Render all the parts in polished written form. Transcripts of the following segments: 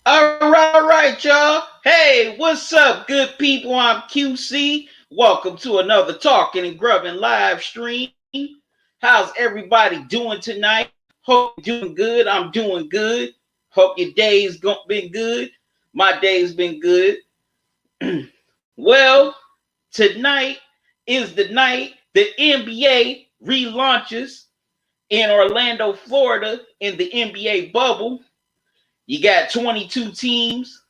All right, y'all. Hey, what's up, good people? I'm QC. Welcome to another Talkin and Grubbin live stream. How's everybody doing tonight? Hope you're doing good. I'm doing good. Hope your day's been good. My day's been good. Well, tonight is the night the NBA relaunches in Orlando, Florida, in the NBA bubble. You got 22 teams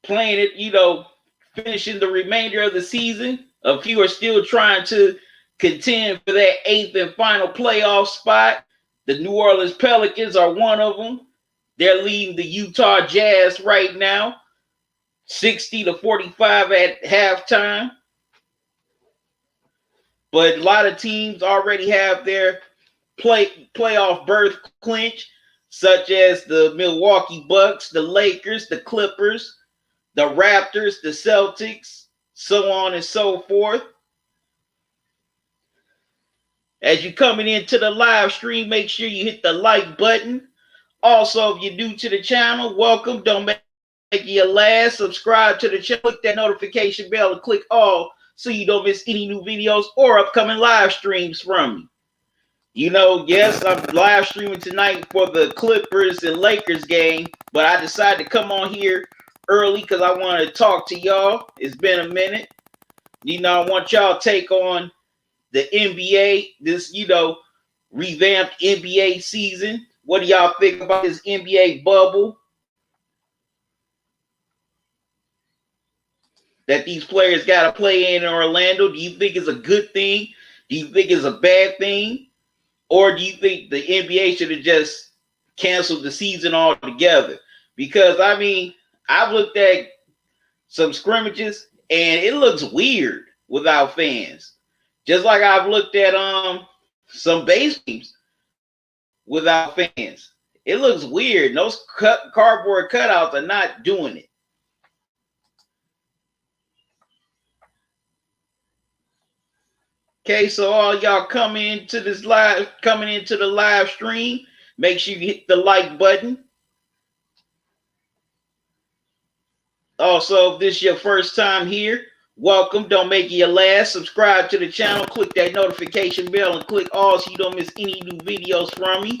playing it, finishing the remainder of the season. A few are still trying to contend for that eighth and final playoff spot. The New Orleans Pelicans are one of them. They're leading the Utah Jazz right now, 60-45 at halftime. But a lot of teams already have their playoff berth clinched, such as the Milwaukee Bucks, the Lakers, the Clippers, the Raptors, the Celtics, so on and so forth. As you're coming into the live stream, make sure you hit the like button. Also, if you're new to the channel, welcome. Don't make it your last. Subscribe to the channel, click that notification bell, and click all so you don't miss any new videos or upcoming live streams from me. Yes, I'm live streaming tonight for the Clippers and Lakers game, but I decided to come on here early because I want to talk to y'all. It's been a minute. I want y'all take on the NBA, this, revamped NBA season. What do y'all think about this NBA bubble that these players got to play in Orlando? Do you think it's a good thing? Do you think it's a bad thing? Or do you think the NBA should have just canceled the season altogether? Because, I've looked at some scrimmages, and it looks weird without fans. Just like I've looked at some base games without fans. It looks weird. Those cardboard cutouts are not doing it. Okay, so all y'all coming into the live stream, make sure you hit the like button. Also, if this is your first time here, welcome. Don't make it your last. Subscribe to the channel, click that notification bell, and click all so you don't miss any new videos from me.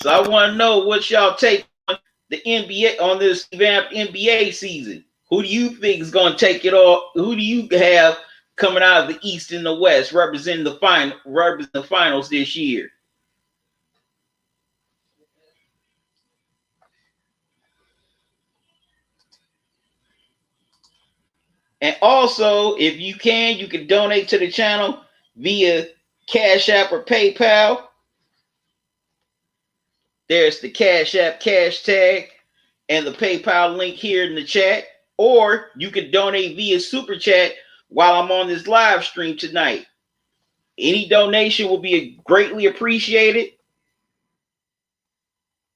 So I want to know what y'all take on the NBA, on this revamped NBA season. Who do you think is going to take it all? Who do you have coming out of the East and the West representing the finals this year? And also, if you can donate to the channel via Cash App or PayPal. There's the Cash App cash tag and the PayPal link here in the chat. Or you can donate via Super Chat while I'm on this live stream tonight. Any donation will be greatly appreciated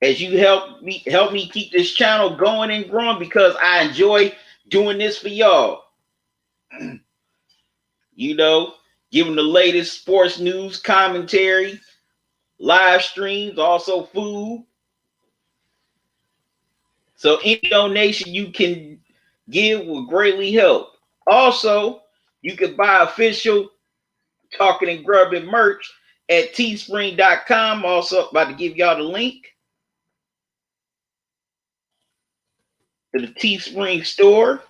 as you help me keep this channel going and growing, because I enjoy doing this for y'all. Giving the latest sports news, commentary, live streams, also food. So any donation you can give will greatly help. Also, you can buy official Talkin and Grubbin merch at teespring.com. Also, about to give y'all the link to the Teespring store.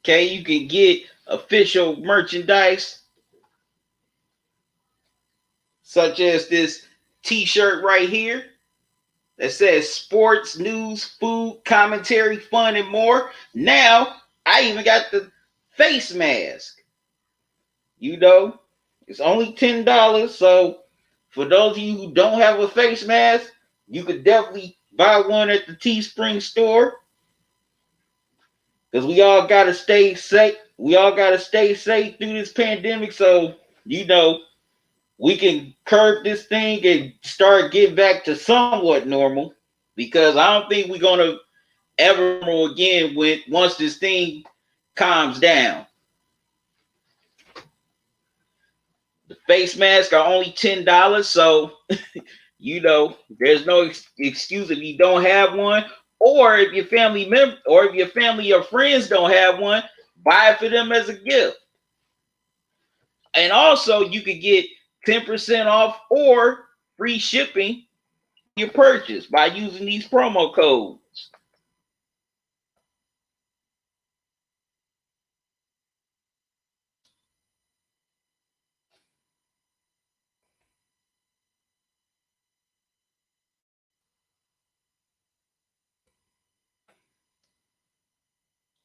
Okay, you can get official merchandise such as this t-shirt right here that says sports, news, food, commentary, fun, and more. Now, I even got the face mask. It's only $10. So for those of you who don't have a face mask, you could definitely buy one at the Teespring store. Because we all got to stay safe. we all got to stay safe through this pandemic, so we can curb this thing and start getting back to somewhat normal. Because I don't think we're gonna ever normal again once this thing calms down. The face masks are only $10, so there's no excuse if you don't have one, or if your family member, or if your family or friends don't have one, buy it for them as a gift. And also, you could get 10% off or free shipping your purchase by using these promo codes.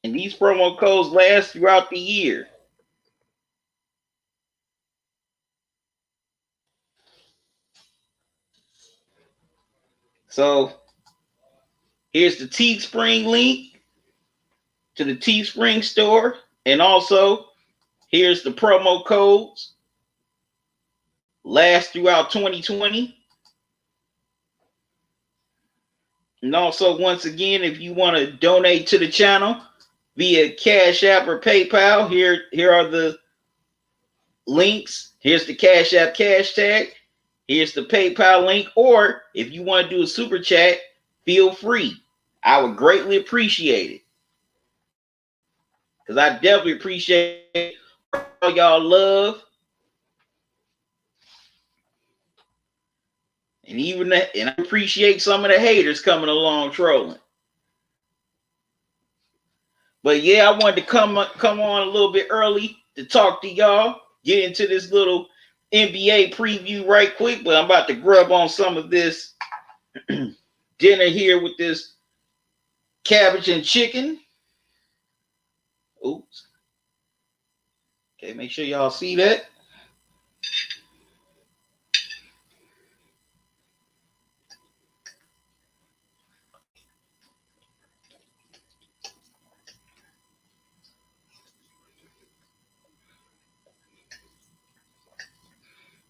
And these promo codes last throughout the year. So here's the Teespring link to the Teespring store. And also, here's the promo codes. Last throughout 2020. And also, once again, if you want to donate to the channel via Cash App or PayPal, here are the links. Here's the Cash App cash tag. Here's the PayPal link. Or if you want to do a super chat, feel free. I would greatly appreciate it. Because I definitely appreciate all y'all love. And I appreciate some of the haters coming along trolling. But yeah, I wanted to come on a little bit early to talk to y'all, get into this little NBA preview right quick. But I'm about to grub on some of this dinner here with this cabbage and chicken. Oops. Okay, make sure y'all see that.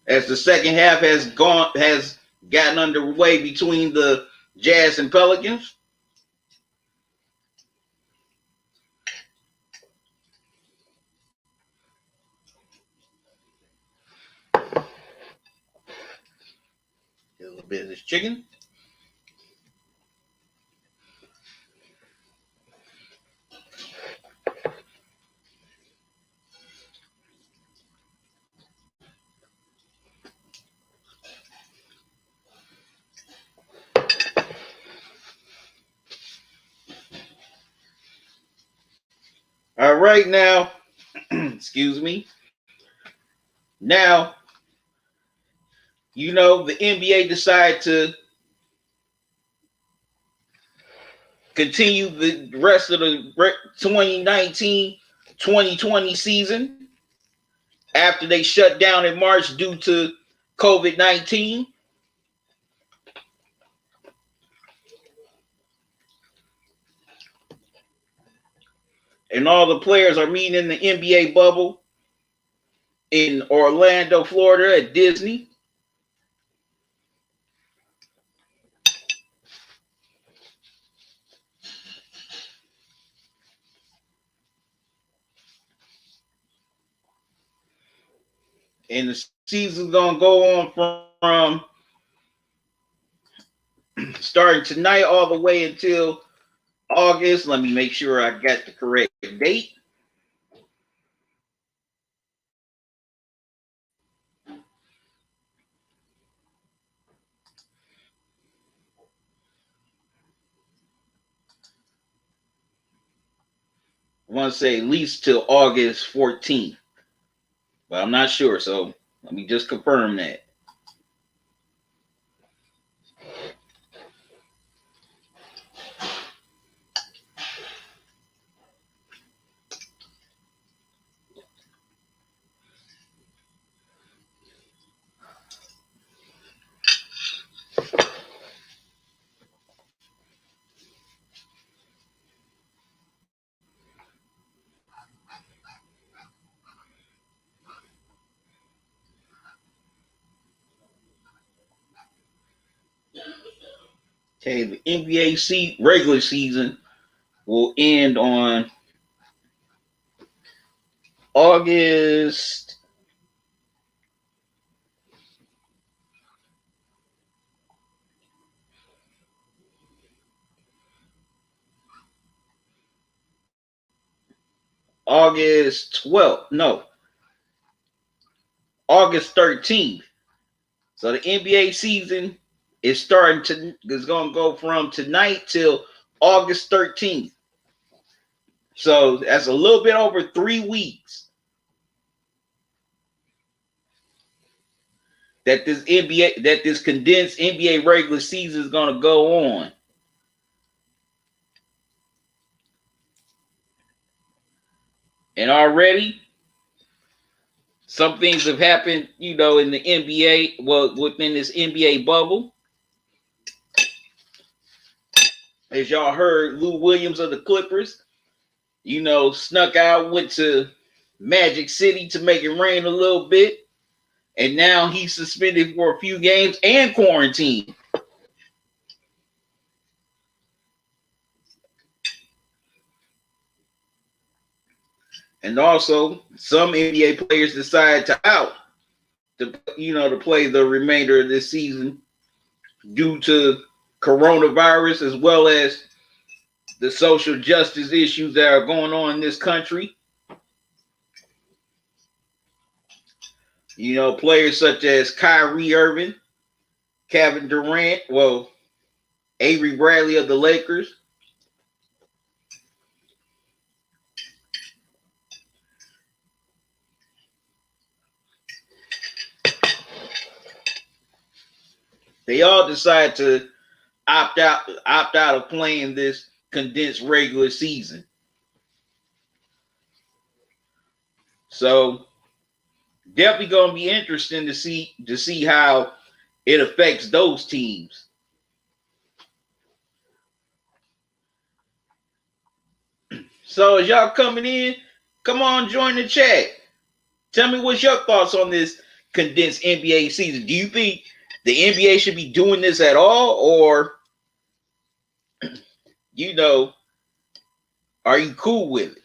As the second half has gotten underway between the Jazz and Pelicans. A little bit of this chicken. All right, now, excuse me. Now, the NBA decided to continue the rest of the 2019-2020 season after they shut down in March due to COVID-19. And all the players are meeting in the NBA bubble in Orlando, Florida at Disney. And the season's going to go on from starting tonight all the way until August. Let me make sure I got the correct date. I want to say at least till August 14th, but I'm not sure. So let me just confirm that. Okay, the NBA regular season will end on August. August 12th. No, August 13th. So the NBA season is going to go from tonight till August 13th. So that's a little bit over 3 weeks that this condensed NBA regular season is going to go on. And already some things have happened, in the NBA, well, within this NBA bubble. As y'all heard, Lou Williams of the Clippers, snuck out, went to Magic City to make it rain a little bit. And now he's suspended for a few games and quarantined. And also, some NBA players decide to out to play the remainder of this season due to coronavirus, as well as the social justice issues that are going on in this country. Players such as Kyrie Irving, Kevin Durant, Avery Bradley of the Lakers. They all decide to opt out of playing this condensed regular season. So definitely going to be interesting to see how it affects those teams. So as y'all coming in, come on, join the chat. Tell me what's your thoughts on this condensed NBA season. Do you think the NBA should be doing this at all, or are you cool with it?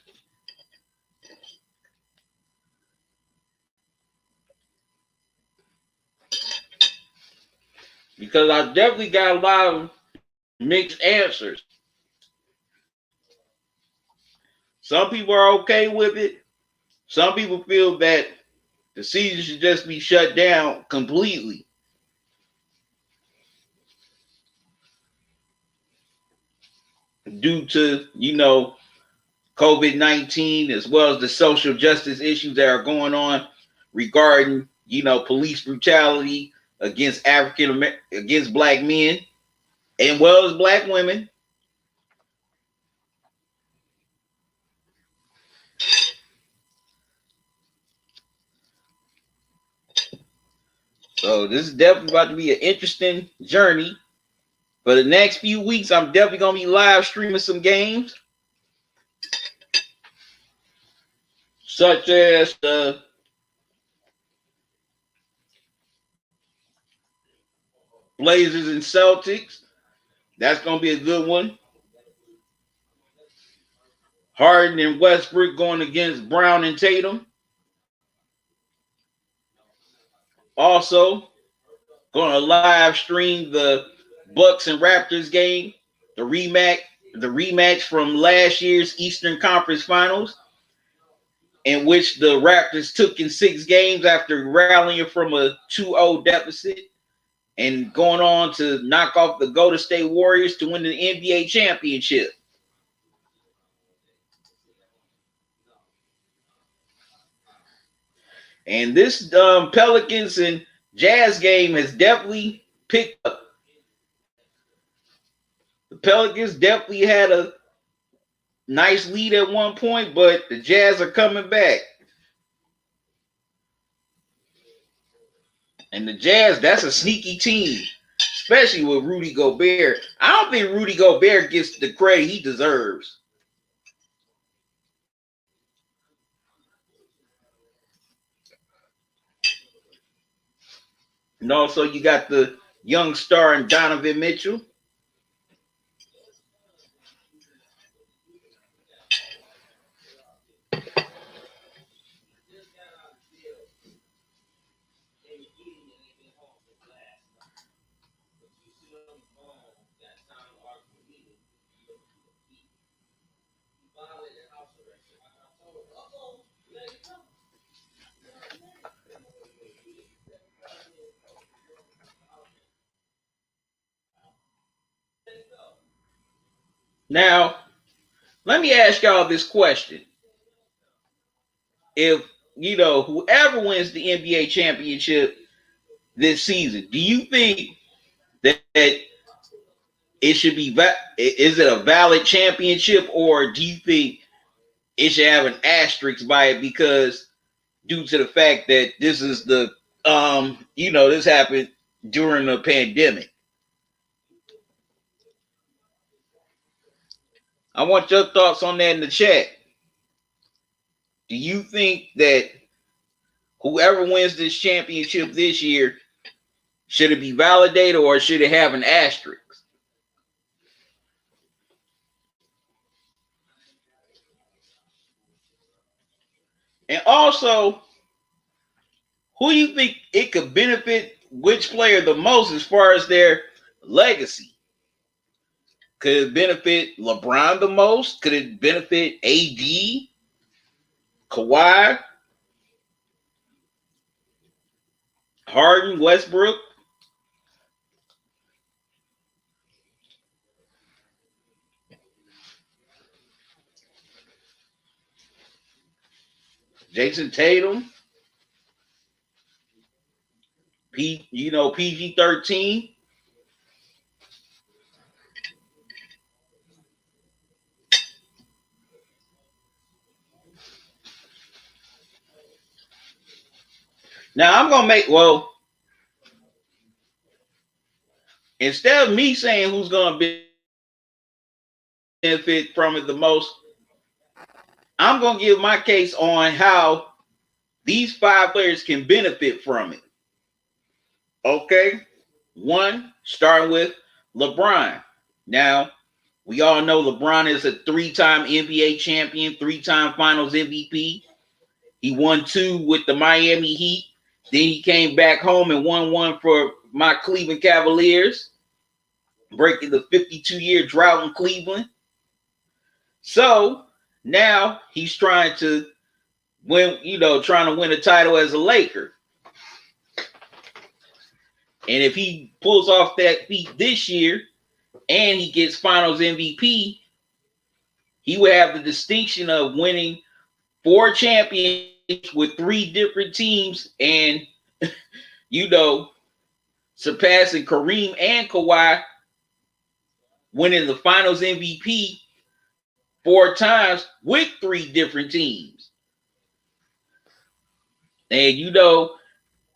Because I definitely got a lot of mixed answers. Some people are okay with it. Some people feel that the season should just be shut down completely. Due to, COVID-19, as well as the social justice issues that are going on regarding, police brutality against against black men, and well as black women. So this is definitely about to be an interesting journey. For the next few weeks, I'm definitely going to be live streaming some games, such as the Blazers and Celtics. That's going to be a good one. Harden and Westbrook going against Brown and Tatum. Also, going to live stream the Bucks and Raptors game, the rematch from last year's Eastern Conference Finals, in which the Raptors took in 6 games after rallying from a 2-0 deficit and going on to knock off the Golden State Warriors to win the NBA championship. And this Pelicans and Jazz game has definitely picked up. The Pelicans definitely had a nice lead at one point, but the Jazz are coming back. And the Jazz, that's a sneaky team, especially with Rudy Gobert. I don't think Rudy Gobert gets the credit he deserves. And also, you got the young star in Donovan Mitchell. Now, let me ask y'all this question. If, whoever wins the NBA championship this season, do you think that it should be, is it a valid championship, or do you think it should have an asterisk by it because due to the fact that this is this happened during the pandemic? I want your thoughts on that in the chat. Do you think that whoever wins this championship this year, should it be validated or should it have an asterisk? And also, who do you think it could benefit which player the most as far as their legacy? Could it benefit LeBron the most? Could it benefit AD, Kawhi, Harden, Westbrook? Jason Tatum, PG-13. Now I'm gonna instead of me saying who's gonna benefit from it the most, I'm gonna give my case on how these 5 players can benefit from it. Okay, one, starting with LeBron. Now, we all know LeBron is a 3-time NBA champion, 3-time Finals MVP. He won 2 with the Miami Heat. Then he came back home and won 1 for my Cleveland Cavaliers, breaking the 52-year drought in Cleveland. So now he's trying to win a title as a Laker. And if he pulls off that feat this year and he gets Finals MVP, he would have the distinction of winning 4 championships with 3 different teams and, surpassing Kareem and Kawhi, winning the Finals MVP 4 times with 3 different teams. And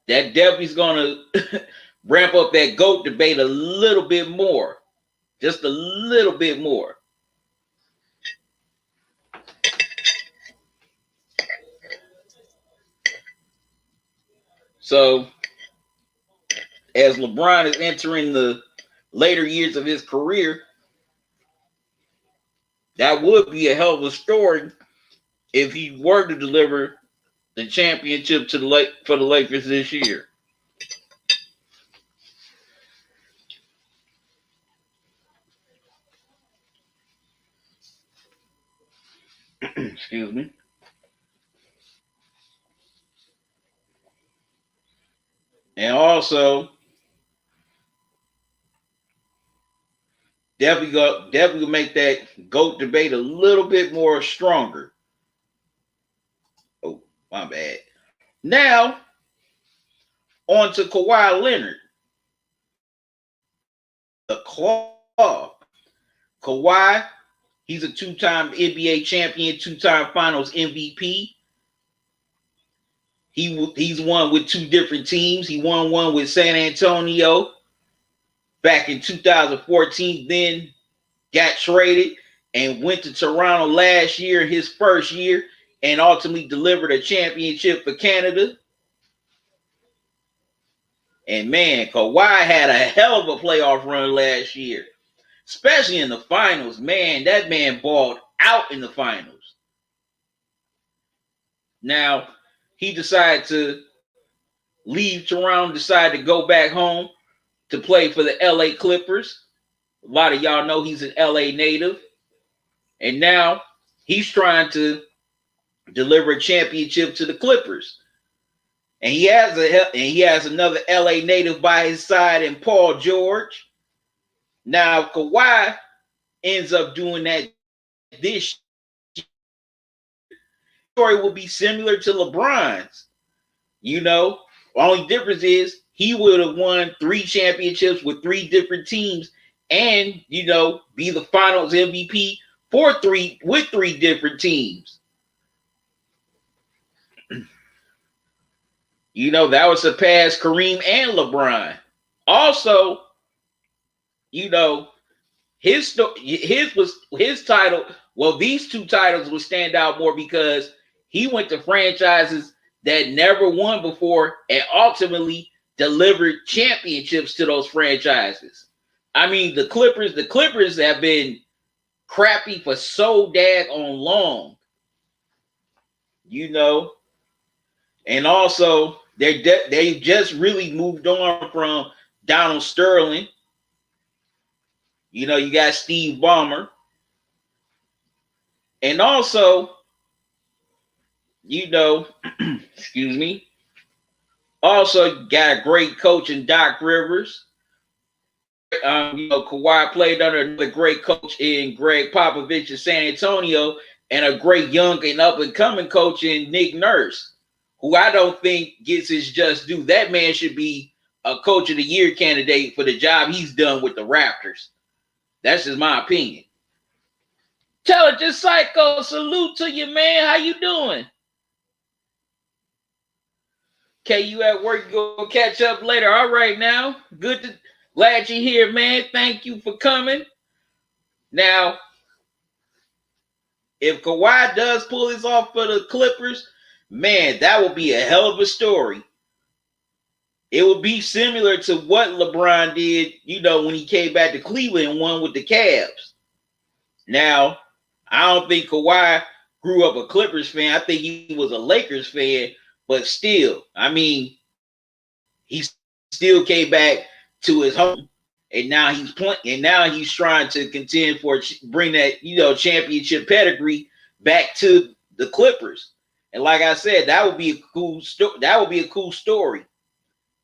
that definitely is going to ramp up that GOAT debate a little bit more. Just a little bit more. So, as LeBron is entering the later years of his career, that would be a hell of a story if he were to deliver the championship for the Lakers this year. Excuse me. And also, definitely make that GOAT debate a little bit more stronger. Oh, my bad. Now, on to Kawhi Leonard. The Claw. Kawhi, he's a 2-time NBA champion, 2-time Finals MVP. He's won with 2 different teams. He won 1 with San Antonio back in 2014, then got traded and went to Toronto last year, his first year, and ultimately delivered a championship for Canada. And man, Kawhi had a hell of a playoff run last year, especially in the finals. Man, that man balled out in the finals. Now, he decided to leave Toronto, decided to go back home to play for the LA Clippers. A lot of y'all know he's an LA native. And now he's trying to deliver a championship to the Clippers. And he has another LA native by his side in Paul George. Now Kawhi ends up doing that this story will be similar to LeBron's. Only difference is he would have won 3 championships with 3 different teams and, be the finals MVP with 3 different teams. That would surpass Kareem and LeBron. Also, his title. Well, these 2 titles will stand out more because he went to franchises that never won before and ultimately delivered championships to those franchises. I mean, the Clippers have been crappy for so daggone long. And also they just really moved on from Donald Sterling. You got Steve Ballmer. And also, excuse me, also got a great coach in Doc Rivers. Kawhi played under another great coach in Greg Popovich in San Antonio and a great young and up-and-coming coach in Nick Nurse, who I don't think gets his just due. That man should be a Coach of the Year candidate for the job he's done with the Raptors. That's just my opinion. Intelligent Psycho, salute to you, man. How you doing? Okay, you at work, go catch up later. All right now. Glad you're here, man. Thank you for coming. Now, if Kawhi does pull this off for the Clippers, man, that will be a hell of a story. It would be similar to what LeBron did, when he came back to Cleveland and won with the Cavs. Now, I don't think Kawhi grew up a Clippers fan. I think he was a Lakers fan, but still, I mean, he still came back to his home, and now he's playing, and now he's trying to contend for bring that championship pedigree back to the Clippers. And like I said, that would be a cool story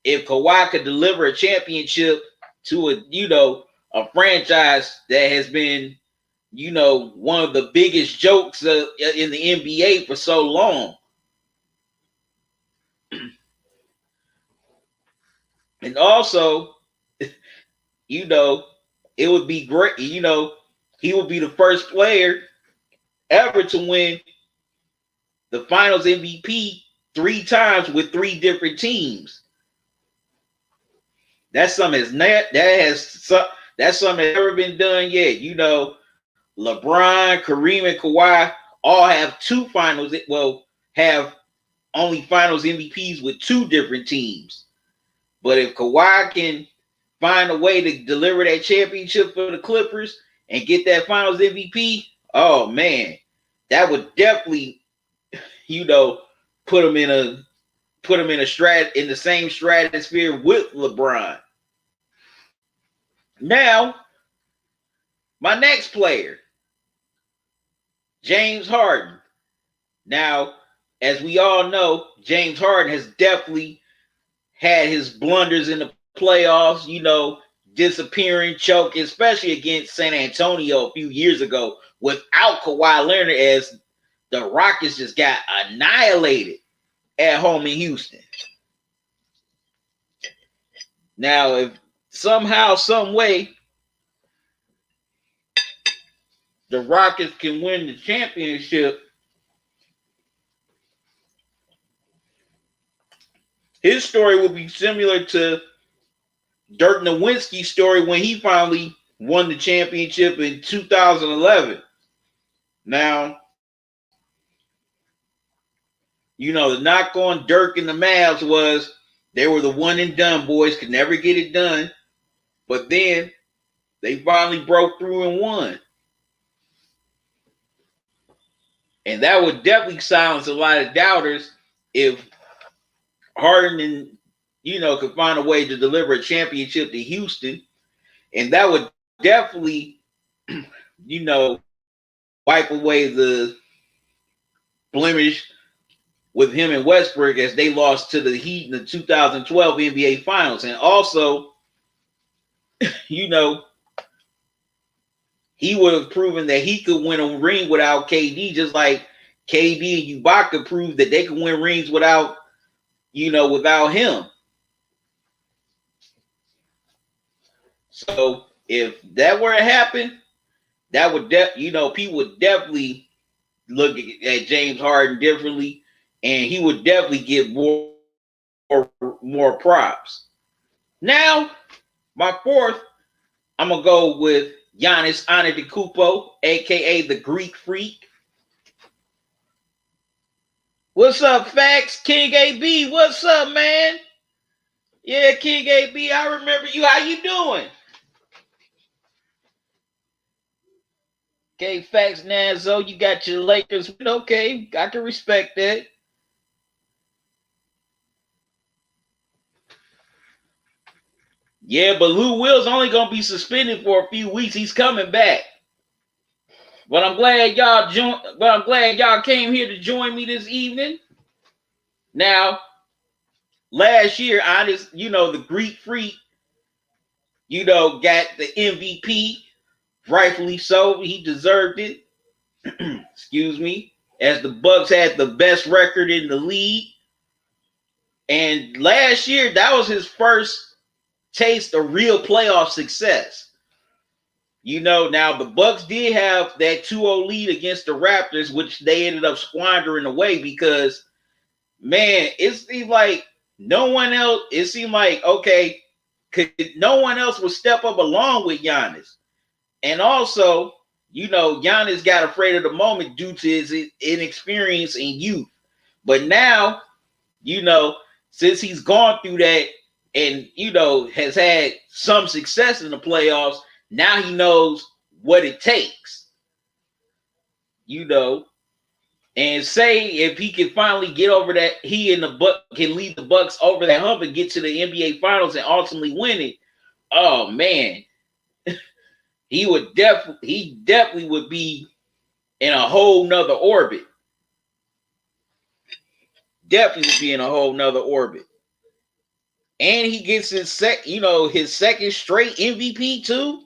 if Kawhi could deliver a championship to a franchise that has been one of the biggest jokes in the NBA for so long. And also, it would be great. He would be the first player ever to win the Finals MVP 3 times with 3 different teams. That's something that's never been done yet. LeBron, Kareem, and Kawhi all have 2 finals. Well, have only Finals MVPs with 2 different teams. But if Kawhi can find a way to deliver that championship for the Clippers and get that Finals MVP, oh man, that would definitely, put him in the same stratosphere with LeBron. Now, my next player, James Harden. Now, as we all know, James Harden has definitely had his blunders in the playoffs, disappearing, choke, especially against San Antonio a few years ago without Kawhi Leonard, as the Rockets just got annihilated at home in Houston. Now, if somehow, some way, the Rockets can win the championship, his story will be similar to Dirk Nowitzki's story when he finally won the championship in 2011. Now, the knock on Dirk and the Mavs was they were the one and done boys, could never get it done. But then they finally broke through and won. And that would definitely silence a lot of doubters if Harden and could find a way to deliver a championship to Houston. And that would definitely, wipe away the blemish with him and Westbrook as they lost to the Heat in the 2012 NBA Finals. And also, you know, he would have proven that he could win a ring without KD, just like KD and Ibaka proved that they could win rings without, without him. So if that were to happen, that would people would definitely look at James Harden differently, and he would definitely get more props. Now, my fourth, I'm gonna go with Giannis Antetokounmpo, aka the Greek Freak. What's up, Facts? King AB, what's up, man? Yeah, King AB, I remember you. How you doing? Okay, Facts Nazo, you got your Lakers. Okay, I can respect that. Yeah, but Lou Will's only gonna be suspended for a few weeks. He's coming back. But I'm glad y'all came here to join me this evening. Now, last year, the Greek Freak, got the MVP, rightfully so. He deserved it. Excuse me. As the Bucks had the best record in the league. And last year, that was his first taste of real playoff success. Now the Bucks did have that 2-0 lead against the Raptors, which they ended up squandering away because, man, it seemed like no one else, no one else would step up along with Giannis. And also, Giannis got afraid of the moment due to his inexperience and youth. But now, since he's gone through that and, has had some success in the playoffs, now he knows what it takes, and say if he can finally get over that, he and the Buck can lead the Bucks over that hump and get to the NBA Finals and ultimately win it. Oh man, he definitely would be in a whole nother orbit. Definitely would be in a whole nother orbit. And he gets his second straight MVP too,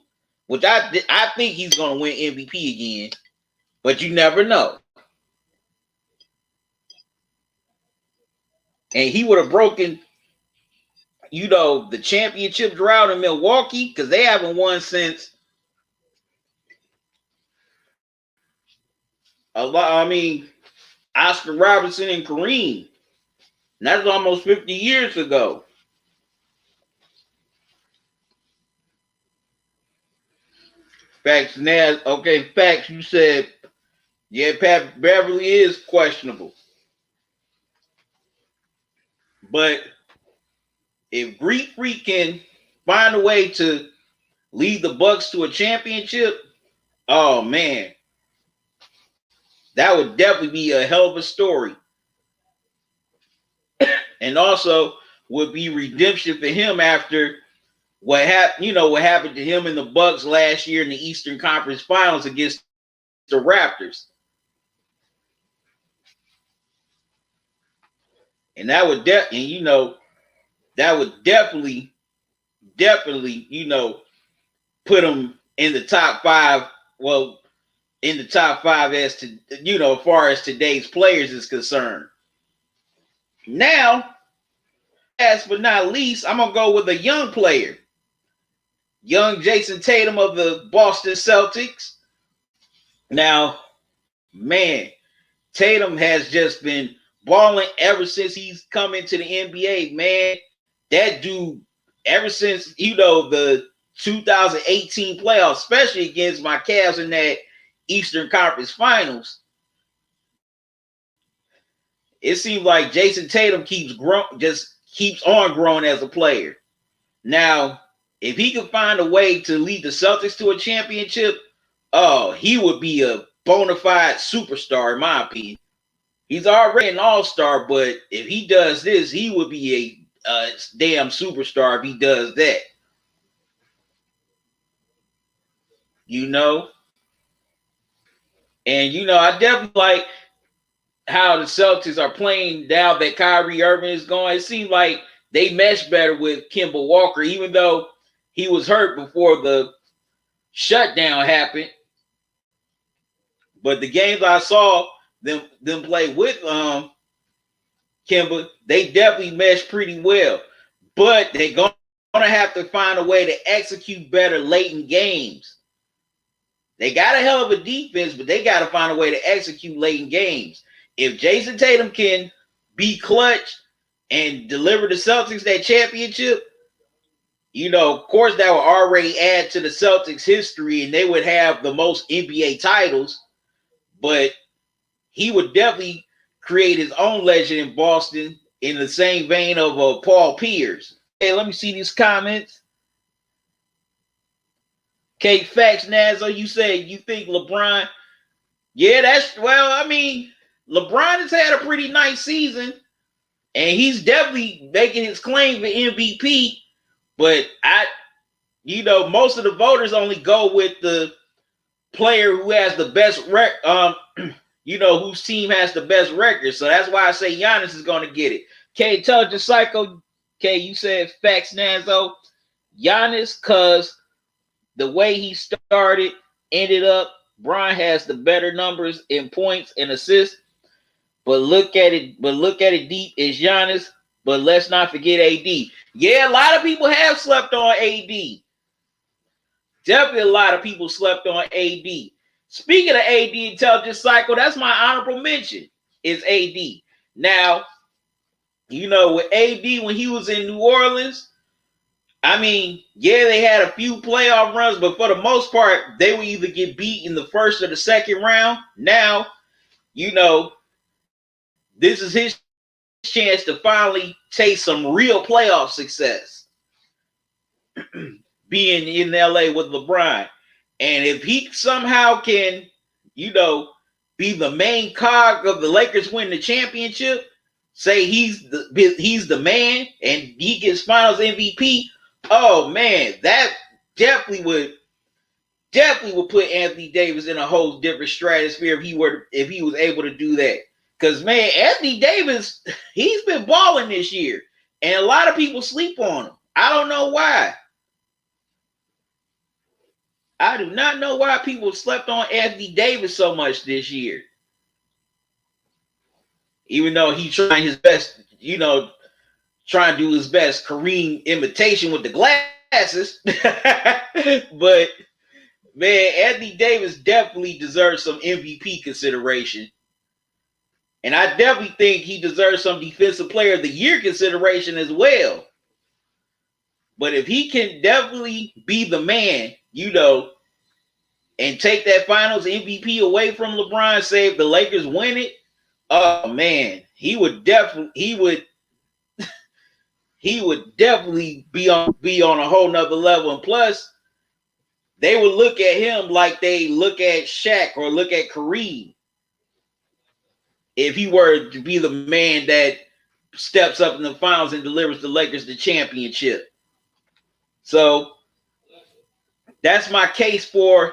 which I think he's gonna win MVP again, but you never know. And he would have broken, the championship drought in Milwaukee because they haven't won since a lot. I mean, Oscar Robertson and Kareem. And that's almost 50 years ago. Facts, Naz. Okay, Facts. You said, yeah, Pat Beverly is questionable. But if Greek Freak can find a way to lead the Bucks to a championship, oh man, that would definitely be a hell of a story. And also would be redemption for him after what happened to him in the Bucks last year in the Eastern Conference Finals against the Raptors. And that would definitely, put him in the top five. Well, in the top five as to, as far as today's players is concerned. Now, last but not least, I'm going to go with a young player. Young Jason Tatum of the Boston Celtics. Now, man, Tatum has just been balling ever since he's come into the NBA, man. That dude, ever since, the 2018 playoffs, especially against my Cavs in that Eastern Conference Finals, it seems like Jason Tatum keeps on growing as a player. Now, if he could find a way to lead the Celtics to a championship, oh, he would be a bona fide superstar, in my opinion. He's already an all-star, but if he does this, he would be a damn superstar if he does that. And I definitely how the Celtics are playing now that Kyrie Irving is gone. It seems like they mesh better with Kemba Walker, even though he was hurt before the shutdown happened. But the games I saw them play with Kemba, they definitely mesh pretty well. But they're gonna have to find a way to execute better late in games. They got a hell of a defense, but they got to find a way to execute late in games. If Jason Tatum can be clutch and deliver the Celtics that championship, of course that would already add to the Celtics history and they would have the most NBA titles, but he would definitely create his own legend in Boston in the same vein of Paul Pierce. Hey, let me see these comments. Okay, Facts Nazo, you said you think LeBron. Yeah, LeBron has had a pretty nice season, and he's definitely making his claim for MVP. But most of the voters only go with the player who has the best whose team has the best record. So that's why I say Giannis is going to get it. Okay, Intelligent Psycho. Okay, you said Facts Nazo. Giannis, cause the way he started, ended up. Bron has the better numbers in points and assists. But look at it deep is Giannis. But let's not forget AD. Yeah, a lot of people have slept on AD. Definitely a lot of people slept on AD. Speaking of AD Intelligent Cycle, that's my honorable mention, is AD. Now, with AD when he was in New Orleans, they had a few playoff runs, but for the most part, they would either get beat in the first or the second round. Now, this is his chance to finally taste some real playoff success being in LA with LeBron. And if he somehow can, be the main cog of the Lakers win the championship, say he's the man and he gets finals MVP, oh man, that definitely would put Anthony Davis in a whole different stratosphere if he was able to do that. Because man, Anthony Davis, he's been balling this year, and a lot of people sleep on him. I don't know why. I do not know why people slept on Anthony Davis so much this year. Even though he's trying his best, trying to do his best Kareem imitation with the glasses. But man, Anthony Davis definitely deserves some MVP consideration. And I definitely think he deserves some Defensive Player of the Year consideration as well. But if he can definitely be the man, and take that finals MVP away from LeBron, say if the Lakers win it, oh man, he would definitely be on a whole nother level. And plus, they would look at him like they look at Shaq or look at Kareem. If he were to be the man that steps up in the finals and delivers the Lakers the championship. So that's my case for,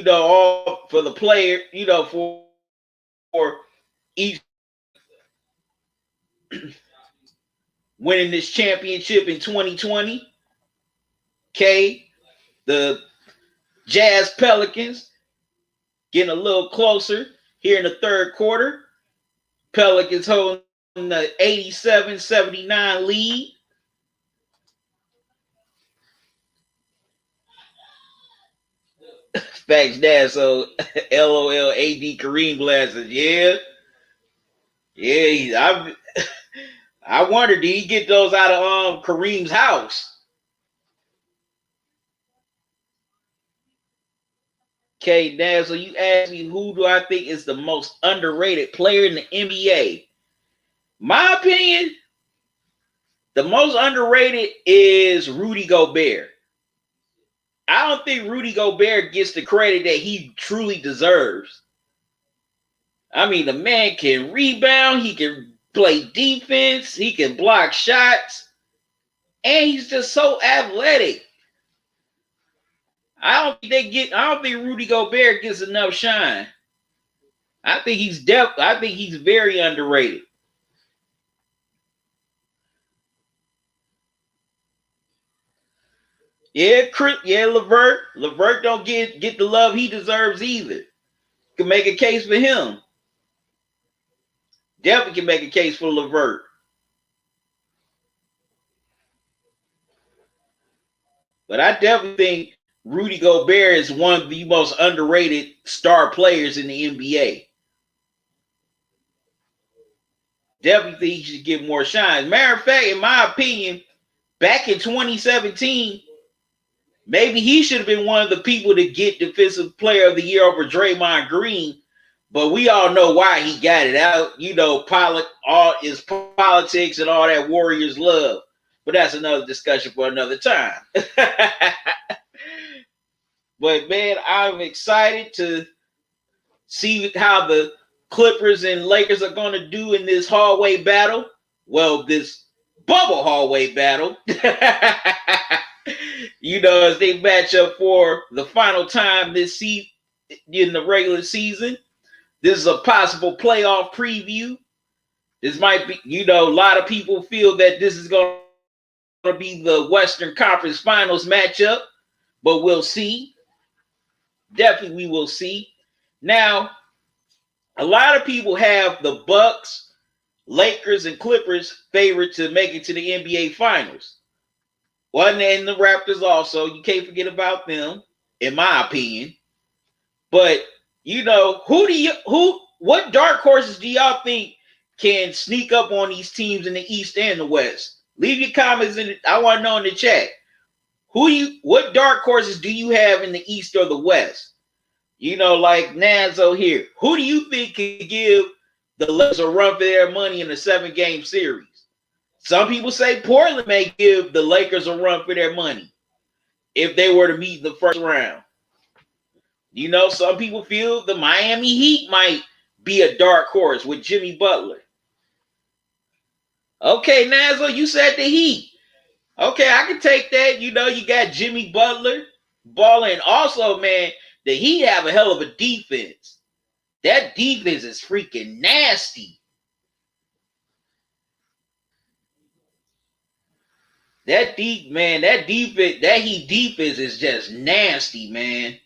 all for the player, for each winning this championship in 2020. Okay, the Jazz Pelicans getting a little closer here in the third quarter. Pelicans holding the 87-79 lead. Facts, Dad. So, LOL, AD Kareem glasses. Yeah. I wonder, did he get those out of Kareem's house? Okay, Dad. So you asked me, who do I think is the most underrated player in the NBA? My opinion, the most underrated is Rudy Gobert. I don't think Rudy Gobert gets the credit that he truly deserves. The man can rebound, he can play defense, he can block shots, and he's just so athletic. I don't think Rudy Gobert gets enough shine. I think he's very underrated. Yeah, Levert don't get the love he deserves either. Can make a case for him. Definitely can make a case for Levert. But I definitely think Rudy Gobert is one of the most underrated star players in the NBA. Definitely think he should get more shine. Matter of fact, in my opinion, back in 2017, maybe he should have been one of the people to get Defensive Player of the Year over Draymond Green. But we all know why he got it out. You know, all his politics and all that Warriors love. But that's another discussion for another time. But man, I'm excited to see how the Clippers and Lakers are going to do in this hallway battle. Well, this bubble hallway battle. You know, as they match up for the final time this season in the regular season. This is a possible playoff preview. This might be, you know, a lot of people feel that this is going to be the Western Conference Finals matchup, but we'll see. Definitely, we will see. Now, a lot of people have the Bucks, Lakers, and Clippers favored to make it to the NBA Finals. Well, and the Raptors also. You can't forget about them, in my opinion. But you know, what dark horses do y'all think can sneak up on these teams in the East and the West? Leave your comments I want to know in the chat. What dark horses do you have in the East or the West? You know, like Nazo here. Who do you think could give the Lakers a run for their money in a 7-game series? Some people say Portland may give the Lakers a run for their money if they were to meet in the first round. You know, some people feel the Miami Heat might be a dark horse with Jimmy Butler. Okay, Nazo, you said the Heat. Okay, I can take that. You know, you got Jimmy Butler balling. Also, man, the Heat have a hell of a defense. That defense is freaking nasty. That Heat defense is just nasty, man.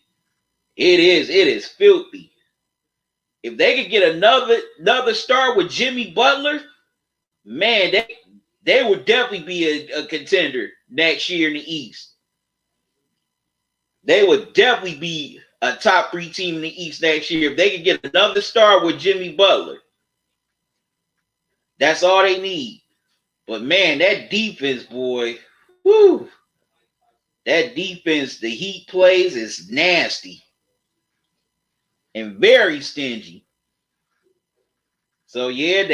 It is. It is filthy. If they could get another start with Jimmy Butler, man, they would definitely be a contender next year in the East. They would definitely be a top 3 team in the East next year if they could get another start with Jimmy Butler. That's all they need. But man, that defense, boy, whoo, that defense the Heat plays is nasty and very stingy. So yeah,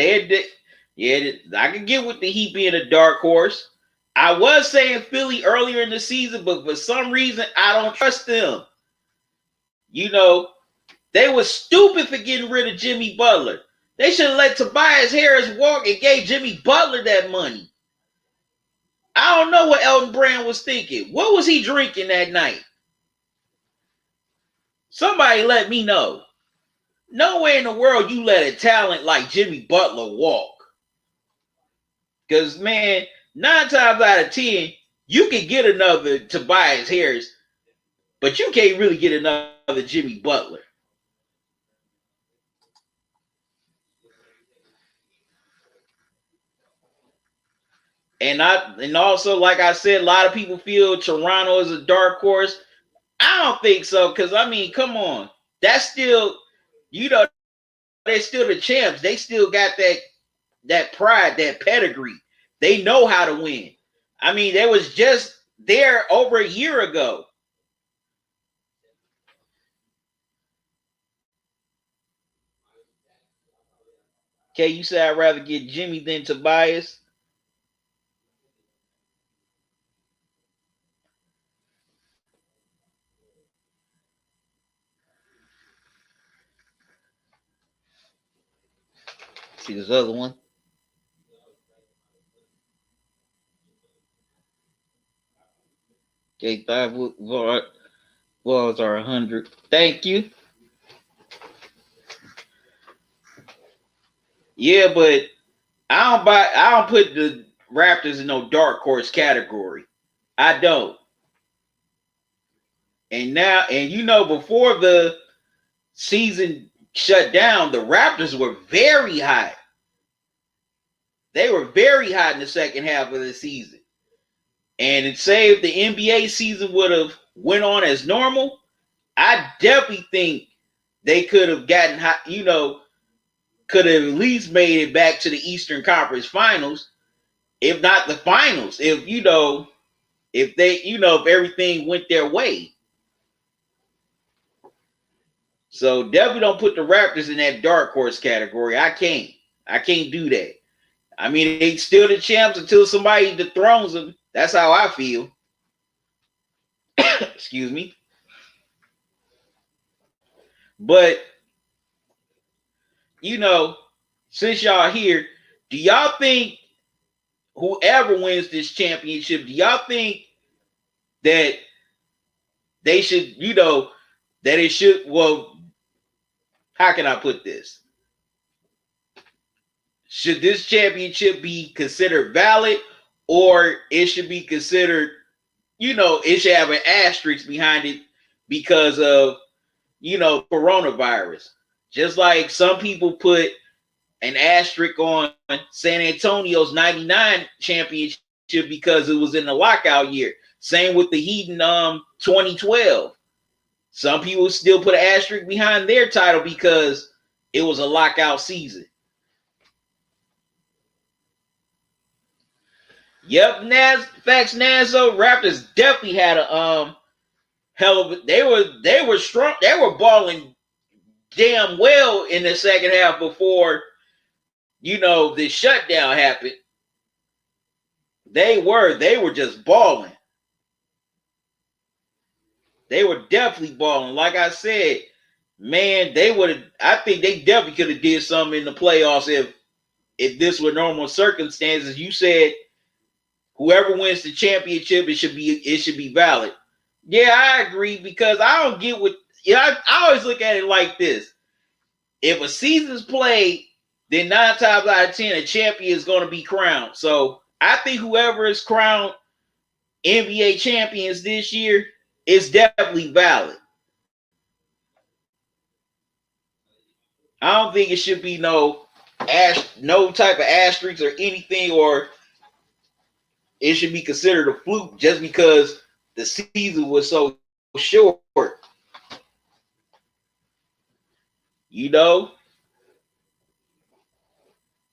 I can get with the Heat being a dark horse. I was saying Philly earlier in the season, but for some reason I don't trust them. You know, they were stupid for getting rid of Jimmy Butler. They should have let Tobias Harris walk and gave Jimmy Butler that money. I don't know what Elton Brand was thinking. What was he drinking that night? Somebody let me know. Nowhere in the world you let a talent like Jimmy Butler walk. Because, man, 9 times out of 10, you can get another Tobias Harris, but you can't really get another Jimmy Butler. And also, like I said, a lot of people feel Toronto is a dark horse. I don't think so, because, I mean, come on. That's still, you know, they're still the champs. They still got that pride, that pedigree. They know how to win. I mean, they was just there over a year ago. Okay, you say I'd rather get Jimmy than Tobias. See this other one. Okay, 5 balls are 100. Thank you. Yeah, but I don't put the Raptors in no dark horse category. I don't. And you know, before the season shut down, the Raptors were very hot. They were very hot in the second half of the season. And it say if the NBA season would have went on as normal, I definitely think they could have gotten hot, you know, could have at least made it back to the Eastern Conference Finals, if not the finals. If you know, if they, you know, if everything went their way. So definitely don't put the Raptors in that dark horse category. I can't. I can't do that. I mean, they still the champs until somebody dethrones them. That's how I feel. Excuse me. But you know, since y'all here, do y'all think whoever wins this championship, do y'all think that they should, you know, that it should, well, how can I put this? Should this championship be considered valid, or it should be considered, you know, it should have an asterisk behind it because of, you know, coronavirus? Just like some people put an asterisk on San Antonio's 99 championship because it was in the lockout year. Same with the Heat in 2012. Some people still put an asterisk behind their title because it was a lockout season. Yep, facts, Nazo. Raptors definitely had a hell of a, they were strong. They were balling damn well in the second half before, you know, the shutdown happened. They were just balling. They were definitely balling. Like I said, man, they would have. I think they definitely could have did something in the playoffs if this were normal circumstances. You said whoever wins the championship, it should be valid. Yeah, I agree because I don't get what. Yeah, I always look at it like this: if a season's played, then 9 times out of 10, a champion is going to be crowned. So I think whoever is crowned NBA champions this year is definitely valid. I don't think it should be no type of asterisk or anything, or it should be considered a fluke just because the season was so short. You know,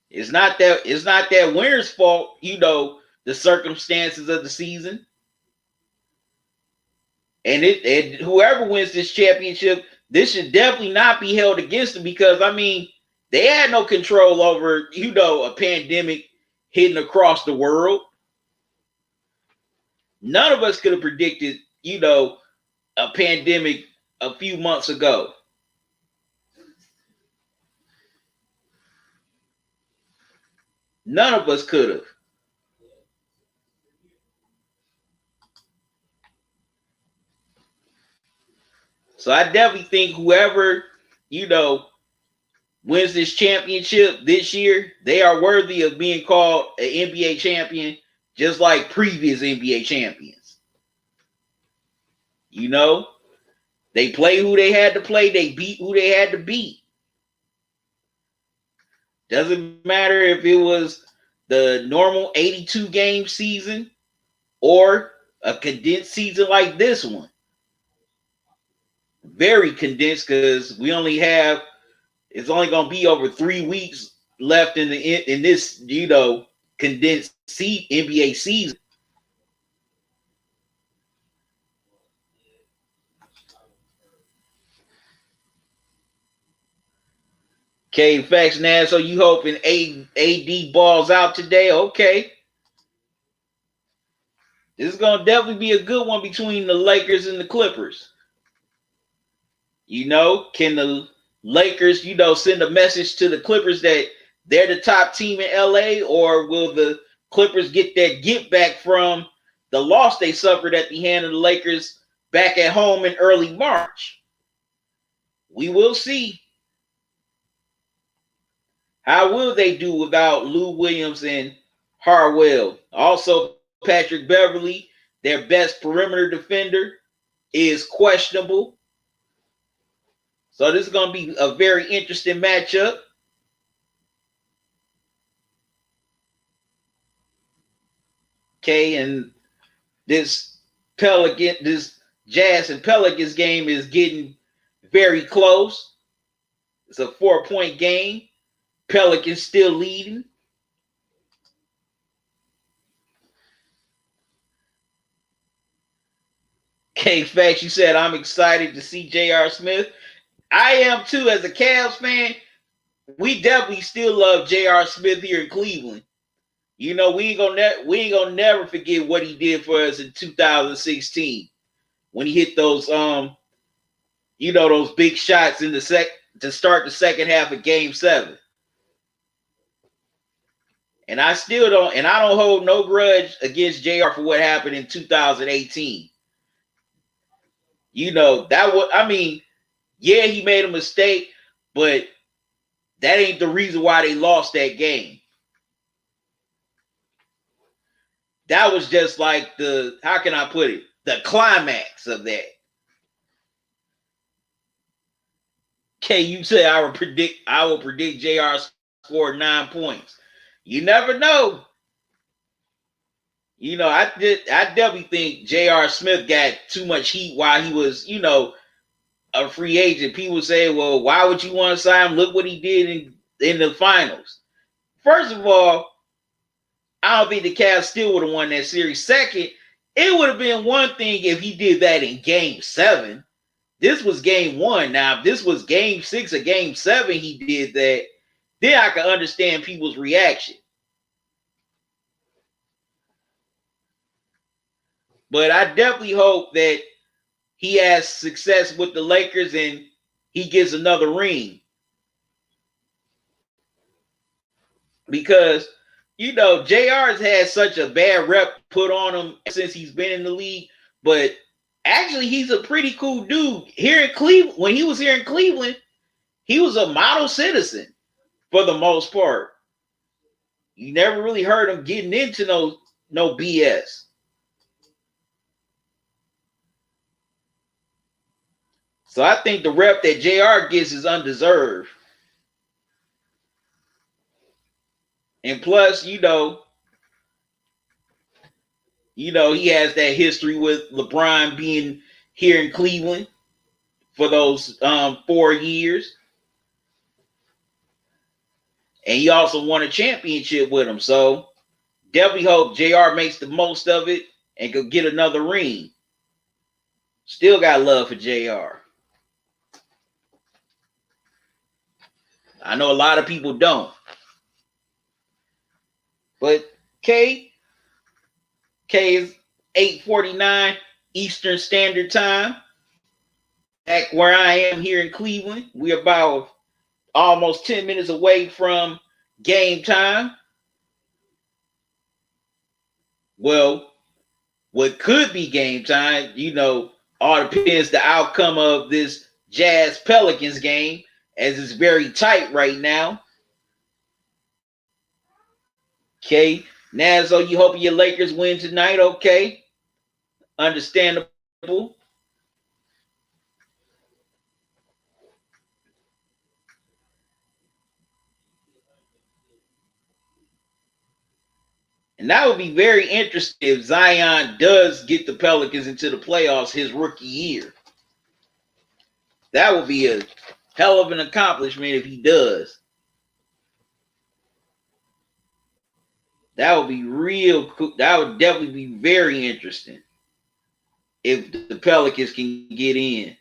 it's not that winner's fault. You know, the circumstances of the season, and whoever wins this championship, this should definitely not be held against them because I mean they had no control over, you know, a pandemic hitting across the world. None of us could have predicted, you know, a pandemic a few months ago. None of us could have. So I definitely think whoever, you know, wins this championship this year, they are worthy of being called an NBA champion, just like previous NBA champions. You know, they play who they had to play, they beat who they had to beat. Doesn't matter if it was the normal 82 game season or a condensed season like this one. Very condensed because we only have, it's only going to be over 3 weeks left in this, you know, condensed NBA season. Okay, facts now. So you hoping AD balls out today? Okay, this is gonna definitely be a good one between the Lakers and the Clippers. You know, can the Lakers, you know, send a message to the Clippers that they're the top team in LA, or will the Clippers get that get back from the loss they suffered at the hand of the Lakers back at home in early March? We will see. How will they do without Lou Williams and Harwell? Also, Patrick Beverly, their best perimeter defender, is questionable. So this is going to be a very interesting matchup. Okay, and this Jazz and Pelicans game is getting very close. It's a 4-point game. Pelicans still leading. K Facts, you said I'm excited to see J.R. Smith. I am too. As a Cavs fan, we definitely still love J.R. Smith here in Cleveland. You know, we ain't gonna never forget what he did for us in 2016 when he hit those those big shots in the to start the second half of Game 7. And I still don't, and I don't hold no grudge against JR for what happened in 2018. You know, that was, I mean, yeah, he made a mistake, but that ain't the reason why they lost that game. That was just like how can I put it? The climax of that. Okay, you say I will predict JR scored 9 points. You never know. You know, I definitely think J.R. Smith got too much heat while he was, a free agent. People say, well, why would you want to sign him? Look what he did in the finals. First of all, I don't think the Cavs still would have won that series. Second, it would have been one thing if he did that in Game 7. This was Game 1. Now, if this was Game 6 or Game 7, he did that, then I can understand people's reaction. But I definitely hope that he has success with the Lakers and he gets another ring. Because, JR has had such a bad rep put on him since he's been in the league. But actually, he's a pretty cool dude. Here in Cleveland, when he was here in Cleveland, he was a model citizen for the most part. You never really heard him getting into no BS. So I think the rep that JR gets is undeserved. And plus, he has that history with LeBron being here in Cleveland for those 4 years. And he also won a championship with him. So definitely hope JR makes the most of it and could get another ring. Still got love for JR. I know a lot of people don't. But K is 8:49 Eastern Standard Time. Back where I am here in Cleveland. We're about almost 10 minutes away from game time. Well, what could be game time, all depends the outcome of this Jazz Pelicans game, as it's very tight right now. Okay. Nazo, you hoping your Lakers win tonight? Okay. Understandable. And that would be very interesting if Zion does get the Pelicans into the playoffs his rookie year. That would be a hell of an accomplishment if he does. That would be real cool. That would definitely be very interesting if the Pelicans can get in.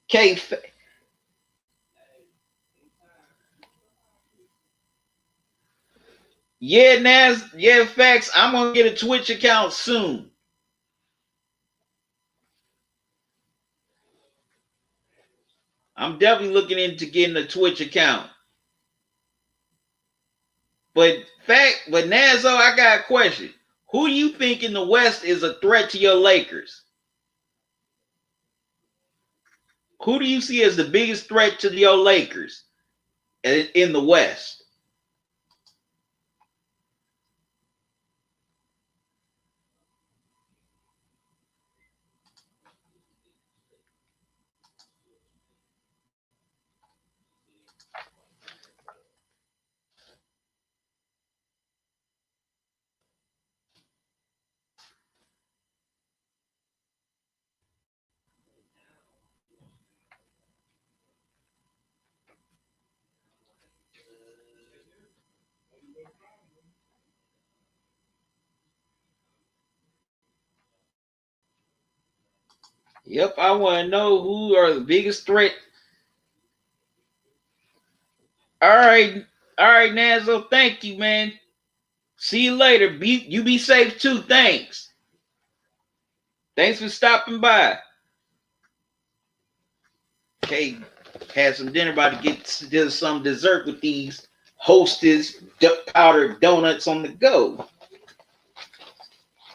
K. Yeah, Nas. Yeah, facts. I'm gonna get a Twitch account soon. I'm definitely looking into getting a Twitch account. But Nazo, I got a question. Who do you think in the West is a threat to your Lakers? Who do you see as the biggest threat to your Lakers in the West? Yep, I want to know who are the biggest threat. All right, Nazo. Thank you, man. See you later. You be safe too. Thanks. Thanks for stopping by. Okay, had some dinner. About to get some dessert with these Hostess powdered donuts on the go.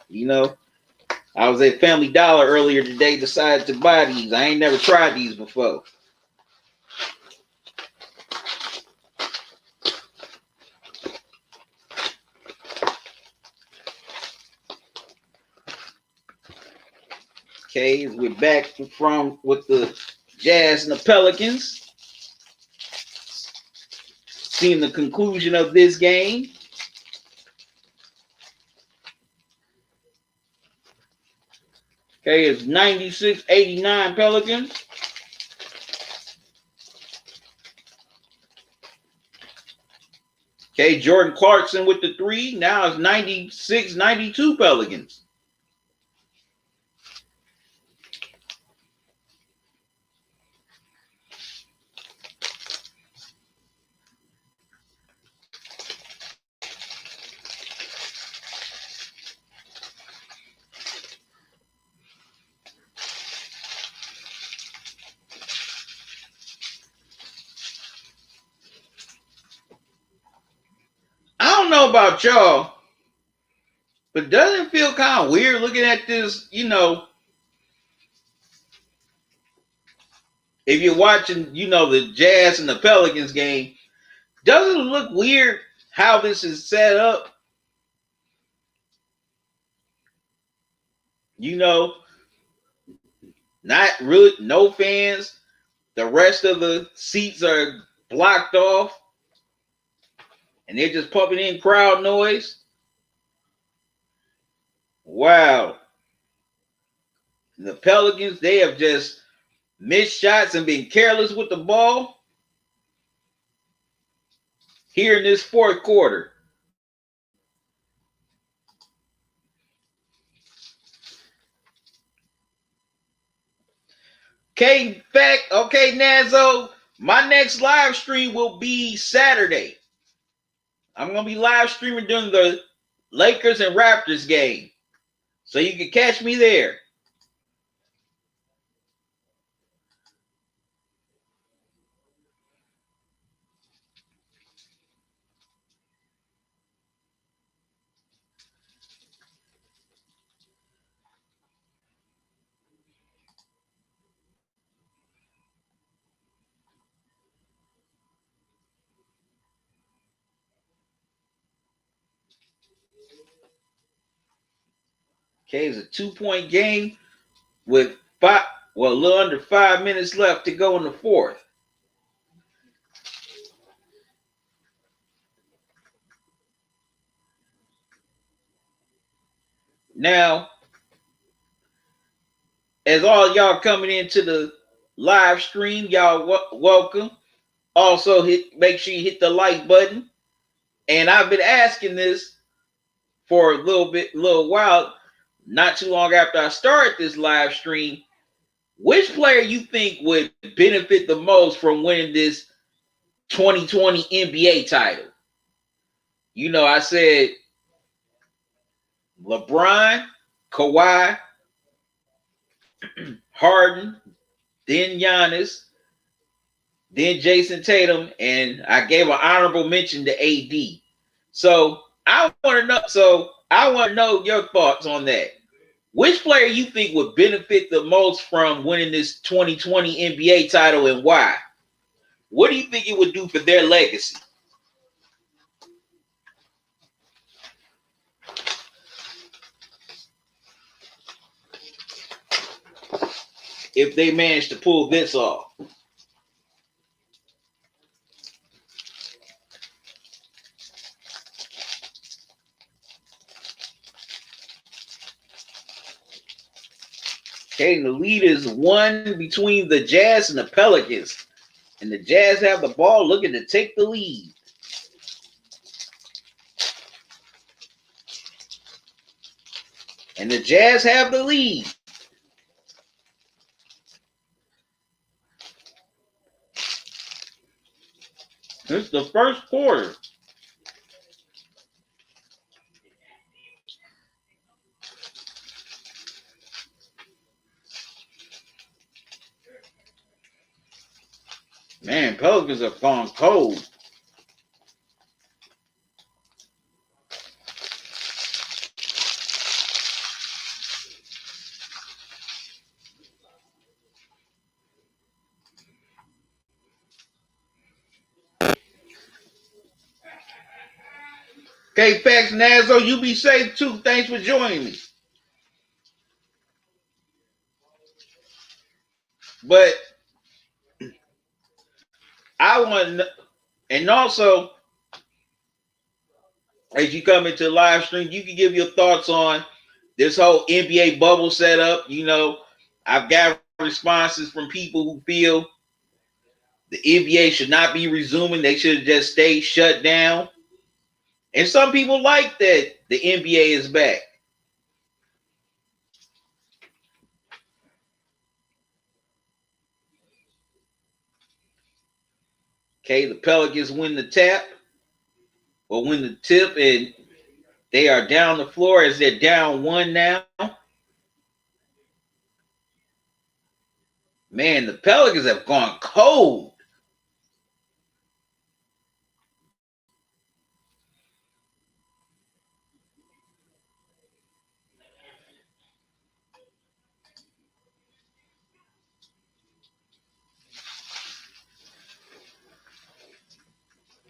You know, I was at Family Dollar earlier today. Decided to buy these. I ain't never tried these before. Okay, we're back from with the Jazz and the Pelicans. Seeing the conclusion of this game. Okay, it's 96-89 Pelicans. Okay, Jordan Clarkson with the three. Now it's 96-92 Pelicans. I don't know about y'all, but doesn't it feel kind of weird looking at this, if you're watching, the Jazz and the Pelicans game, doesn't it look weird how this is set up? Not really, no fans. The rest of the seats are blocked off, and they're just pumping in crowd noise. Wow. The Pelicans, they have just missed shots and been careless with the ball here in this fourth quarter. Okay, Nazo, my next live stream will be Saturday. I'm going to be live streaming during the Lakers and Raptors game. So you can catch me there. Okay, it's a 2-point game with a little under 5 minutes left to go in the fourth. Now, as all y'all coming into the live stream, y'all welcome. Also, make sure you hit the like button. And I've been asking this for a little while, not too long after I started this live stream. Which player you think would benefit the most from winning this 2020 NBA title? I said LeBron, Kawhi, Harden, then Giannis, then Jason Tatum, and I gave an honorable mention to AD. So I want to know your thoughts on that. Which player you think would benefit the most from winning this 2020 NBA title and why? What do you think it would do for their legacy? If they manage to pull this off. Okay, the lead is 1 between the Jazz and the Pelicans. And the Jazz have the ball looking to take the lead. And the Jazz have the lead. It's the first quarter. Man, Pelicans have gone cold. Okay, Fax Nazo, you be safe too. Thanks for joining me. But I want to, and also, as you come into the live stream, you can give your thoughts on this whole NBA bubble setup. You know, I've got responses from people who feel the NBA should not be resuming. They should just stay shut down. And some people like that the NBA is back. Okay, the Pelicans win the tap or win the tip, and they are down the floor as they're down 1 now. Man, the Pelicans have gone cold.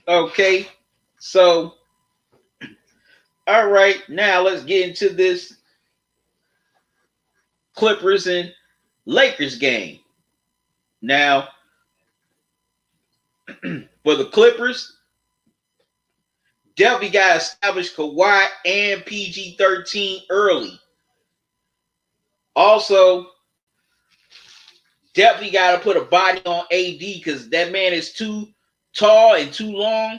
Okay, so, all right, now let's get into this Clippers and Lakers game. Now, for the Clippers, definitely got to establish Kawhi and PG-13 early. Also, definitely got to put a body on AD because that man is too tall and too long.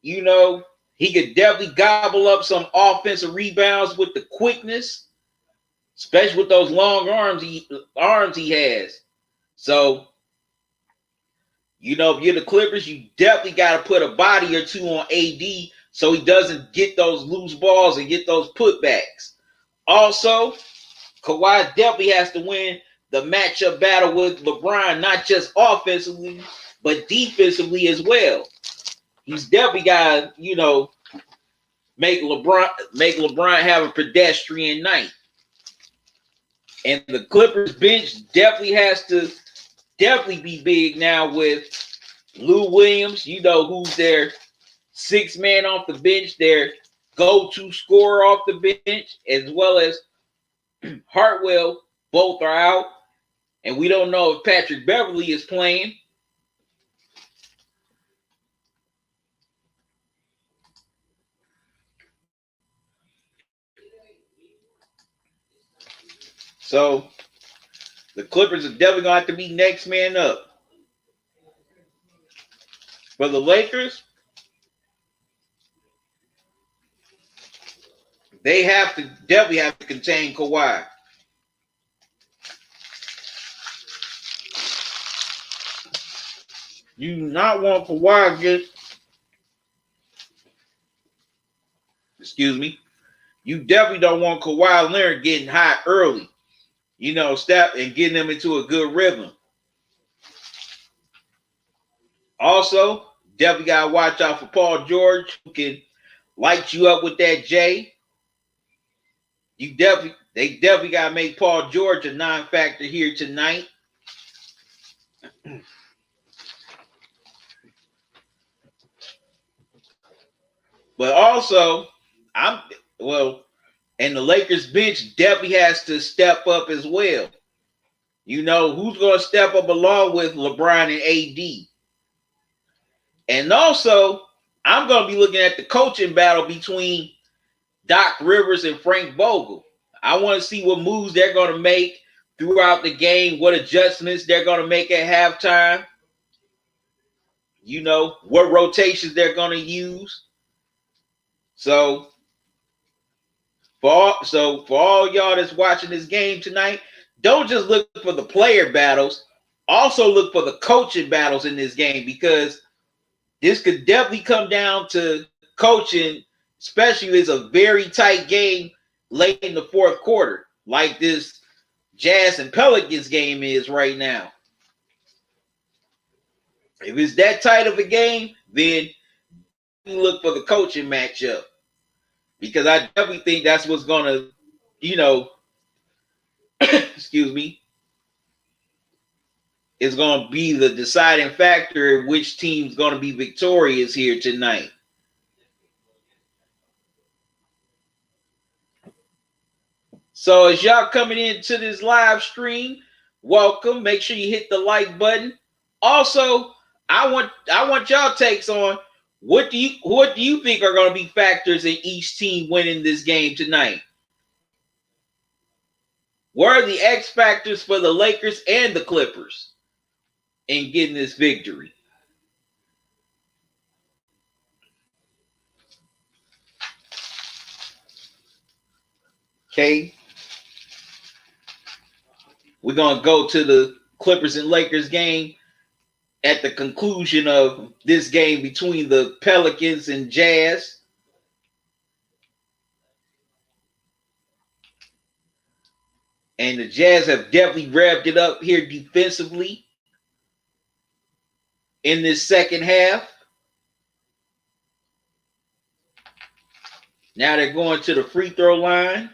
You know, he could definitely gobble up some offensive rebounds with the quickness, especially with those long arms he has. So, you know, if you're the Clippers, you definitely got to put a body or two on AD so he doesn't get those loose balls and get those putbacks. Also, Kawhi definitely has to win the matchup battle with LeBron, not just offensively, but defensively as well. He's definitely got to, you know, make LeBron have a pedestrian night. And the Clippers bench definitely has to be big now with Lou Williams, you know, who's their sixth man off the bench, their go-to scorer off the bench, as well as Hartwell. Both are out. And we don't know if Patrick Beverly is playing. So the Clippers are definitely going to have to be next man up. For the Lakers, they definitely have to contain Kawhi. You do not want Kawhi to get, you definitely don't want Kawhi Leonard getting hot early. You know, step and getting them into a good rhythm. Also, definitely got to watch out for Paul George, who can light you up with that J. They definitely got to make Paul George a non-factor here tonight. But also, and the Lakers bench definitely has to step up as well. You know, who's going to step up along with LeBron and AD? And also, I'm going to be looking at the coaching battle between Doc Rivers and Frank Vogel. I want to see what moves they're going to make throughout the game, what adjustments they're going to make at halftime. You know, what rotations they're going to use. So for all y'all that's watching this game tonight, don't just look for the player battles. Also look for the coaching battles in this game, because this could definitely come down to coaching, especially if it's a very tight game late in the fourth quarter, like this Jazz and Pelicans game is right now. If it's that tight of a game, then you look for the coaching matchup, because I definitely think that's what's going to, excuse me, is going to be the deciding factor in which team's going to be victorious here tonight. So as y'all coming into this live stream, welcome. Make sure you hit the like button. Also, I want y'all takes on what do you think are going to be factors in each team winning this game tonight? What are the X factors for the Lakers and the Clippers in getting this victory? Okay. We're going to go to the Clippers and Lakers game at the conclusion of this game between the Pelicans and Jazz. And the Jazz have definitely revved it up here defensively in this second half. Now they're going to the free throw line.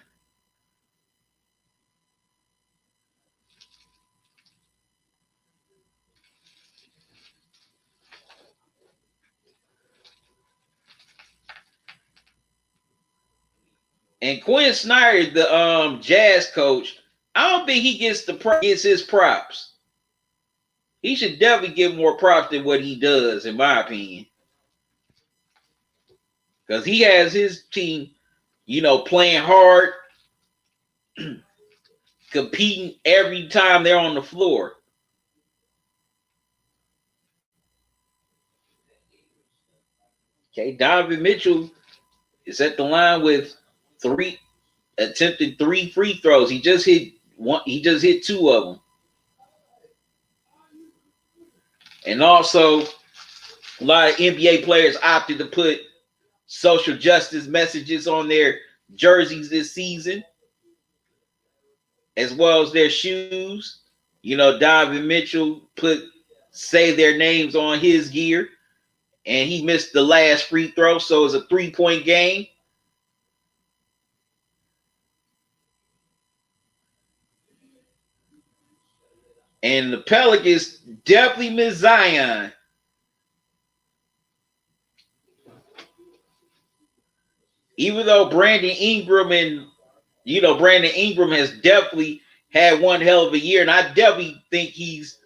And Quinn Snyder, the Jazz coach, I don't think he gets his props. He should definitely get more props than what he does, in my opinion. Because he has his team, playing hard, competing every time they're on the floor. Okay, Donovan Mitchell is at the line with attempted 3 free throws. He just hit one. He just hit 2 of them. And also, a lot of NBA players opted to put social justice messages on their jerseys this season, as well as their shoes. Donovan Mitchell say their names on his gear, and he missed the last free throw, so it's a 3-point game. And the Pelicans definitely miss Zion. Even though Brandon Ingram has definitely had one hell of a year, and I definitely think he's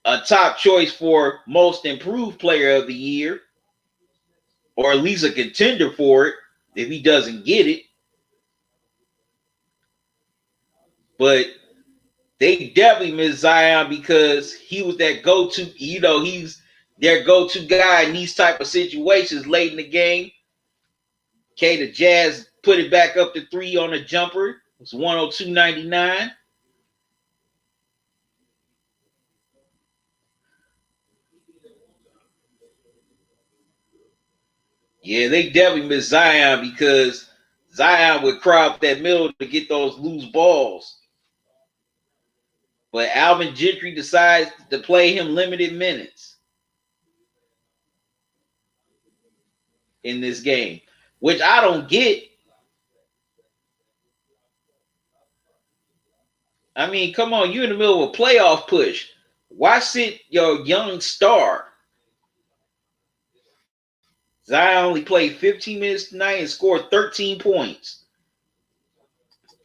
a top choice for most improved player of the year, or at least a contender for it if he doesn't get it. But they definitely miss Zion because he was that go-to, he's their go-to guy in these type of situations late in the game. Okay, the Jazz put it back up to 3 on a jumper. It's 102.99. Yeah, they definitely miss Zion because Zion would crowd that middle to get those loose balls. But Alvin Gentry decides to play him limited minutes in this game, which I don't get. I mean, come on, you're in the middle of a playoff push. Why sit your young star? Zion only played 15 minutes tonight and scored 13 points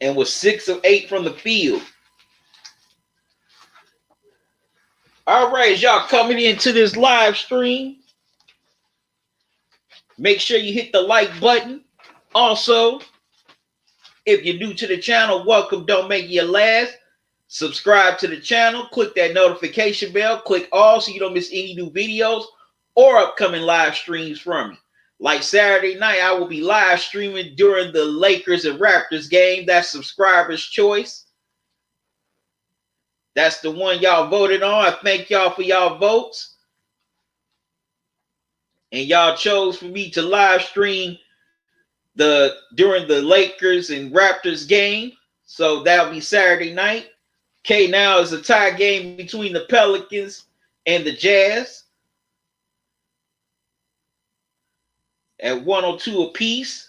and was 6 of 8 from the field. All right, as y'all coming into this live stream, make sure you hit the like button. Also, if you're new to the channel, welcome. Don't make you last. Subscribe to the channel. Click that notification bell. Click all so you don't miss any new videos or upcoming live streams from me. Like Saturday night, I will be live streaming during the Lakers and Raptors game. That's subscribers' choice. That's the one y'all voted on. I thank y'all for y'all votes. And y'all chose for me to live stream during the Lakers and Raptors game. So that'll be Saturday night. Okay, now it's a tie game between the Pelicans and the Jazz at 102 apiece.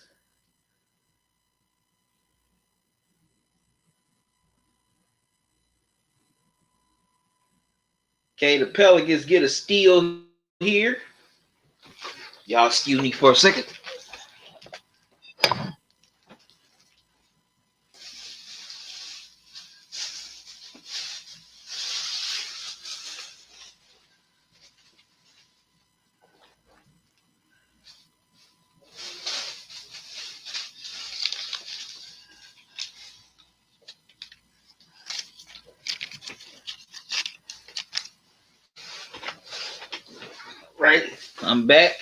Okay, the Pelicans get a steal here. Y'all excuse me for a second. Right, I'm back.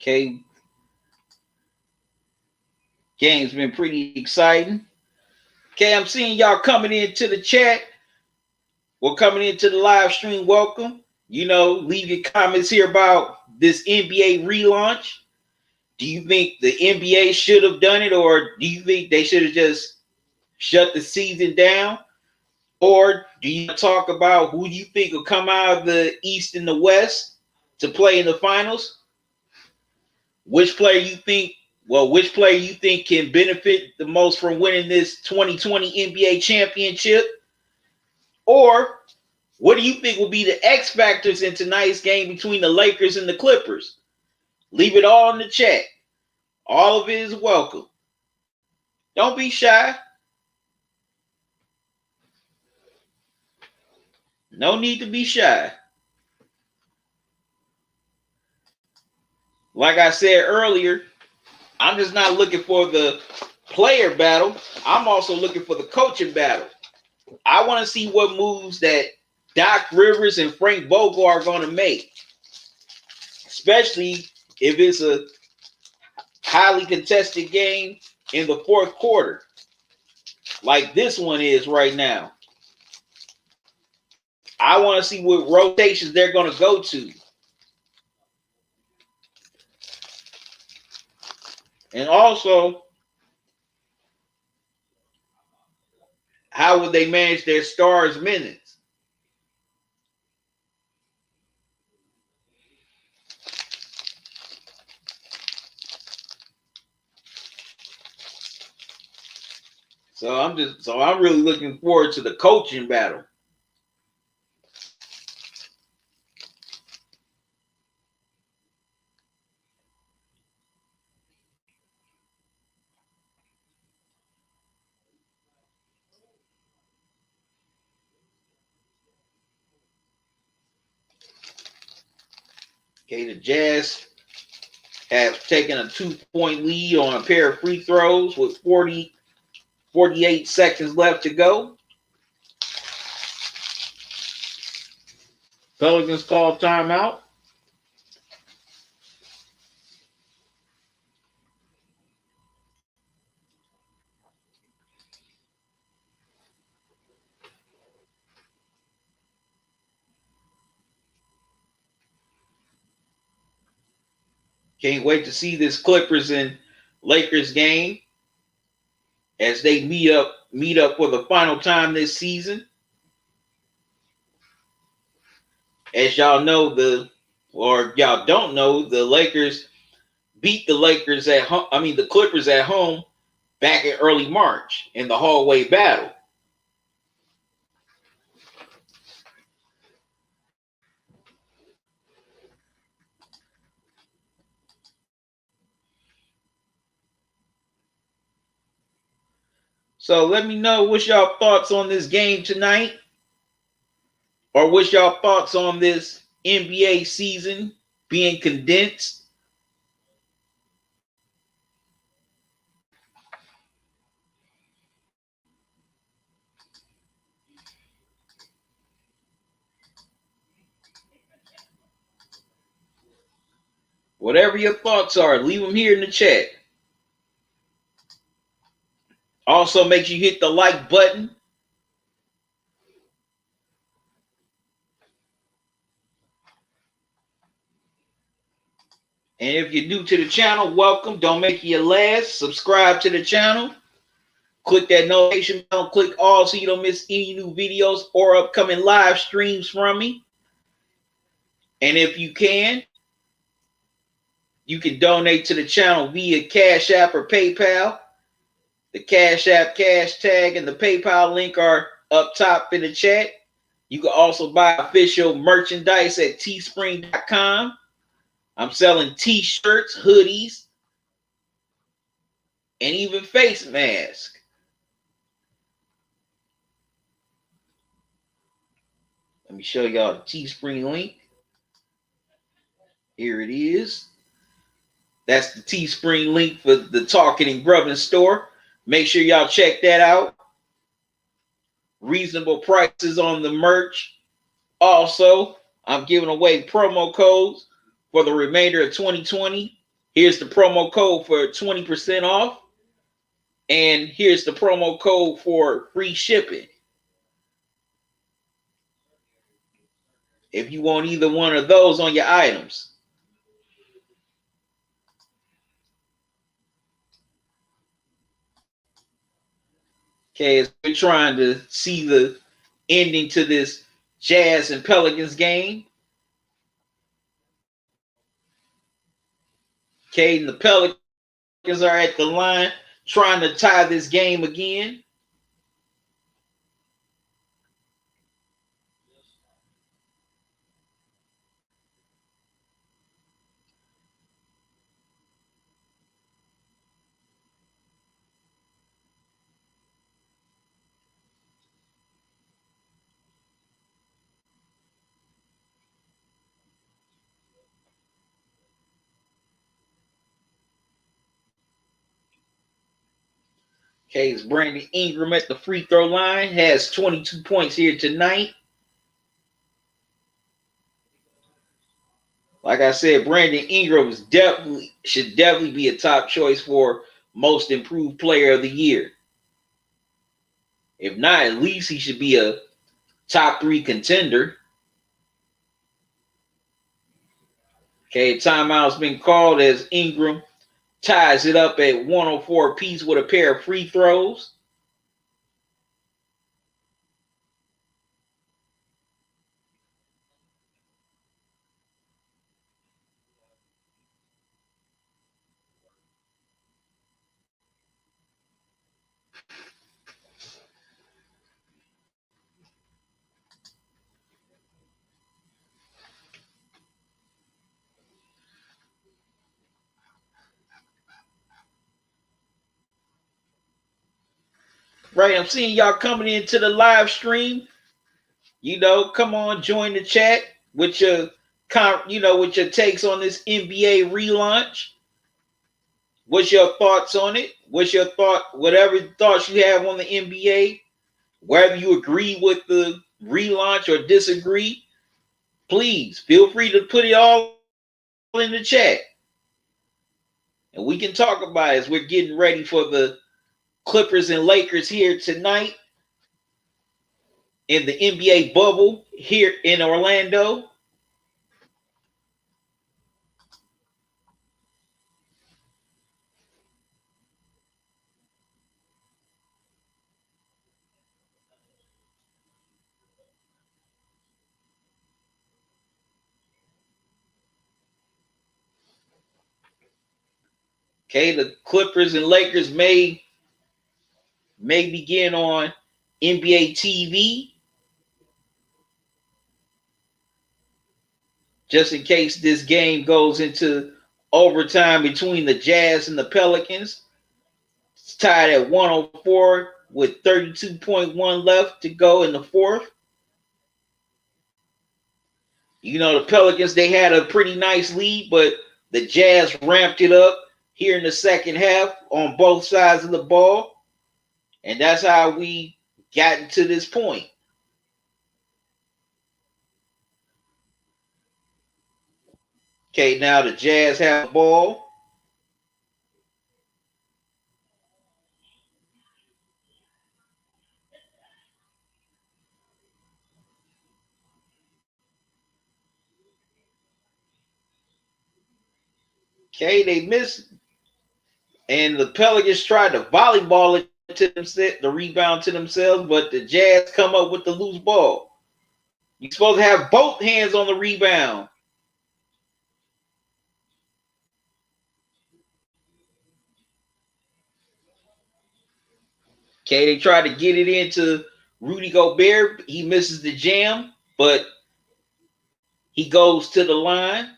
Okay, game's been pretty exciting. Okay, I'm seeing y'all coming into the chat. We're coming into the live stream. Welcome. You know, leave your comments here about this NBA relaunch. Do you think the NBA should have done it, or do you think they should have just shut the season down? Or do you talk about who you think will come out of the East and the West to play in the finals? Which player you think can benefit the most from winning this 2020 NBA championship? Or what do you think will be the X factors in tonight's game between the Lakers and the Clippers? Leave it all in the chat. All of it is welcome. Don't be shy. No need to be shy. Like I said earlier, I'm just not looking for the player battle. I'm also looking for the coaching battle. I want to see what moves that Doc Rivers and Frank Vogel are going to make, especially if it's a highly contested game in the fourth quarter, like this one is right now. I want to see what rotations they're going to go to. And also, how would they manage their stars' minutes? So I'm really looking forward to the coaching battle. Okay, the Jazz have taken a 2-point lead on a pair of free throws with 48 seconds left to go. Pelicans call timeout. Can't wait to see this Clippers and Lakers game as they meet up for the final time this season. As y'all know, or y'all don't know, the Lakers beat the Lakers at home. I mean, the Clippers at home back in early March in the hallway battle. So let me know what's y'all thoughts on this game tonight, or what's y'all thoughts on this NBA season being condensed. Whatever your thoughts are, leave them here in the chat. Also, make sure you hit the like button. And if you're new to the channel, welcome. Don't make it your last. Subscribe to the channel. Click that notification bell. Click all so you don't miss any new videos or upcoming live streams from me. And if you can donate to the channel via Cash App or PayPal. The Cash App, Cash Tag, and the PayPal link are up top in the chat. You can also buy official merchandise at teespring.com. I'm selling t-shirts, hoodies, and even face masks. Let me show y'all the Teespring link. Here it is. That's the Teespring link for the Talkin and Grubbin store. Make sure y'all check that out. Reasonable prices on the merch. Also, I'm giving away promo codes for the remainder of 2020. Here's the promo code for 20% off. And here's the promo code for free shipping. If you want either one of those on your items. Okay, as we're trying to see the ending to this Jazz and Pelicans game. Okay, and the Pelicans are at the line trying to tie this game again. Okay, it's Brandon Ingram at the free throw line. Has 22 points here tonight. Like I said, Brandon Ingram should definitely be a top choice for most improved player of the year. If not, at least he should be a top 3 contender. Okay, timeout's been called as Ingram ties it up at 104 apiece with a pair of free throws. Right, I'm seeing y'all coming into the live stream. Come on, join the chat with your, with your takes on this NBA relaunch. What's your thoughts on it? Whatever thoughts you have on the NBA, whether you agree with the relaunch or disagree, please feel free to put it all in the chat. And we can talk about it as we're getting ready for the Clippers and Lakers here tonight in the NBA bubble here in Orlando. Okay, the Clippers and Lakers may begin on NBA TV, just in case this game goes into overtime between the Jazz and the Pelicans. It's tied at 104 with 32.1 left to go in the fourth. You know, the Pelicans, they had a pretty nice lead, but the Jazz ramped it up here in the second half on both sides of the ball. And that's how we gotten to this point. Okay, now the Jazz have the ball. Okay, they missed. And the Pelicans tried to volleyball it to themselves, the rebound to themselves, but the Jazz come up with the loose ball. You're supposed to have both hands on the rebound. Okay, they tried to get it into Rudy Gobert. He misses the jam, but he goes to the line.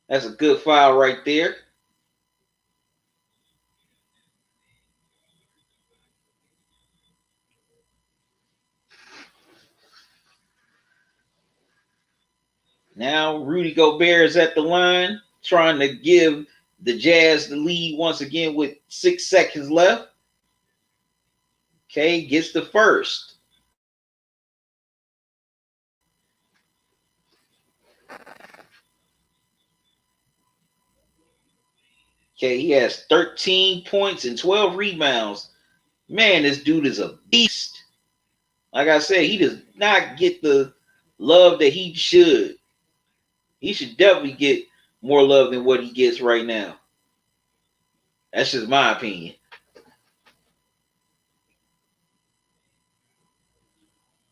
That's a good foul right there. Now Rudy Gobert is at the line, trying to give the Jazz the lead once again with 6 seconds left. Okay, gets the first. Okay, he has 13 points and 12 rebounds. Man, this dude is a beast. Like I said, he does not get the love that he should. He should definitely get more love than what he gets right now. That's just my opinion.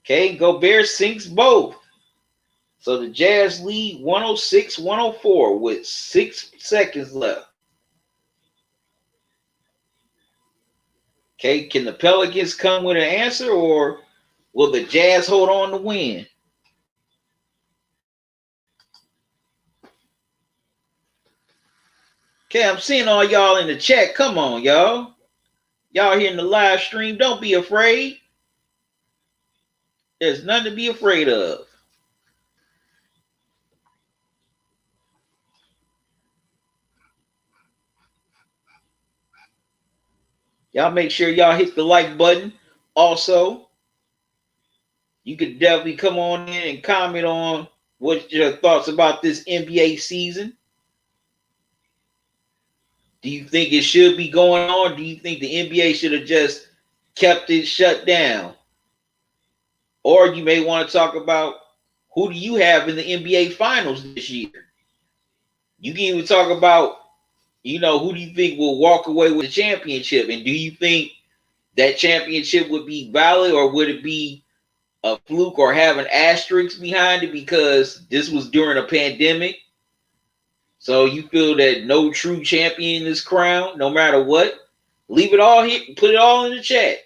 Okay, Gobert sinks both. So the Jazz lead 106-104 with 6 seconds left. Okay, can the Pelicans come with an answer, or will the Jazz hold on to win? Okay, I'm seeing all y'all in the chat. Come on, y'all. Y'all here in the live stream, don't be afraid. There's nothing to be afraid of. Y'all make sure y'all hit the like button. Also, you could definitely come on in and comment on what your thoughts about this NBA season. Do you think it should be going on? Do you think the NBA should have just kept it shut down? Or you may want to talk about who do you have in the NBA finals this year? You can even talk about, who do you think will walk away with the championship? And do you think that championship would be valid, or would it be a fluke or have an asterisk behind it because this was during a pandemic? So you feel that no true champion is crowned, no matter what? Leave it all here. Put it all in the chat.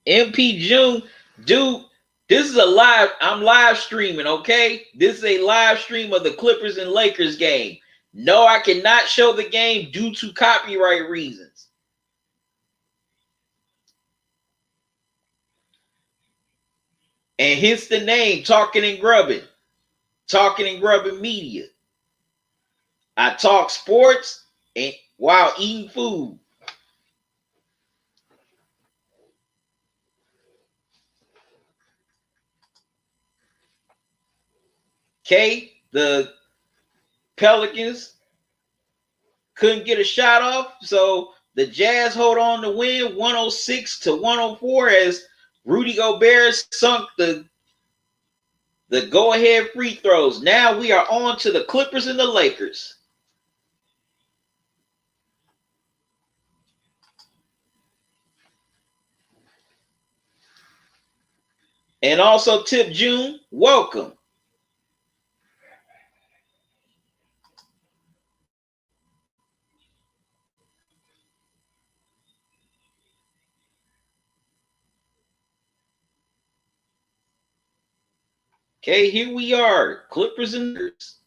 MP June, dude, this is a live. I'm live streaming, okay? This is a live stream of the Clippers and Lakers game. No, I cannot show the game due to copyright reasons. And hence the name, Talkin and Grubbin. Talkin and Grubbin Media. I talk sports and while eating food. Okay, the Pelicans couldn't get a shot off, so the Jazz hold on to win 106-104 as Rudy Gobert sunk the go-ahead free throws. Now we are on to the Clippers and the Lakers. And also Tip June, welcome. Okay, here we are. Clippers and Lakers.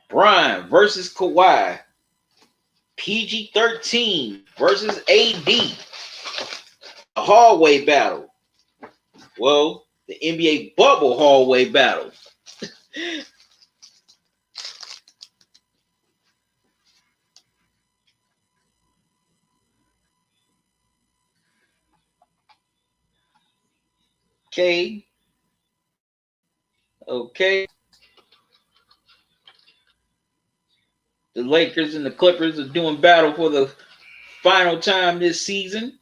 Brian versus Kawhi. PG-13 versus AD. A hallway battle. Well, the NBA bubble hallway battle. Okay. Okay. The Lakers and the Clippers are doing battle for the final time this season.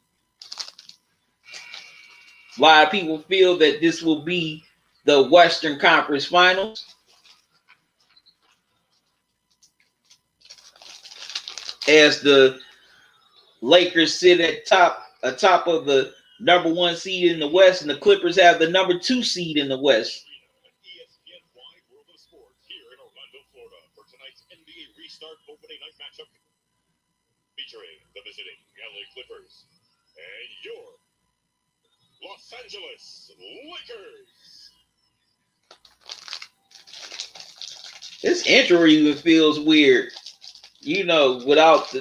A lot of people feel that this will be the Western Conference Finals, as the Lakers sit atop of the number one seed in the West, and the Clippers have the number two seed in the West. Featuring the visiting LA Clippers and your Los Angeles Lakers. This intro even feels weird, you know, without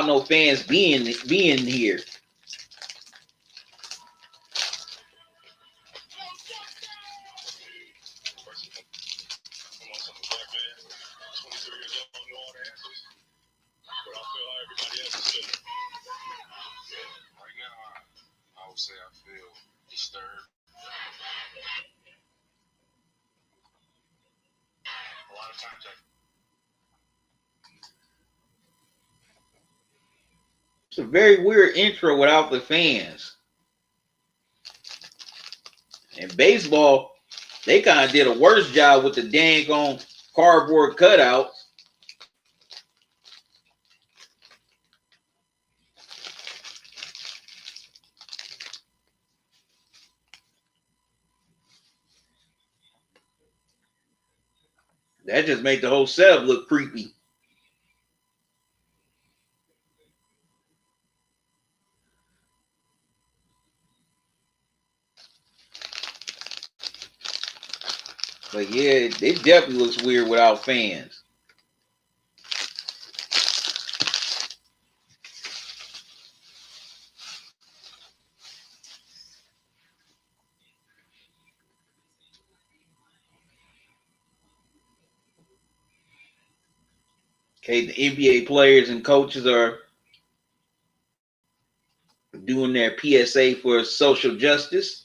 no fans being here. Say I feel disturbed. A lot of times it's a very weird intro without the fans. In baseball, they kind of did a worse job with the dang on cardboard cutout. That just made the whole setup look creepy. But yeah, it definitely looks weird without fans. Okay, the NBA players and coaches are doing their PSA for social justice.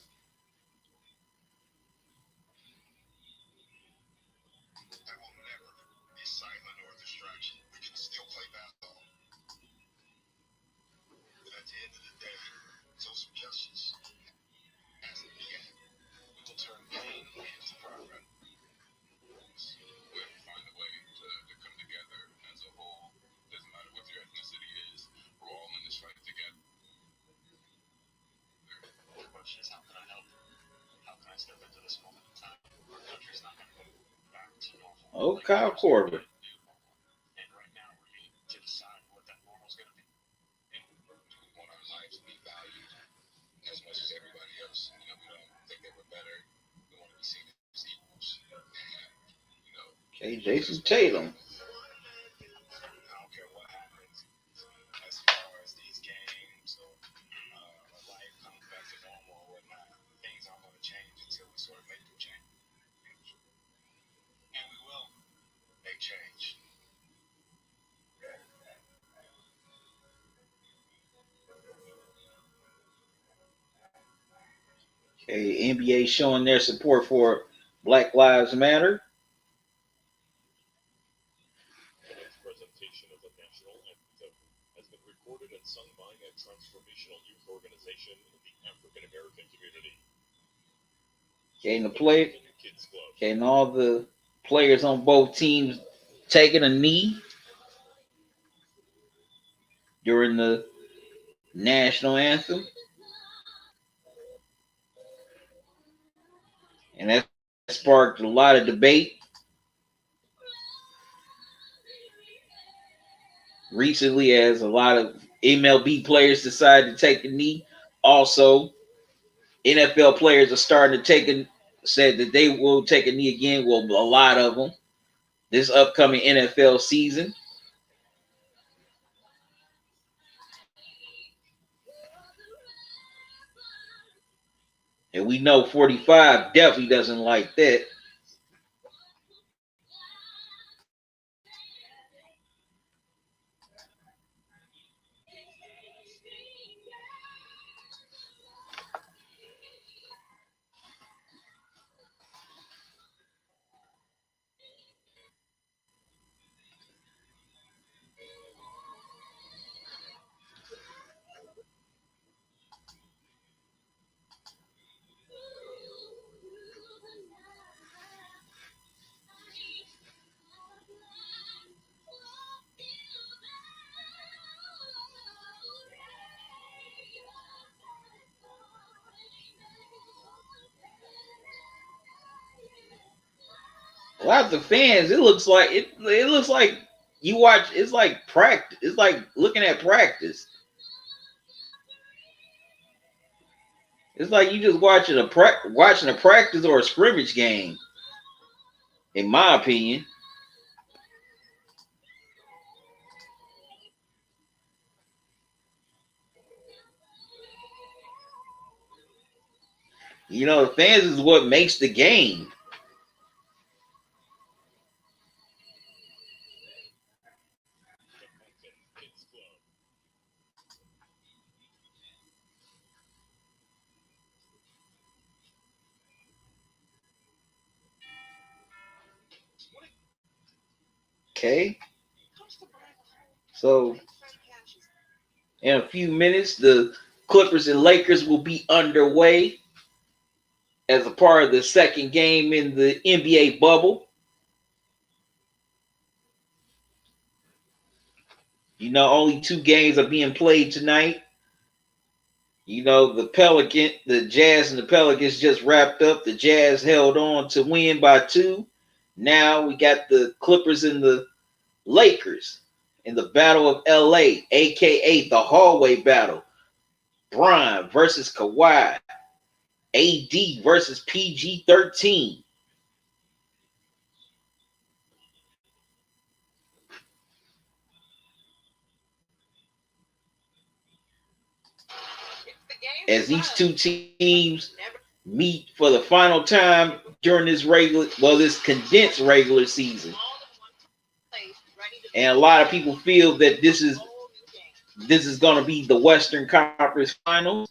Oh, Kyle Korver. Okay, Jason Tatum. Okay, NBA showing their support for Black Lives Matter. Okay, and all the players on both teams taking a knee during the national anthem. and that sparked a lot of debate. Recently, as a lot of MLB players decided to take a knee. Also, NFL players are starting to said that they will take a knee again. Well, a lot of them this upcoming NFL season. And we know 45 definitely doesn't like that. A lot of the fans, it looks like it looks like you watch. It's like practice. It's like looking at practice. It's like you just watching a practice or a scrimmage game. In my opinion, the fans is what makes the game. Okay, so in a few minutes, the Clippers and Lakers will be underway as a part of the second game in the NBA bubble. Only two games are being played tonight. The Jazz and the Pelicans just wrapped up. The Jazz held on to win by 2. Now we got the Clippers and the Lakers in the Battle of LA, aka the hallway battle. Bron versus Kawhi. AD versus PG-13. As these two teams meet for the final time during this condensed regular season. And a lot of people feel that this is going to be the Western Conference Finals.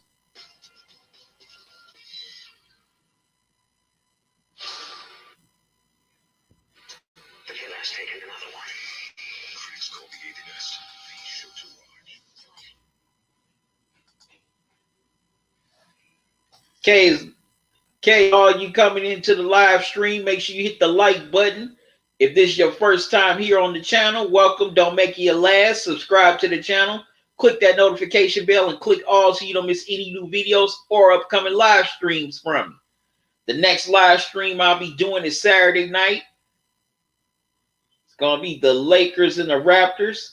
All you coming into the live stream, make sure you hit the like button. If this is your first time here on the channel, welcome. Don't make it your last. Subscribe to the channel. Click that notification bell and click all so you don't miss any new videos or upcoming live streams from me. The next live stream I'll be doing is Saturday night. It's going to be the Lakers and the Raptors.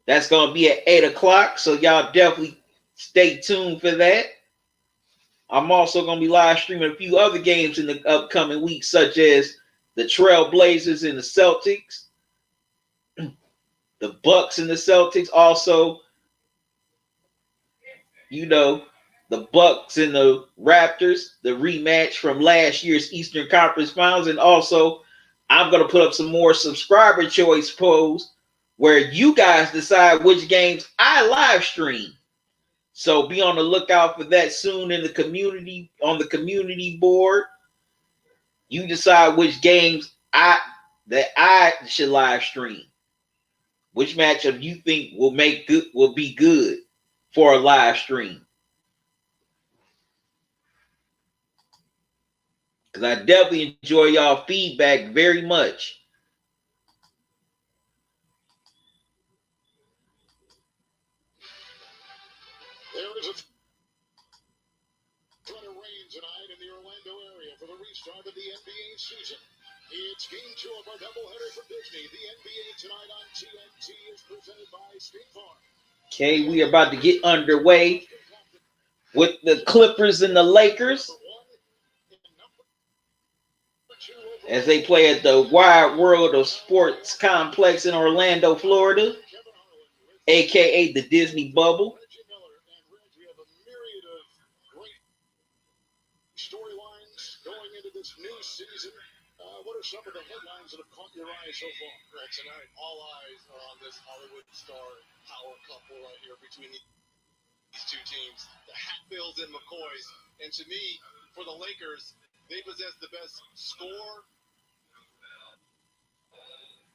That's going to be at 8 o'clock, so y'all definitely stay tuned for that. I'm also going to be live streaming a few other games in the upcoming weeks, such as the Trail Blazers and the Celtics, the Bucks and the Celtics. Also, the Bucks and the Raptors, the rematch from last year's Eastern Conference Finals. And also, I'm going to put up some more subscriber choice polls where you guys decide which games I live stream. So be on the lookout for that soon in the community, on the community board. You decide which games I should live stream. Which matchup you think will be good for a live stream. Because I definitely enjoy y'all feedback very much. start of the NBA season. It's game 2 of our doubleheader from Disney. The NBA tonight on TNT is presented by State Farm. Okay, we are about to get underway with the Clippers and the Lakers as they play at the Wide World of Sports Complex in Orlando, Florida, aka the Disney Bubble. Storylines going into this new season. What are some of the headlines that have caught your eye so far? Right, tonight, all eyes are on this Hollywood star power couple right here between these two teams, the Hatfields and McCoys. And to me, for the Lakers, they possess the best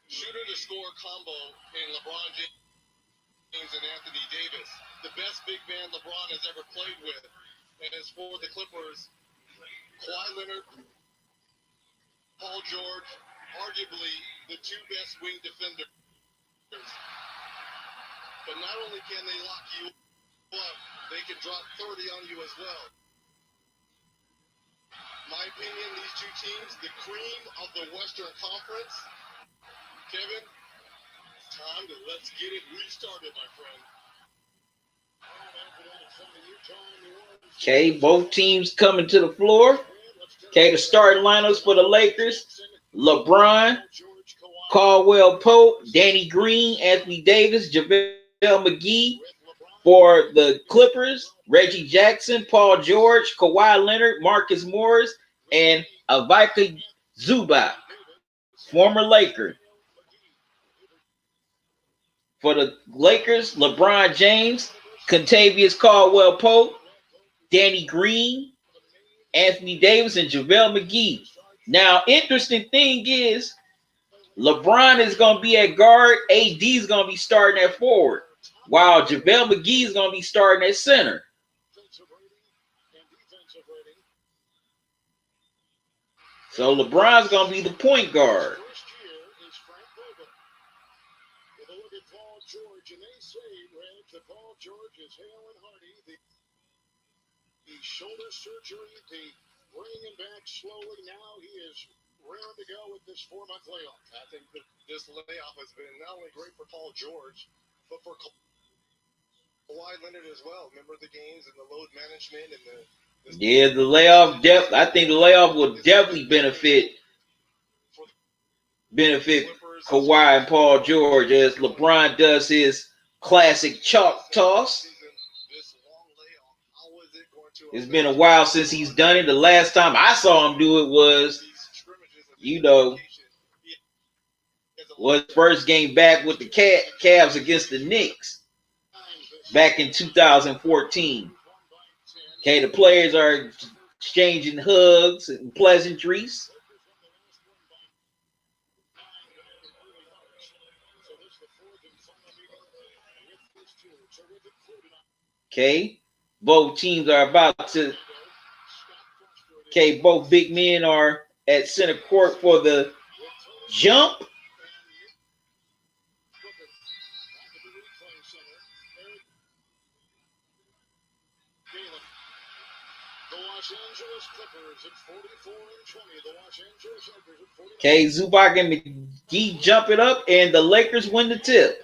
shooter-to-score combo in LeBron James and Anthony Davis. The best big man LeBron has ever played with. And as for the Clippers, Kawhi Leonard, Paul George, arguably the two best wing defenders. But not only can they lock you up, they can drop 30 on you as well. My opinion, these two teams, the cream of the Western Conference. Kevin, it's time to let's get it restarted, my friend. Okay, both teams coming to the floor. Okay, the starting lineups for the Lakers: LeBron, Caldwell Pope, Danny Green, Anthony Davis, JaVale McGee. For the Clippers, Reggie Jackson, Paul George, Kawhi Leonard, Marcus Morris, and Ivica Zubac, former Laker. For the Lakers, LeBron James, Kentavious Caldwell Pope, Danny Green, Anthony Davis, and JaVale McGee. Now, interesting thing is, LeBron is going to be at guard. AD is going to be starting at forward, while JaVale McGee is going to be starting at center. So LeBron's going to be the point guard. The shoulder surgery, the bringing him back slowly. Now he is raring to go with this 4-month layoff. I think that this layoff has been not only great for Paul George, but for Kawhi Leonard as well. Remember the games and the load management and the layoff. I think the layoff will definitely benefit Kawhi and Paul George as LeBron does his classic chalk toss. It's been a while since he's done it. The last time I saw him do it was, was first game back with the Cavs against the Knicks back in 2014. Okay, the players are exchanging hugs and pleasantries. Okay, both teams are about to. Okay, both big men are at center court for the jump. Okay, Zubac and McGee jump it up, and the Lakers win the tip.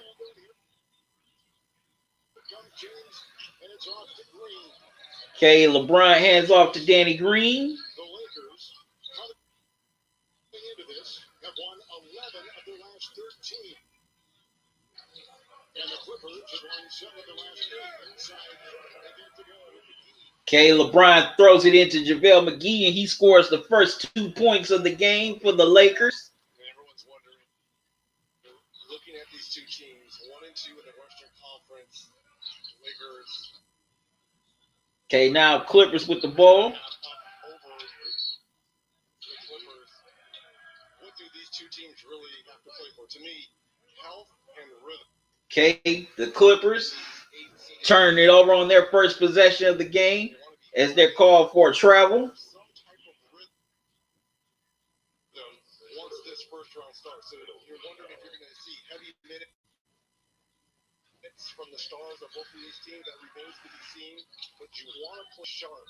Okay, LeBron hands off to Danny Green. The Lakers, coming into this, have won 11 of their last 13. And the Clippers have won 7 of their last 8 inside. Okay, LeBron throws it into JaVale McGee, and he scores the first 2 points of the game for the Lakers. Everyone's wondering, looking at these two teams, 1 and 2 in the Western Conference, Lakers. Okay, now Clippers with the ball. What do these two teams really have to play for? To me, health and rhythm. Okay, the Clippers turn it over on their first possession of the game as they're called for travel. Once this first round starts, so you're wondering if you're going to see heavy minutes from the stars of both of these teams. That remains to be seen, but you want to play sharp,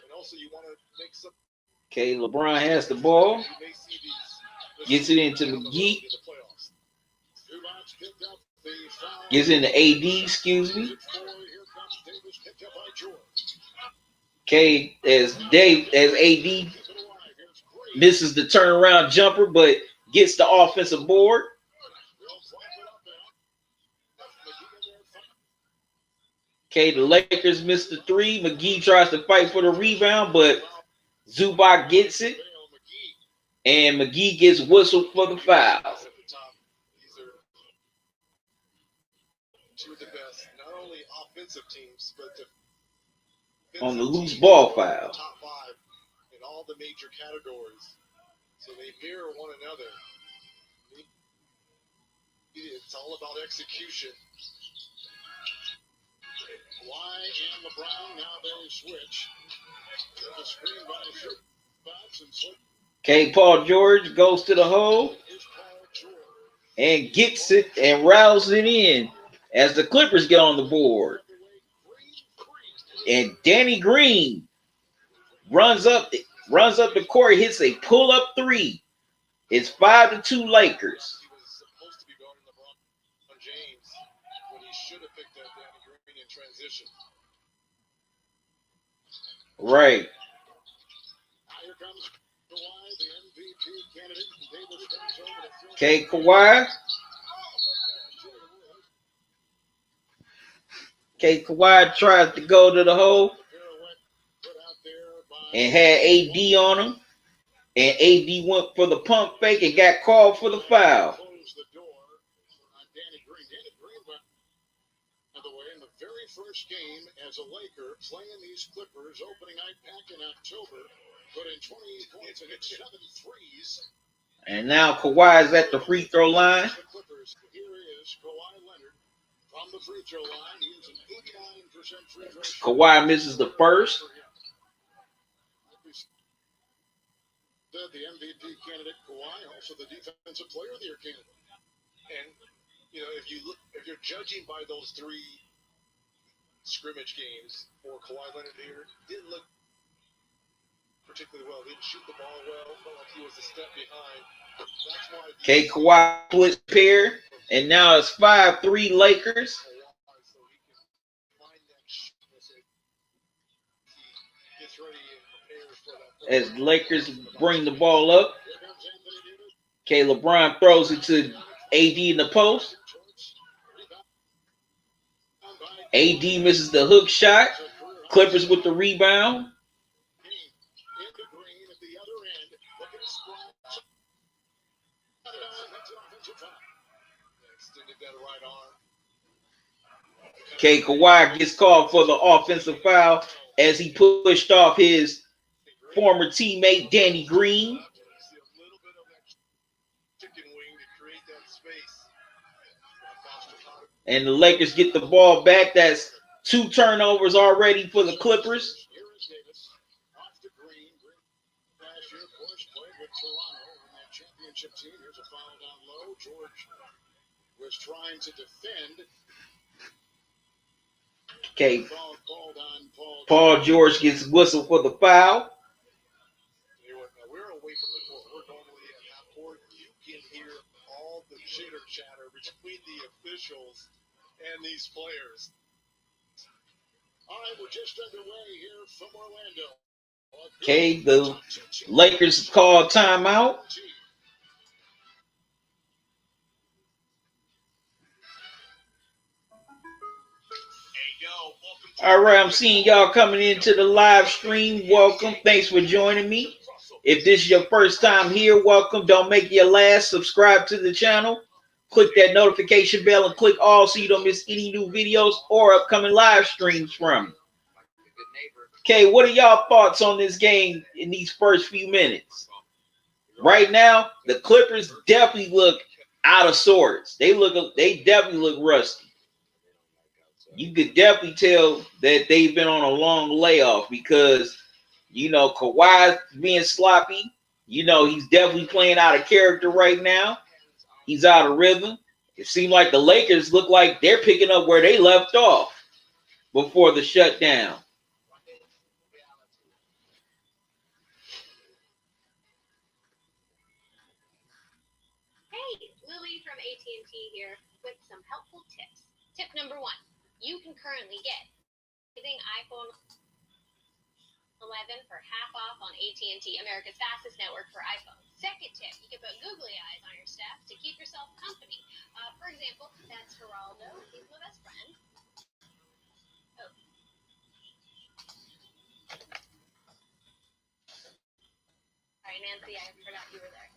and also you want to make some. Okay, LeBron has the ball. You may see these Gets it into down the road McGee. in the playoffs. Zubac's picked up the foul. Gets into AD, excuse me. Here comes Davis, picked up by George. Okay, as AD Keep it alive. Here's Green. misses the turnaround jumper, but gets the offensive board. They'll flop it up now. McGee in there. Okay, the Lakers missed the three. McGee tries to fight for the rebound, but Zubac gets it, and McGee gets whistled for the foul. At the top, these are two of the best, not only offensive teams, but defensive On the loose teams ball in the foul. top five in all the major categories. So they mirror one another. It's all about execution. Kawhi and LeBron, now they switch. The screen by Zubac and slip. Okay, Paul George goes to the hole Here's Paul George. and gets it and rattles it in as the Clippers get on the board. And Danny Green runs up the court, hits a pull-up three. It's 5-2 Lakers. He was supposed to be guarding LeBron James when he should have picked up Danny Green in transition. Right. Here comes Kawhi, the MVP candidate. Davis comes over to fill. Okay, Kawhi. Okay, Kawhi tries to go to the hole Pirouette put out there by and had AD on him. And AD went for the pump fake and got called for the foul. close the door on Danny Green. Danny Green, by the way, in the very first game as a Laker playing these Clippers opening night back in October, put in 28 points and hit 7 threes. And now Kawhi is at the free throw line. The Clippers, here is Kawhi Leonard from the free throw line. He is an 89% free throw shot. Kawhi misses the first. The MVP candidate Kawhi, also the defensive player of the year candidate. And you know, if you're judging by those three scrimmage games for Kawhi Leonard here, didn't look particularly well. Didn't shoot the ball well. Felt like he was a step behind. That's why. Okay, Kawhi splits pair. And now it's 5-3 Lakers. So he can find that shot as he gets ready and prepares for that. As the Lakers bring the ball up. Here comes Anthony Davis. Okay, LeBron throws it to AD in the post. AD misses the hook shot. Clippers with the rebound. Into Green at the other end. Looking to splash. That's an offensive foul. Extended that right arm. Okay, Kawhi gets called for the offensive foul as he pushed off his former teammate Danny Green. See a little bit of that chicken wing to create that space. And the Lakers get the ball back. That's 2 turnovers already for the Clippers. Here is Davis. Off to Green. Last year, of course, played with Toronto in that championship team. Here's a foul down low. George was trying to defend. Okay, Foul called on Paul George gets whistled for the foul. We're away from the court. We're normally at half court. You can hear all the chitter chatter between the officials and these players. All right, we're just underway here from Orlando. Okay, the Lakers call timeout. All right, I'm seeing y'all coming into the live stream. Welcome. Thanks for joining me. If this is your first time here, welcome. Don't make it your last. Subscribe to the channel. Click that notification bell and click all so you don't miss any new videos or upcoming live streams from me. Okay, what are y'all thoughts on this game in these first few minutes? Right now, the Clippers definitely look out of sorts. They definitely look rusty. You could definitely tell that they've been on a long layoff because, you know, Kawhi's being sloppy. You know, he's definitely playing out of character right now. He's out of rhythm. It seems like the Lakers look like they're picking up where they left off before the shutdown. Tip number 1. You can currently get using iPhone 11 for half off on AT&T, America's fastest network for iPhones. Second tip, you can put googly eyes on your stuff to keep yourself company. For example, that's Geraldo. He's my best friend. Oh. Sorry, Nancy, I forgot you were there.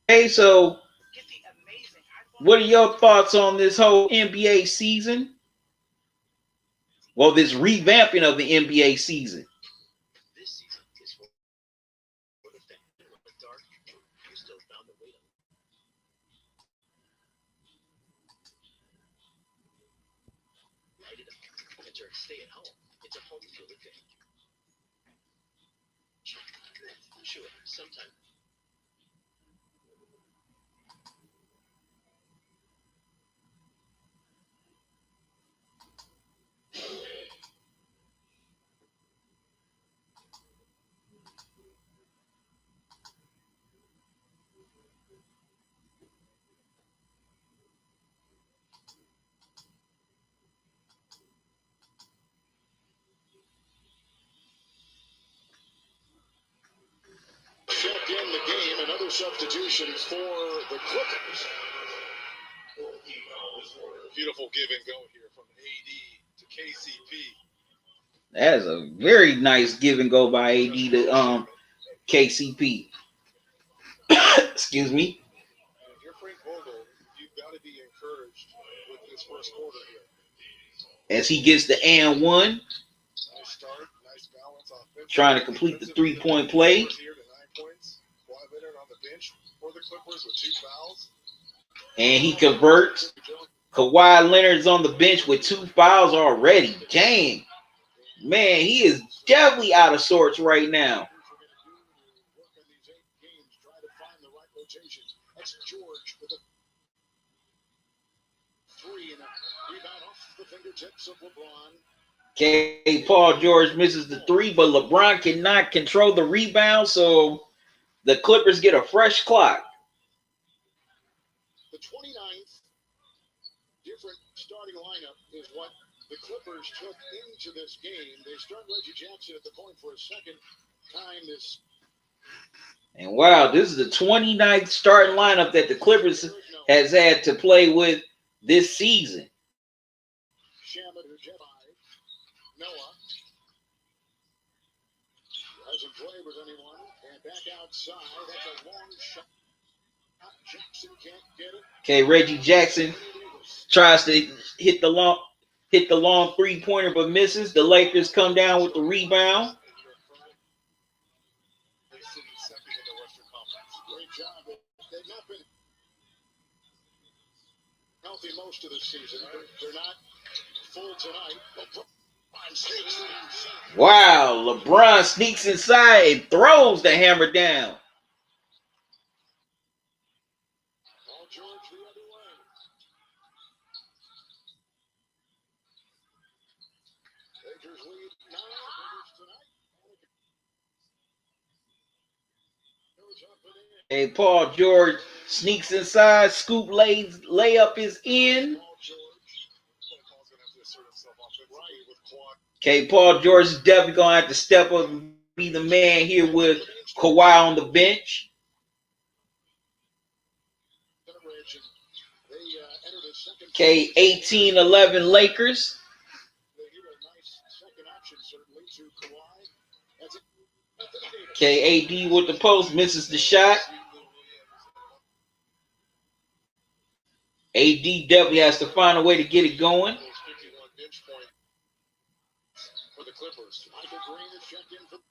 Hey, so what are your thoughts on this whole NBA season? Well, this revamping of the NBA season. This season is for the dark. You still found the way to light it up. Enter stay at home. It's a home field advantage. Sure, sometimes. Check in the game and other substitutions for the Clippers. Beautiful give and go here from AD to KCP. That is a very nice give and go by AD to KCP. Excuse me. And if you're Frank Vogel, you've got to be encouraged with this first quarter here. As he gets the and one, Nice start, nice balance offensively. trying to complete the 3-point play. Here to 9 points. Kawhi Leonard on the bench for the Clippers with 2 fouls. And he converts. Kawhi Leonard's on the bench with 2 fouls already. Dang. Man, he is definitely out of sorts right now. That's George with a 3 and a rebound off the fingertips of LeBron. Okay, Paul George misses the 3, but LeBron cannot control the rebound, so the Clippers get a fresh clock. The 29th different starting lineup is what the Clippers took into this game. They start Reggie Jackson at the point for a second time this. And wow, this is the 29th starting lineup that the Clippers has had to play with this season. Shaman or Jedi. Noah hasn't played with anyone. And back outside. That's a long shot. Jackson can't get it. Okay, Reggie Jackson tries to hit the long 3-pointer but misses. The Lakers come down with the rebound. Great job. They've not been healthy most of the season. They're not full tonight. Wow, LeBron sneaks inside and throws the hammer down. Paul George the other way. Lakers lead 9 tonight. Hey, Paul George sneaks inside, scoop layup is in. Okay, Paul George is definitely going to have to step up and be the man here with Kawhi on the bench. Okay, 18-11 Lakers. Okay, AD with the post, misses the shot. AD definitely has to find a way to get it going.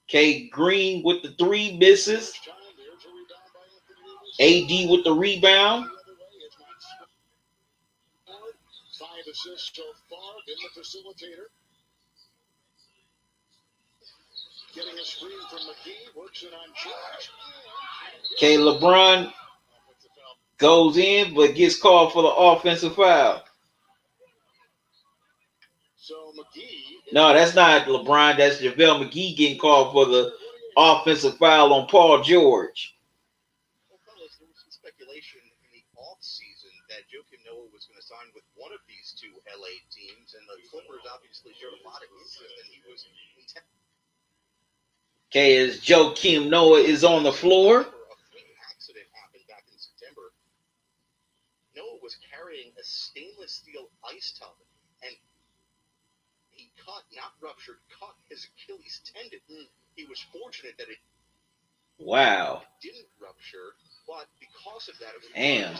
Okay, Green with the 3, misses. AD with the rebound. 5 assists so far, been the facilitator. Getting a screen from McGee, works it on George. Okay, LeBron goes in, but gets called for the offensive foul. So McGee. No, that's not LeBron. That's JaVale McGee getting called for the offensive foul on Paul George. Well, fellas, there was some speculation in the off season that Joakim Noah was going to sign with one of these two LA teams, and the Clippers obviously showed a lot of interest, and he was intent. Okay, as Joakim Noah is on the floor. A freak accident happened back in September. Noah was carrying a stainless steel ice tub, and he cut, not ruptured, cut his Achilles tendon. He was fortunate that it didn't rupture, but because of that, it was Damn.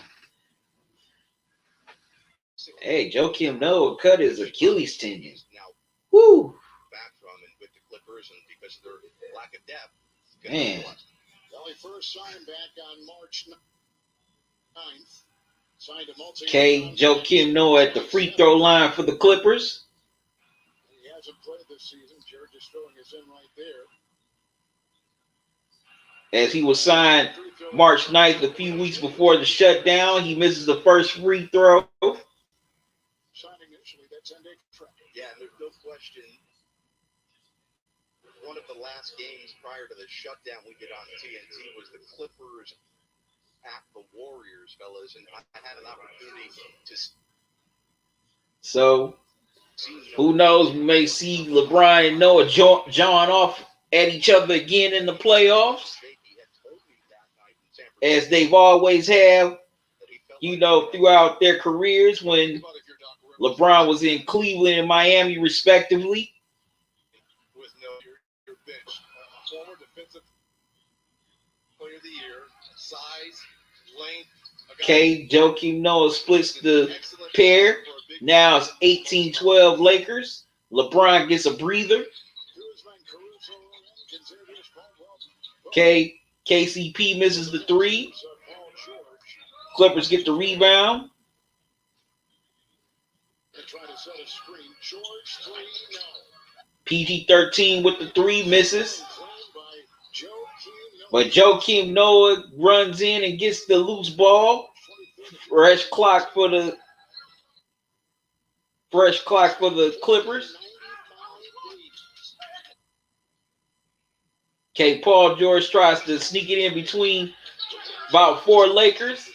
Hey, Joakim Noah cut his Achilles tendon. now Woo. back from and with the Clippers, and because of their lack of depth. Man. Well, he first signed back on March 9th. Signed a multi-year Okay, contract. Joakim Noah at the free throw line for the Clippers. He hasn't played this season. Jared just throwing us in right there. As he was signed March 9th, a few weeks before the shutdown, he misses the first free throw. Signed initially that 10-day contract. Yeah, and there's no question. One of the last games prior to the shutdown we did on TNT was the Clippers at the Warriors, fellas, and I had an opportunity to So, who knows? We may see LeBron and Noah John off at each other again in the playoffs, as they've always have, you know, throughout their careers when LeBron was in Cleveland and Miami, respectively. With your bench, former defensive player of the year, size, length. Okay, Joakim Noah splits the pair. Now it's 18-12 Lakers. LeBron gets a breather. Okay, KCP misses the three. Clippers get the rebound. PG-13 with the three, misses. But Joakim Noah runs in and gets the loose ball. Fresh clock for the Clippers. Okay, Paul George tries to sneak it in between about four Lakers.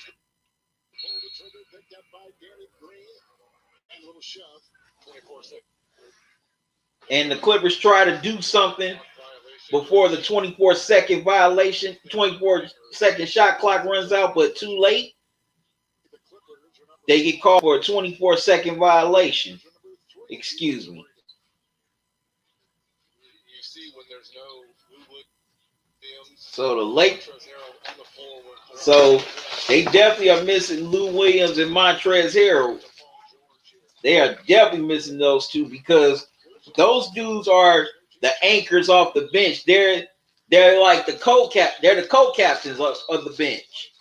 And the Clippers try to do something before the 24-second violation, 24-second shot clock runs out, but too late. They get called for a 24-second violation. Excuse me. You see when there's no So the Lakers, so they definitely are missing Lou Williams and Montrezl Harrell. They are definitely missing those two because those dudes are the anchors off the bench. They're like the they're the co-captains of the bench.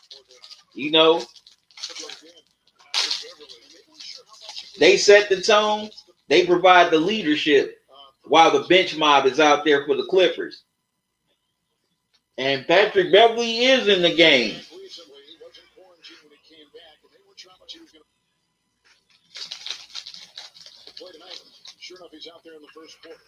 You know, they set the tone. They provide the leadership while the bench mob is out there for the Clippers. And Patrick Beverly is in the game. Sure enough, he's out there in the first quarter.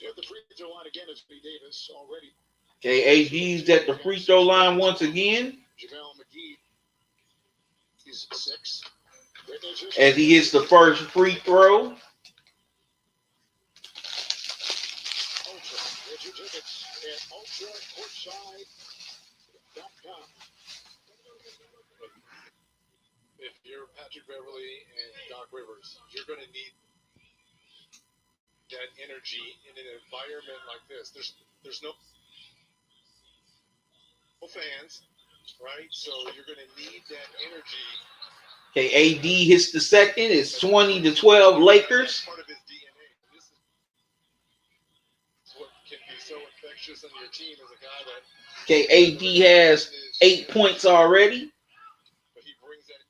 At the free throw line again is B. Davis already. Okay, AD's at the free throw line once again. JaVale McGee is 6. As he hits the first free throw. Ultra. Get your tickets at ultracourtside.com. If you're Patrick Beverly and Doc Rivers, you're going to need that energy in an environment like this. There's no fans, right? So you're going to need that energy. Okay, AD hits the second. It's 20-12 Lakers. Part of his DNA. This is what can be so infectious on your team as a guy that. Okay, AD has 8 points already. But he brings that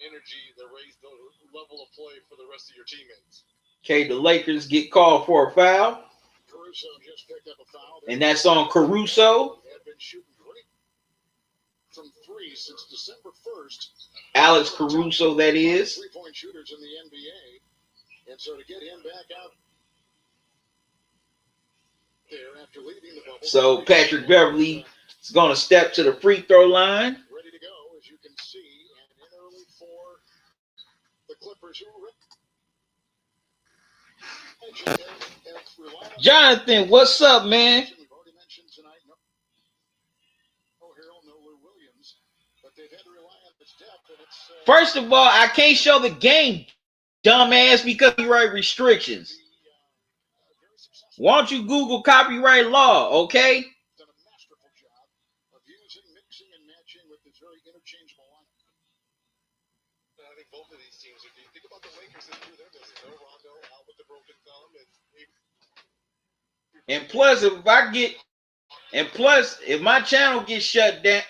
energy that raise the level of play for the rest of your teammates. Okay, the Lakers get called for a foul. Caruso just picked up a foul. And that's on Caruso. They have been shooting great from 3 since December 1st. Alex Caruso, that is. 3-point shooters in the NBA. And so to get him back out there after leaving the bubble. So Patrick Beverly is going to step to the free throw line. Ready to go, as you can see, and in early for the Clippers. Jonathan, what's up, man? We've already mentioned tonight, no Harrell, no Lou Williams, but they've had to rely on this depth, and it's First of all, I can't show the game, dumbass, because of copyright restrictions. very successful. Why don't you Google copyright law, okay? Done a masterful job of using, mixing, and matching with this very interchangeable lineup. I think both of these teams, if you think about the Lakers, they do their business. No Rondo out with the broken thumb, And plus, if my channel gets shut down,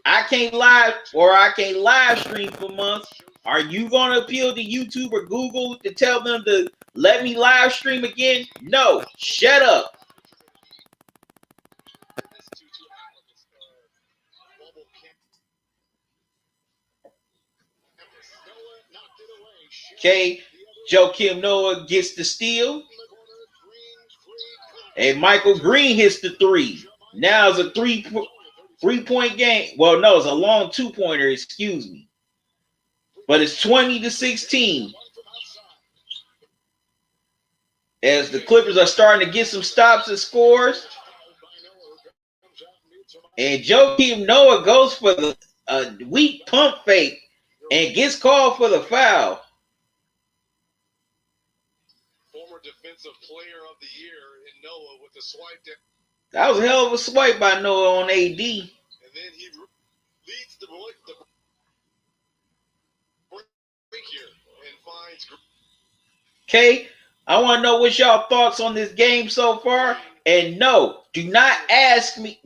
I can't live stream for months. Are you going to appeal to YouTube or Google to tell them to let me live stream again? No, shut up. Okay, Joakim Noah gets the steal. And Michael Green hits the three. Now it's a three-point game. Well, no, it's a long two-pointer, excuse me. But it's 20-16. As the Clippers are starting to get some stops and scores. And Joakim Noah goes for the weak pump fake and gets called for the foul. former defensive player of the year in Noah with the swipe down. That was a hell of a swipe by Noah on AD. And then he leads the break here and finds. Okay, I want to know what y'all thoughts on this game so far. And no, do not ask me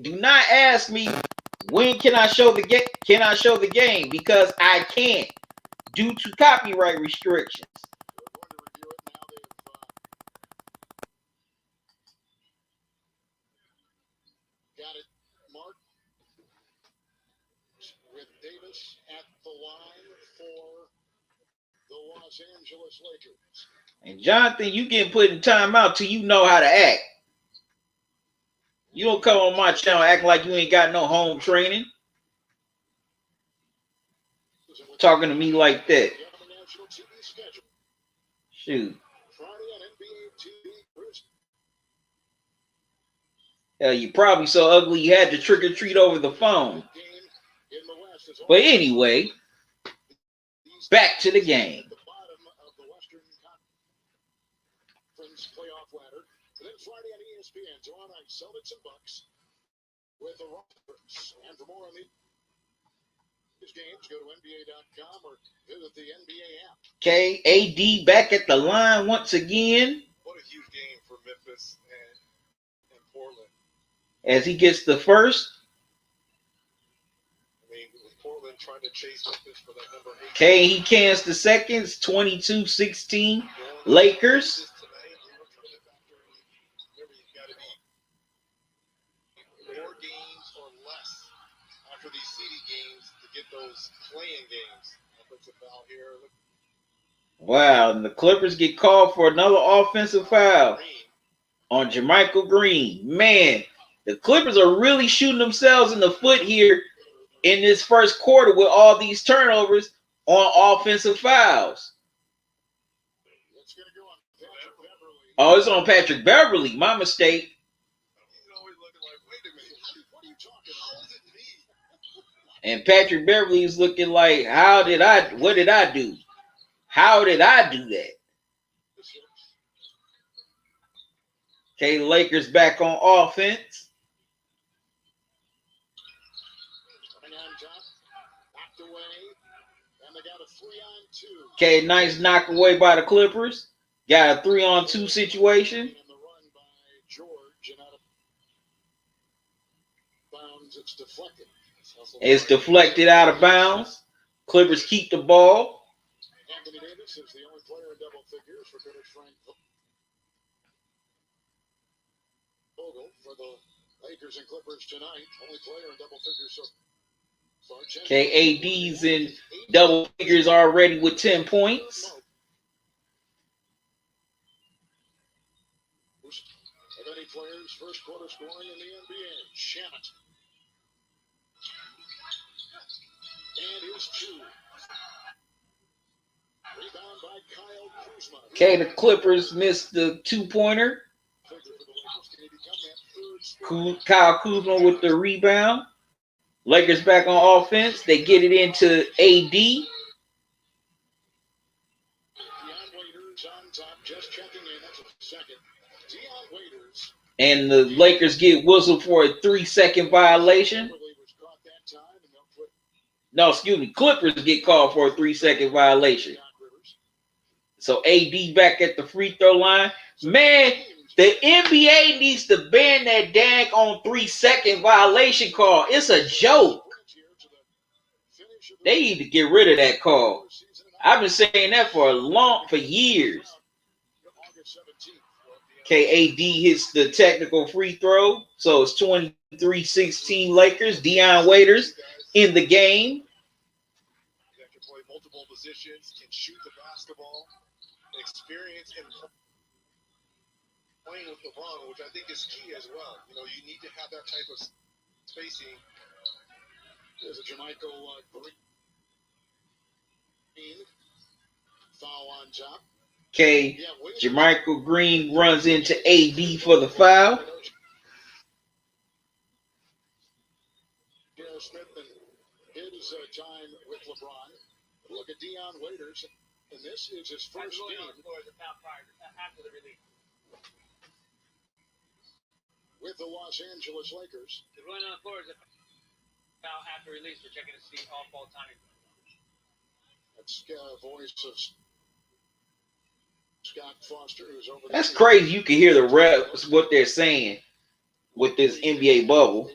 when can I show the game? Can I show the game? Because I can't due to copyright restrictions. Got it, Mark. With Davis at the line for the Los Angeles Lakers. And Jonathan, you getting put in timeout till you know how to act. You don't come on my channel acting like you ain't got no home training. Talking to me like that. Shoot. Hell, you probably so ugly you had to trick or treat over the phone. But anyway, back to the game. Playoff ladder. And then Friday on ESPN, tomorrow night, Celtics and Bucks with the Rockets. And for more on these games, go to NBA.com or visit the NBA app. Okay, AD back at the line once again. What a huge game for Memphis and Portland. As he gets the first. I mean, with Portland trying to chase Memphis for that number 8. Okay, he cans the seconds, 22-16. Lakers. Those playing games. Offensive foul here. Wow, and the Clippers get called for another offensive foul on Jermichael Green. Man, the Clippers are really shooting themselves in the foot here in this first quarter with all these turnovers on offensive fouls. Oh, it's on Patrick Beverly. My mistake. And Patrick Beverly is looking like, what did I do? How did I do that? Okay, Lakers back on offense. Okay, nice knock away by the Clippers. Got a 3-on-2 situation. It's deflected. It's deflected out of bounds. Clippers keep the ball. Anthony Davis is the only player in double figures for Coach Frank Vogel for the Lakers and Clippers tonight. Only player in double figures so far. Okay, AD's in double figures already with 10 points. players first quarter scoring in the NBA. Shamet. And his two. Rebound by Kyle Kuzma. Okay, the Clippers missed the 2-pointer. Kyle Kuzma with the rebound. Lakers back on offense. They get it into AD. Deion Waiters on top, just checking in. That's a second. Deion Waiters. And the Lakers get whistled for a 3-second violation. No, excuse me. Clippers get called for a 3-second violation. So AD back at the free throw line. Man, the NBA needs to ban that dang on 3-second violation call. It's a joke. They need to get rid of that call. I've been saying that for years. Okay, AD hits the technical free throw. So it's 23-16 Lakers. Deion Waiters in the game. That can play multiple positions, can shoot the basketball, experience in playing with LeBron, which I think is key as well. You know, you need to have that type of spacing. There's a Jermichael Green. Foul on top. Okay, Jermichael Green runs into AD for the foul. Smith and his time with LeBron. Look at Deion Waiters, and this is his first game after the release. with the Los Angeles Lakers. The running on the floor is a foul after release. We're checking to see all ball timing. That's voice of Scott Foster, who's over there. That's crazy. You can hear the reps, what they're saying with this NBA bubble.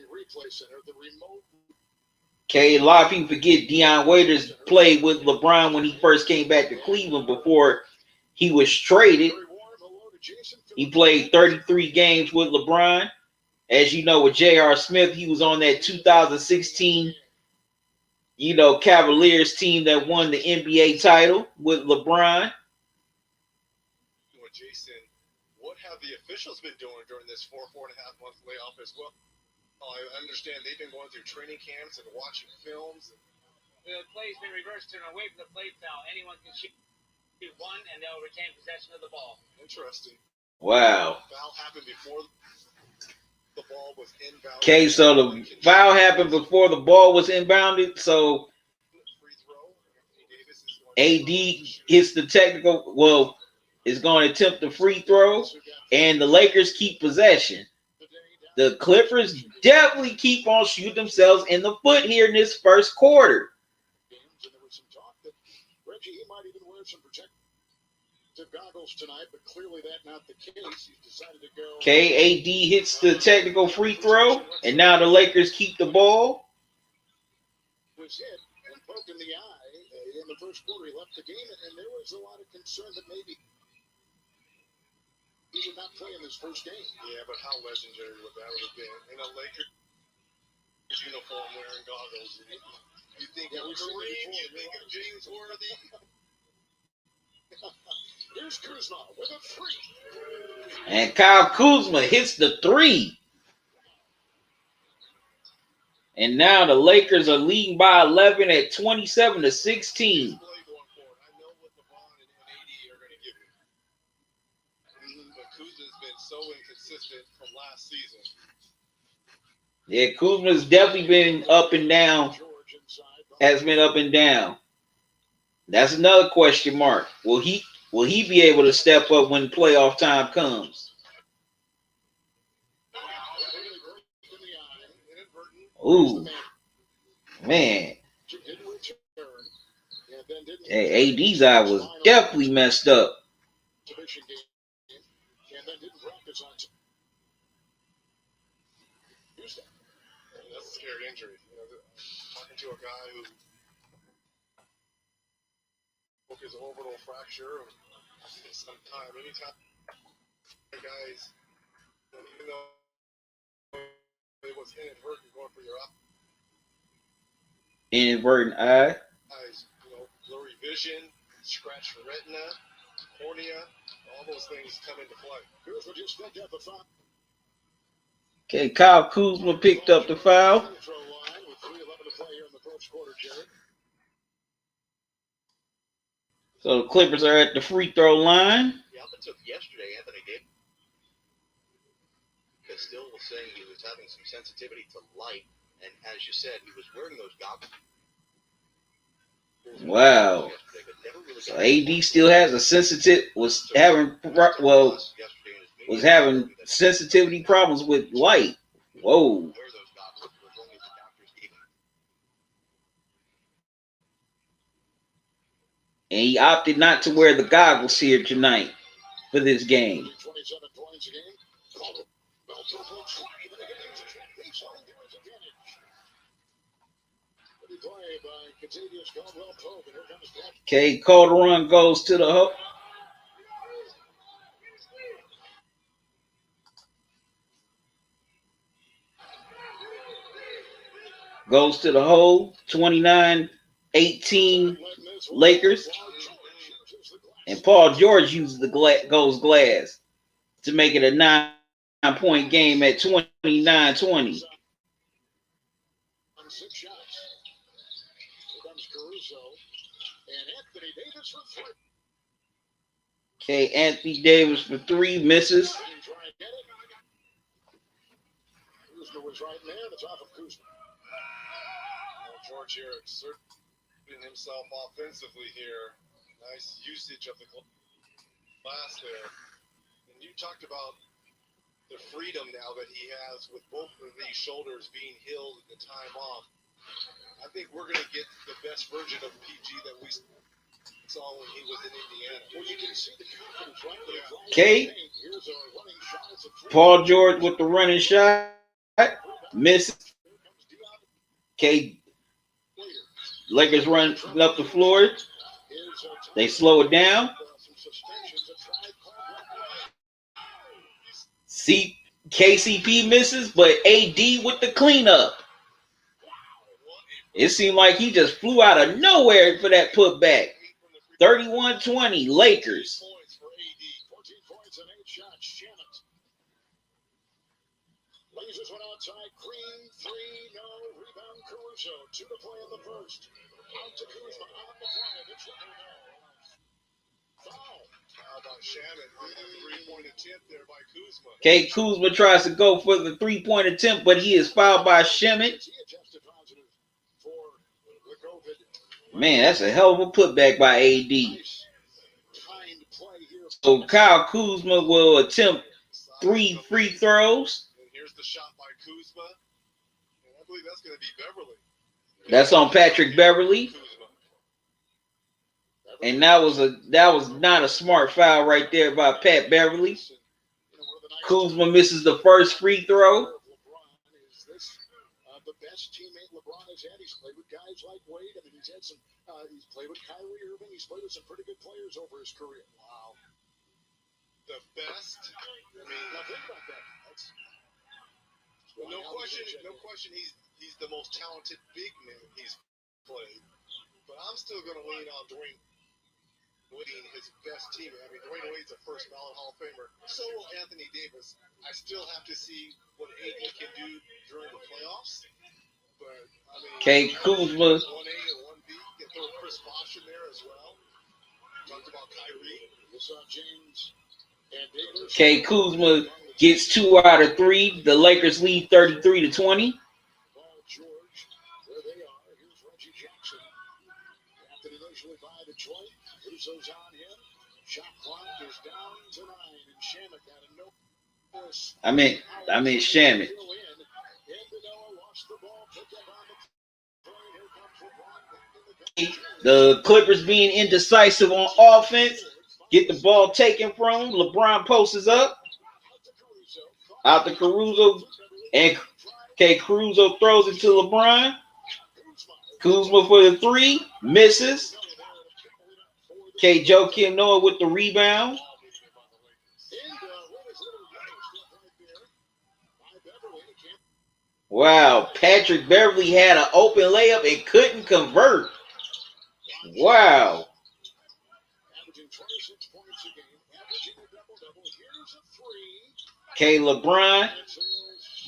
Okay, a lot of people forget Deion Waiters played with LeBron when he first came back to Cleveland before he was traded. He played 33 games with LeBron. As you know, with J.R. Smith, he was on that 2016, Cavaliers team that won the NBA title with LeBron. Jason, what have the officials been doing during this 4.5 month layoff as well? I understand they've been going through training camps and watching films. The play's been reversed, turn away from the play foul. Anyone can shoot one, and they'll retain possession of the ball. Interesting. Wow. Foul happened before the ball was inbounded. Okay, so the foul happened before the ball was inbounded. So AD hits the technical, is going to attempt the free throw, and the Lakers keep possession. The Clippers definitely keep on shooting themselves in the foot here in this first quarter. Reggie, he might even wear some protective goggles tonight, but clearly that's not the case. He's decided to go. Okay, AD hits the technical free throw, and now the Lakers keep the ball. Was hit and poked in the eye in the first quarter. He left the game, and there was a lot of concern that maybe he would not play in his first game. Yeah, but how legendary would that have been? In a Lakers uniform wearing goggles. You think of Kareem, you think of James Worthy. Here's Kuzma with a three. And Kyle Kuzma hits the three. And now the Lakers are leading by 11 at 27-16. So inconsistent from last season. Yeah, Kuzma's definitely been up and down. Has been up and down. That's another question mark. Will he be able to step up when playoff time comes? Ooh, man. Hey, AD's eye was definitely messed up. That's a scary injury. Talking to a guy who broke his orbital fracture sometime, anytime guys, even though it was inadvertent going for your Inadvertent eye. eyes, blurry vision, scratched retina, cornea, all those things come into play. Kuzma just picked up the foul. Okay, Kyle Kuzma picked up the foul. So the Clippers are at the free throw line. Yeah, up until yesterday, Anthony Davis still was saying he was having some sensitivity to light, and as you said, he was wearing those goggles. Wow. So AD still has a was having sensitivity problems with light. Whoa. And he opted not to wear the goggles here tonight for this game. 27 points a game. Okay, Calderon goes to the hook. Goes to the hole. 29-18 Lakers. And Paul George uses the goes glass to make it a 9-point game at 29-20. Okay, Anthony Davis for 3 misses. Kuzma was right there. It's off of Kuzma. George here exerting himself offensively here. Nice usage of the glass there. And you talked about the freedom now that he has with both of these shoulders being healed at the time off. I think we're going to get the best version of PG that we saw when he was in Indiana. Well, you can see the confidence right there. Okay. Paul George with the running shot. Misses. Okay. Lakers run up the floor. They slow it down. KCP misses, but AD with the cleanup. It seemed like he just flew out of nowhere for that putback. 31-20 Lakers. 14 points and 8 shots. Blazers went outside. Green, 3, no. Rebound Caruso. 2 to play in the first. Out to Kuzma on the fly. It's no. Foul. How about Shannon? Three-point attempt there by Kuzma. Okay, Kuzma tries to go for the 3-point attempt, but he is fouled by Shemet. Man, that's a hell of a putback by AD. So Kyle Kuzma will attempt 3 free throws. And here's the shot by Kuzma. And I believe that's going to be Beverly. That's on Patrick Beverly. And that was not a smart foul right there by Pat Beverly. Kuzma misses the first free throw. The best teammate LeBron has had. He's played with guys like Wade. I mean, he's played with Kyrie Irving. He's played with some pretty good players over his career. Wow. The best? I mean, now think about that. No question he's the most talented big man he's played. But I'm still going to lean on Dwayne Wade, his best teammate. I mean, Dwayne Wade's a first ballot Hall of Famer. So will Anthony Davis. I still have to see what AD can do during the playoffs. But, I mean, Okay, Kuzma. 1A and 1B. You can throw Chris Bosh in there as well. Talked about Kyrie. James and Davis. Okay, Kuzma gets 2 out of 3. The Lakers lead 33-20. Paul George, where they are. Here's Reggie Jackson. After initially by Detroit, Russo's on him. Shot clock is down to 9, and Shamet got a no. I mean Shamet. The Clippers being indecisive on offense. Get the ball taken from him. LeBron posts up. Out to Caruso. And Caruso throws it to LeBron. Kuzma for the 3. Misses. Joakim Noah with the rebound. Wow, Patrick Beverly had an open layup and couldn't convert. Wow. Okay, LeBron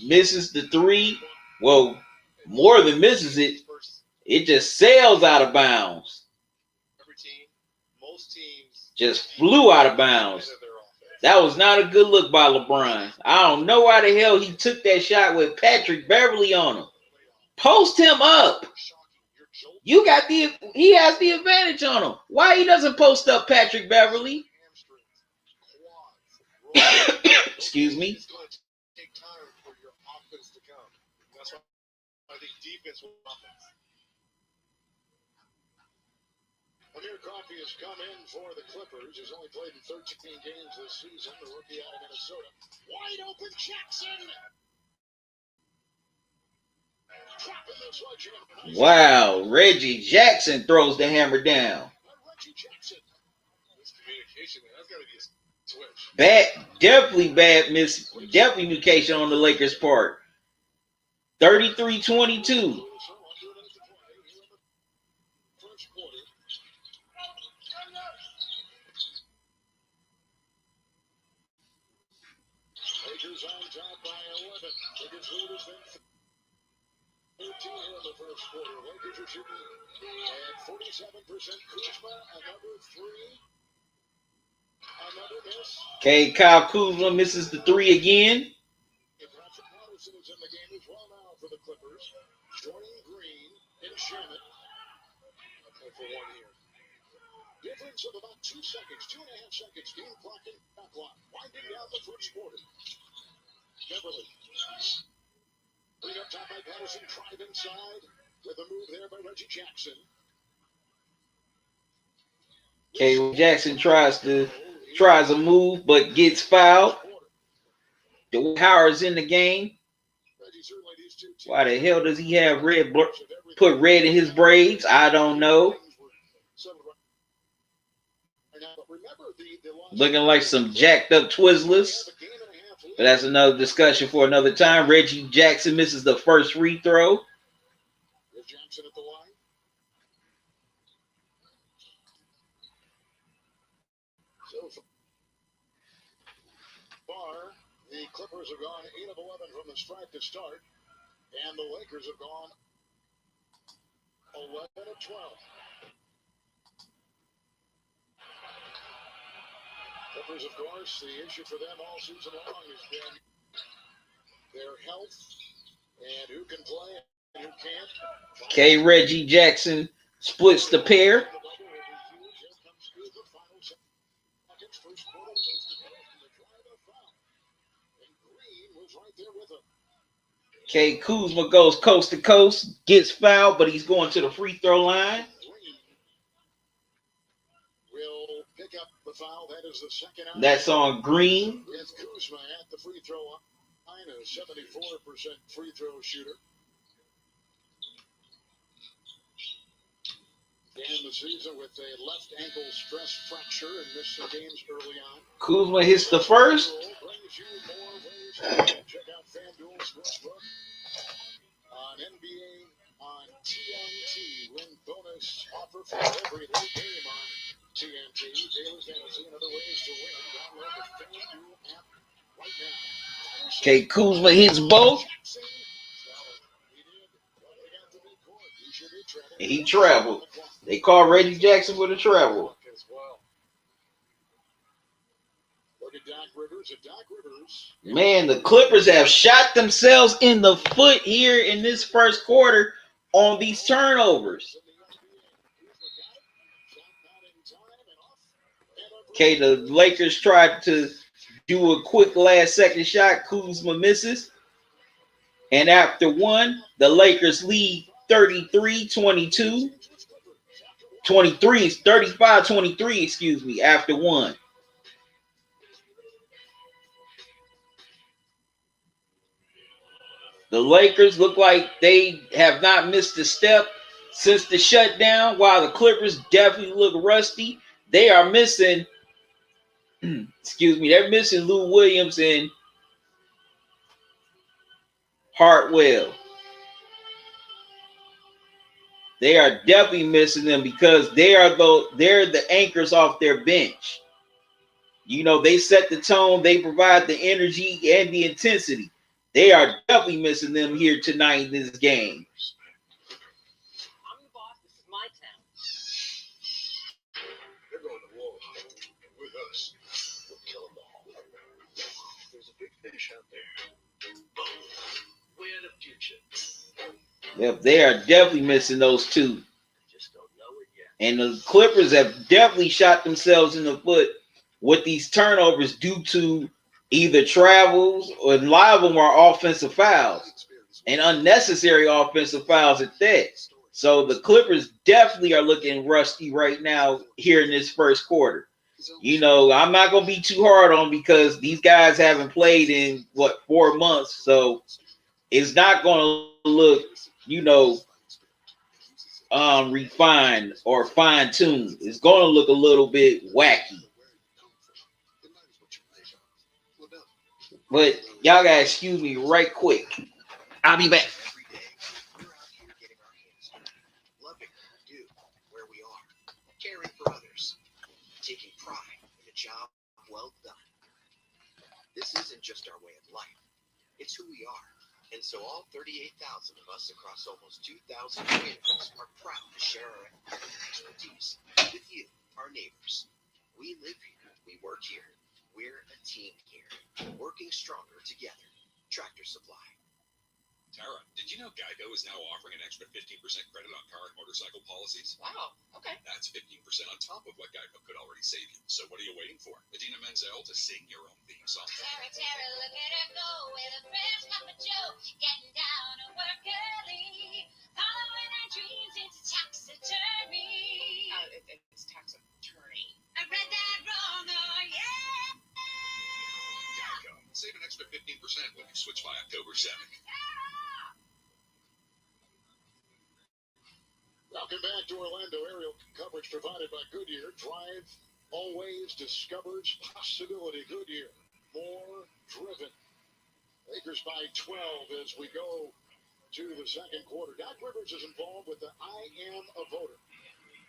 misses the three. Well, more than misses it. It just sails out of bounds. Every team, most teams Just flew out of bounds. That was not a good look by LeBron. I don't know why the hell he took that shot with Patrick Beverly on him. Post him up. He has the advantage on him. Why he doesn't post up Patrick Beverly? Excuse me. It's going to take time for your offense to come. That's why I think defense will offense. Amir Coffey has come in for the Clippers. He's only played in 13 games this season. The rookie out of Minnesota. Wide open Jackson. Dropping the sledgehammer. Wow, Reggie Jackson throws the hammer down. Reggie Jackson. Miscommunication, man. That's got to be a switch. Definitely miscommunication on the Lakers' part. 33-22. Lakers on top by 11. Lakers lead has been 13 in the first quarter. Lakers are shooting at 47%. Kuzma, another three. Another miss. Okay, Kyle Kuzma misses the three again. Patrick Patterson is in the game as well now for the Clippers. Jordan Green and Sherman. I'll play for 1 year. Difference of about 2 seconds, 2.5 seconds. Game clock and back clock. Winding down the first quarter. Beverly. Bring up top by Patterson. Drive inside with a move there by Reggie Jackson. Okay, Jackson tries a move but gets fouled. Dwight Howard's in the game. Why the hell does he have put red in his braids? I don't know. Looking like some jacked up Twizzlers. But that's another discussion for another time. Reggie Jackson misses the first free throw. Jackson at the line. So far, the Clippers have gone 8 of 11 from the stripe to start, and the Lakers have gone 11 of 12. Clippers, of course, the issue for them all season long has been their health and who can play and who can't. Okay, Reggie Jackson splits the pair. Okay, Kuzma goes coast to coast, gets fouled, but he's going to the free throw line. Will pick up the foul. That is the second out. That's on Green. It's Kuzma at the free throw line, a 74% free throw shooter. Began the season with a left ankle stress fracture and missed some games early on. Kuzma hits the first. Brings you more ways to check out FanDuel Sportsbook on NBA on TNT. Win bonus offer for every late game on TNT. Daily fantasy and other ways to win. Download the FanDuel app right now. Okay, Kuzma hits both. He traveled. They call Reggie Jackson for the travel. Man, the Clippers have shot themselves in the foot here in this first quarter on these turnovers. Okay, the Lakers tried to do a quick last second shot. Kuzma misses. And after one, the Lakers lead 33-22. 35-23, excuse me, after one. The Lakers look like they have not missed a step since the shutdown, while the Clippers definitely look rusty. They are missing, they're missing Lou Williams and Hartwell. They are definitely missing them because they're the anchors off their bench. You know, they set the tone, they provide the energy and the intensity. They are definitely missing them here tonight in this game. I'm the boss. This is my town. They're going to war with us. We'll kill them all. There's a big fish out there. We're the future. Yep, they are definitely missing those two. Just don't know it yet. And the Clippers have definitely shot themselves in the foot with these turnovers due to either travels or a lot of them are offensive fouls and unnecessary offensive fouls at that. So the Clippers definitely are looking rusty right now here in this first quarter. You know, I'm not going to be too hard on because these guys haven't played in, 4 months. So it's not going to look, refined or fine-tuned. It's going to look a little bit wacky. But y'all gotta excuse me right quick. I'll be back. Every day, we're out here getting our hands dirty, loving what we do, where we are, caring for others, taking pride in a job well done. This isn't just our way of life. It's who we are. And so all 38,000 of us across almost 2,000 communities are proud to share our expertise with you, our neighbors. We live here. We work here. We're a team here, working stronger together. Tractor Supply. Tara, did you know Geico is now offering an extra 15% credit on car and motorcycle policies? Wow. Okay. That's 15% on top of what Geico could already save you. So what are you waiting for? Adina Menzel to sing your own theme song. Tara, Tara, look at her go with a fresh cup of joe, getting down to work early, following her dreams. It's taxidermy. It's tax attorney. I read that wrong, oh yeah. Geico. Save an extra 15% when you switch by October 7th. Welcome back to Orlando. Aerial coverage provided by Goodyear. Drive always discovers possibility. Goodyear, more driven. Lakers by 12 as we go to the second quarter. Doc Rivers is involved with the I Am a Voter,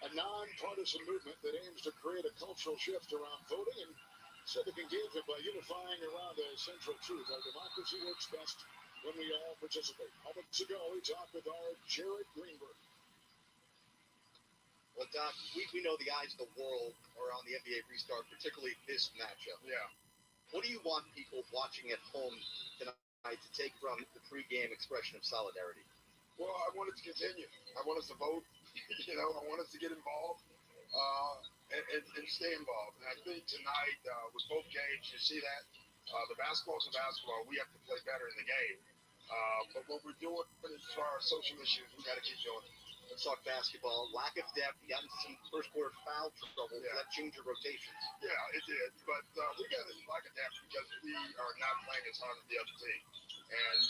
a nonpartisan movement that aims to create a cultural shift around voting and civic engagement by unifying around a central truth. Our democracy works best when we all participate. Moments ago, we talked with our Jared Greenberg. Well, Doc, we know the eyes of the world are on the NBA restart, particularly this matchup. Yeah. What do you want people watching at home tonight to take from the pregame expression of solidarity? Well, I want it to continue. I want us to vote. I want us to get involved and stay involved. And I think tonight with both games, you see that the basketball is the basketball. We have to play better in the game. But what we're doing as far as social issues, we got to keep doing it. Let's talk basketball. Lack of depth. You got into some first quarter foul trouble. Yeah. That changed your rotations. Yeah, it did. But we got this lack of depth because we are not playing as hard as the other team. And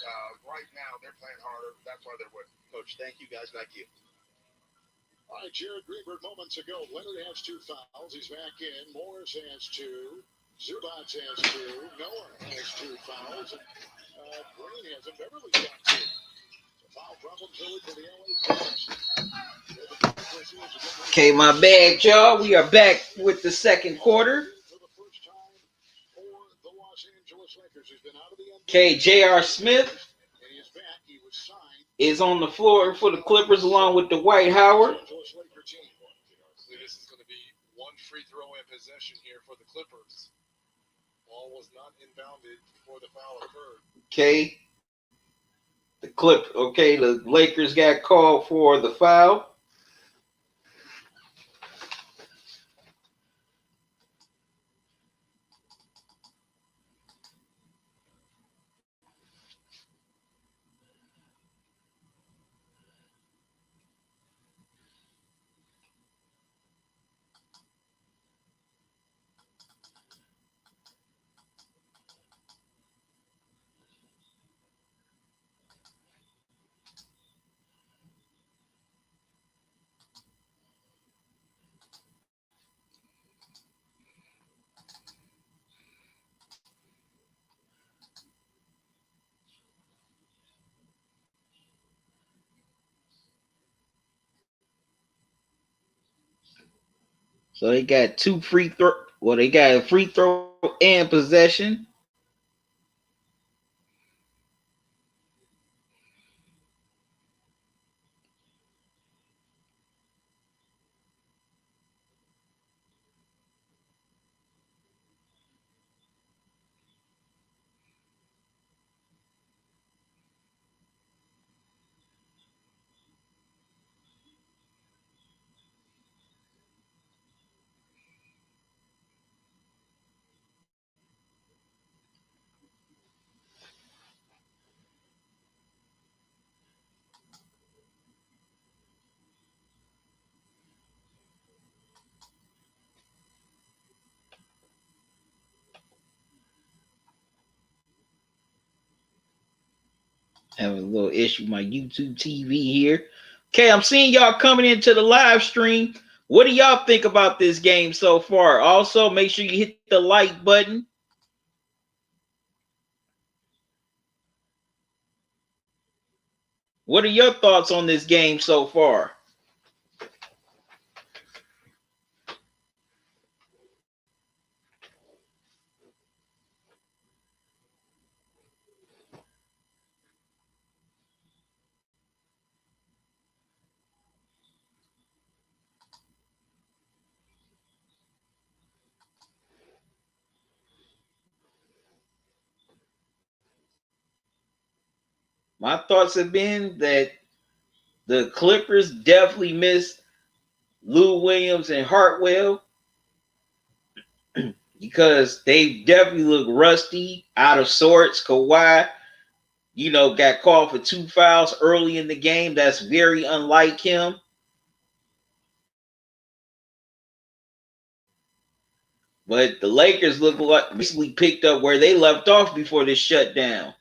right now, they're playing harder. That's why they're winning. Coach, thank you, guys. Back to you. All right, Jared Greenberg moments ago. Leonard has 2 fouls. He's back in. Morris has 2. Zubac has 2. Noah has 2 fouls. And Green has them. Beverly's got 2. Foul problems early for the LA Clippers. Okay, my bad, y'all. We are back with the second quarter. For the first time for the Los Angeles Lakers, who's been out of the NBA. Okay, J.R. Smith And he is back. He was signed. is on the floor for the Clippers along with Dwight Howard. Los Angeles Laker team. This is going to be one free throw in possession here for the Clippers. Ball was not inbounded before the foul occurred. Okay. The Lakers got called for the foul. So they got 2 free throw. Well, they got a free throw and possession. Having a little issue with my YouTube TV here. Okay, I'm seeing y'all coming into the live stream. What do y'all think about this game so far? Also, make sure you hit the like button. What are your thoughts on this game so far? My thoughts have been that the Clippers definitely missed Lou Williams and Hartwell because they definitely look rusty, out of sorts. Kawhi, got called for 2 fouls early in the game. That's very unlike him. But the Lakers look like basically picked up where they left off before this shutdown.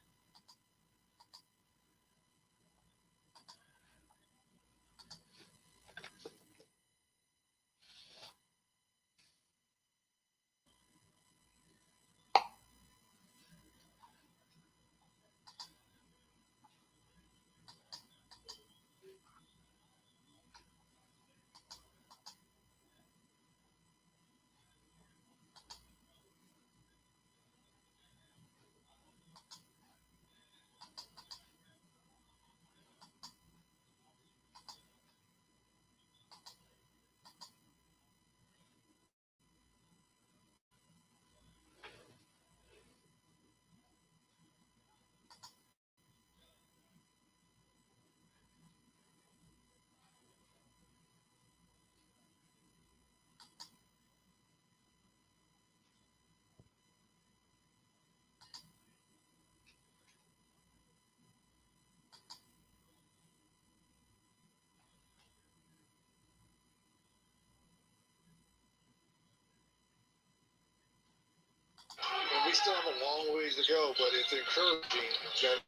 And we still have a long ways to go, but it's encouraging that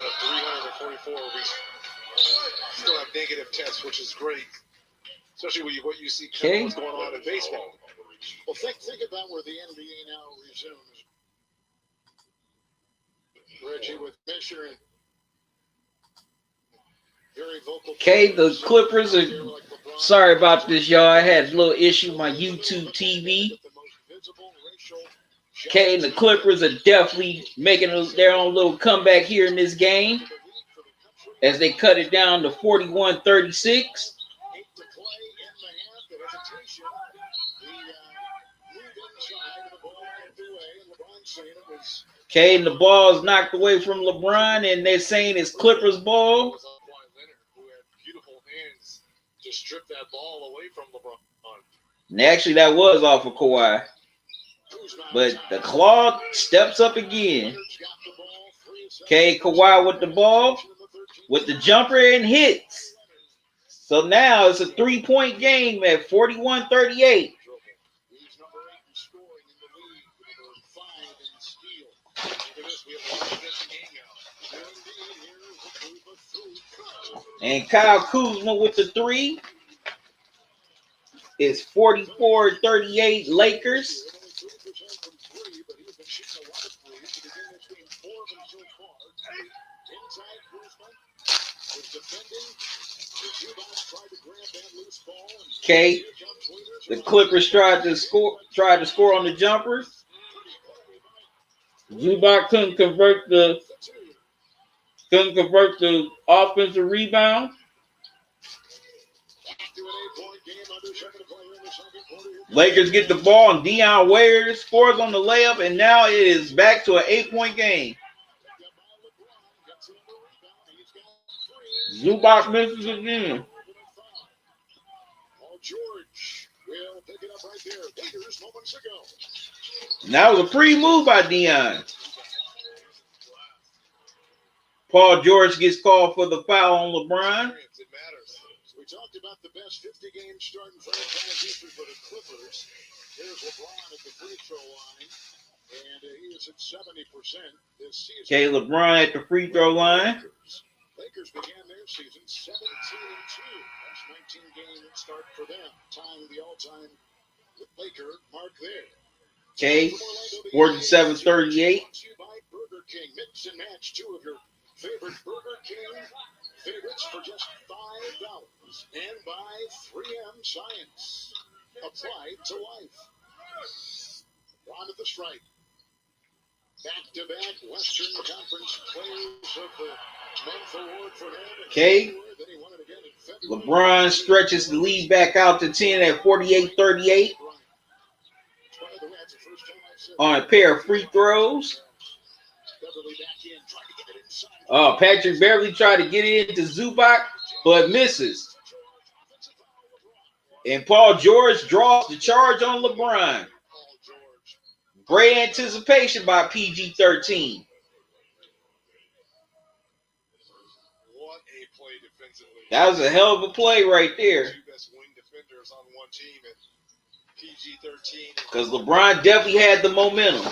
344 we still have negative tests, which is great, especially with what you see kind of what's going on in baseball. Well, think about where the NBA now resumes. Reggie with Misher and very vocal. Okay, the Clippers are. Sorry about this, y'all. I had a little issue with my YouTube TV. Okay, and the Clippers are definitely making their own little comeback here in this game as they cut it down to 41-36. Okay, and the ball is knocked away from LeBron, and they're saying it's Clippers ball. To strip that ball away from LeBron. And actually, that was off of Kawhi. But the Claw steps up again. Okay, Kawhi with the ball, with the jumper, and hits. So now it's a 3-point game at 41-38. And Kyle Kuzma with the 3. It's 44-38 Lakers. Okay, the Clippers tried to score on the jumper. Zubac couldn't convert the offensive rebound. Lakers get the ball, and Dion Waiters scores on the layup, and now it is back to an 8-point game. Zubac misses again. And that was a free move by Dion. Paul George gets called for the foul on LeBron. We talked about the best 50 game starting franchise history for the Clippers. Here's LeBron at the free throw line, and he is at 70% this season. Okay, LeBron at the free throw line. Lakers began their season 17-2. That's 19-game start for them. Tying the all-time Laker mark there. Okay, 47-38. Brought to you by Burger King. Mix and match two of your favorite Burger King favorites for just $5. And by 3M Science. Applied to life. On to the stripe. Back-to-back Western Conference Players of the Month award for him. Okay. LeBron stretches the lead back out to 10 at 48-38 on a pair of free throws. Patrick Beverly tried to get it into Zubac, but misses. And Paul George draws the charge on LeBron. Great anticipation by PG-13. What a play defensively. That was a hell of a play right there. Two best wing defenders on one team at PG-13. Because LeBron definitely had the momentum.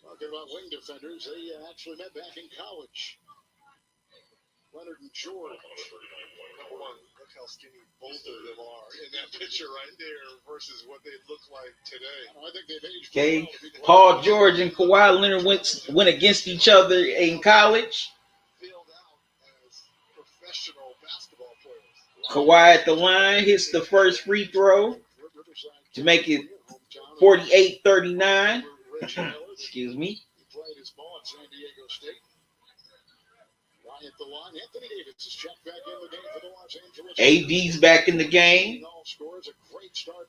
Talking about wing defenders, they actually met back in college. Leonard and George. Number one, look how skinny both of them are in that picture right there versus what they look like today. I think they've aged Okay, well. Paul George and Kawhi Leonard went against each other in college. Filled out as professional basketball players. Kawhi at the line hits the first free throw to make it 48-39. Excuse me. He played his ball at San Diego State. Right at the line, Anthony Davis is checked back in the game for the Los Angeles. AD's back in the game.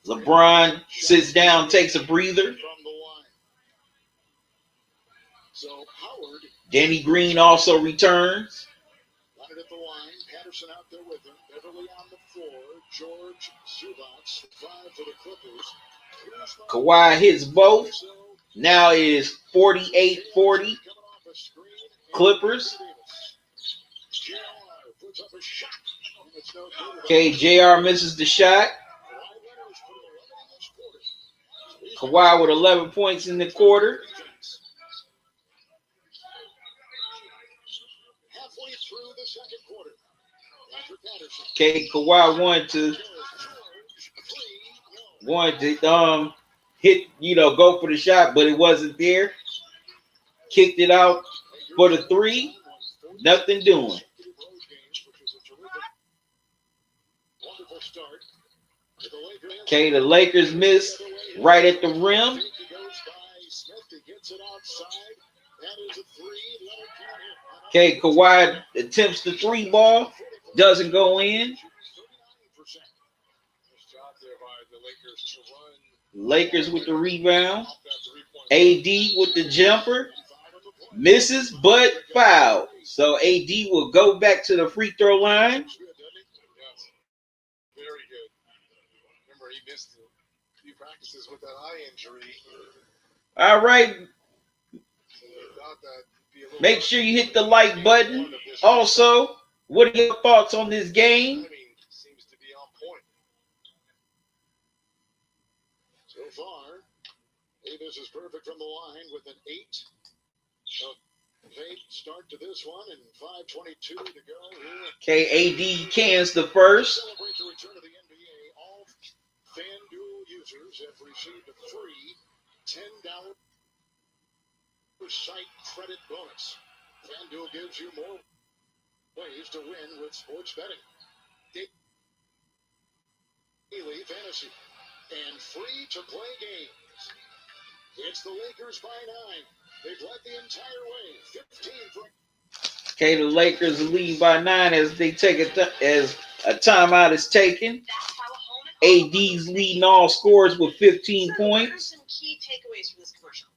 LeBron sits down, takes a breather. From the line. So Howard. Danny Green also returns. Leonard at the line. Patterson out there with him. Beverly on the floor. George Zubac. 5 for the Clippers. Kawhi hits both. Now it is 48-40. Clippers. Okay, JR misses the shot. Kawhi with 11 points in the quarter. Halfway through the second quarter. Okay, Kawhi wanted to hit, go for the shot, but it wasn't there. Kicked it out for the three. Nothing doing. Okay, the Lakers miss right at the rim. Okay, Kawhi attempts the three ball. Doesn't go in. Lakers with the rebound. AD with the jumper. Misses, but fouled. So AD will go back to the free throw line. Very good. Remember, he missed a few practices with that eye injury. All right. Make sure you hit the like button. Also, what are your thoughts on this game? Seems to be on point. So far, Davis is perfect from the line with an 8. Start to this one and 5:22 to go here. Okay, AD cans the first. Celebrate the return of the NBA. All FanDuel users have received a free $10 site credit bonus. FanDuel gives you more ways to win with sports betting. Daily fantasy and free to play games. It's the Lakers by 9. They've led the entire way. 15 for. Okay, the Lakers lead by 9 as they take as a timeout is taken. AD's leading all scores with 15 points. Some key takeaways from this commercial.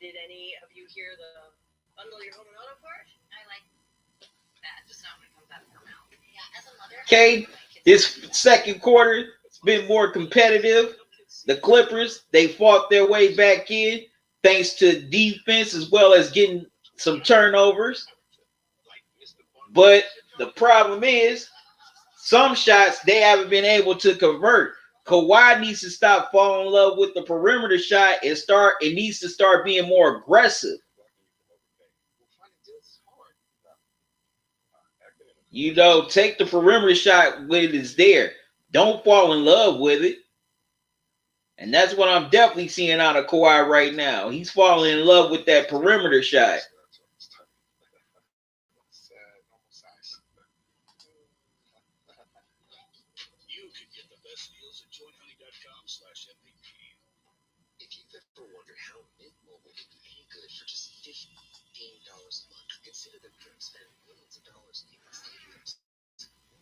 Did any of you hear the bundle your home and auto part? I like that. Just not when it comes out of her mouth. Yeah, as a mother. Okay, this second quarter has been more competitive. The Clippers, they fought their way back in thanks to defense as well as getting some turnovers. But the problem is some shots they haven't been able to convert. Kawhi needs to stop falling in love with the perimeter shot and it needs to start being more aggressive. You know, take the perimeter shot when it is there. Don't fall in love with it. And that's what I'm definitely seeing out of Kawhi right now. He's falling in love with that perimeter shot. You can get the best deals at jointhoney.com/MVP. If you've ever wondered how Mint Mobile can be any good for just $15 a month, consider the group spending millions of dollars in stadiums.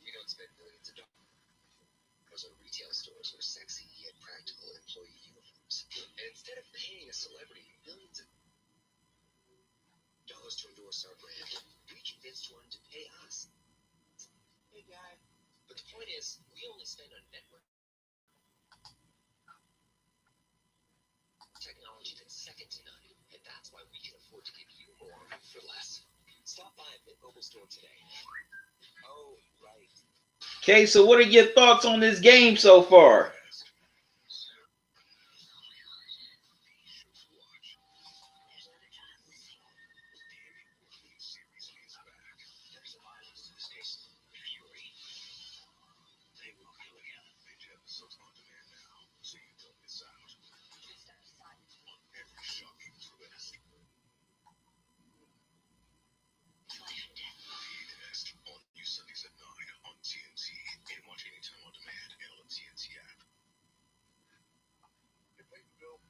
We don't spend millions of dollars on retail stores or sexy yet practical employee uniforms. And instead of paying a celebrity millions of dollars to endorse our brand, we convinced one to pay us. Hey, guy. But the point is, we only spend on network technology that's second to none, and that's why we can afford to give you more for less. Stop by a Mint Mobile store today. Oh, right. Okay, so what are your thoughts on this game so far? Sundays at 9 on TNT and watch anytime on demand and on the TNT app.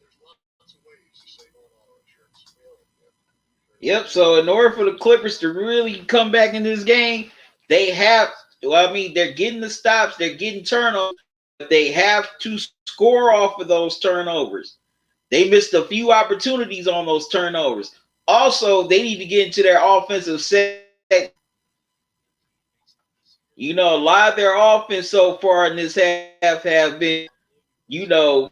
There's lots of ways to save on auto insurance. Yep, so in order for the Clippers to really come back in this game, they have, well, I mean, they're getting the stops, they're getting turnovers, but they have to score off of those turnovers. They missed a few opportunities on those turnovers. Also, they need to get into their offensive set. You know, a lot of their offense so far in this half have been, you know,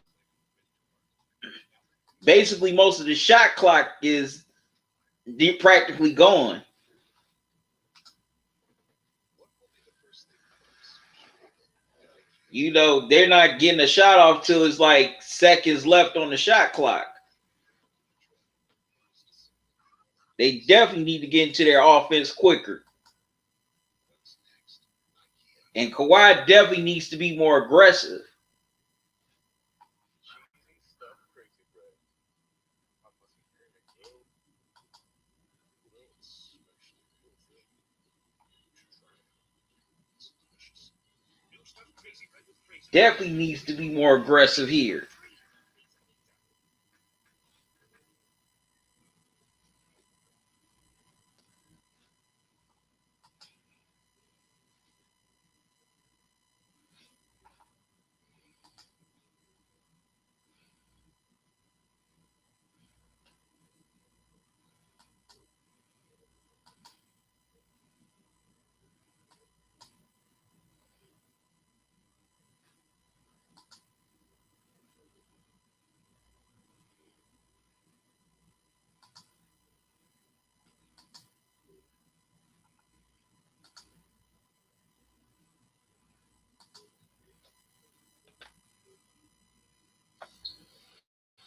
basically most of the shot clock is practically gone. You know, they're not getting a shot off till it's like seconds left on the shot clock. They definitely need to get into their offense quicker. And Kawhi definitely needs to be more aggressive. Definitely needs to be more aggressive here.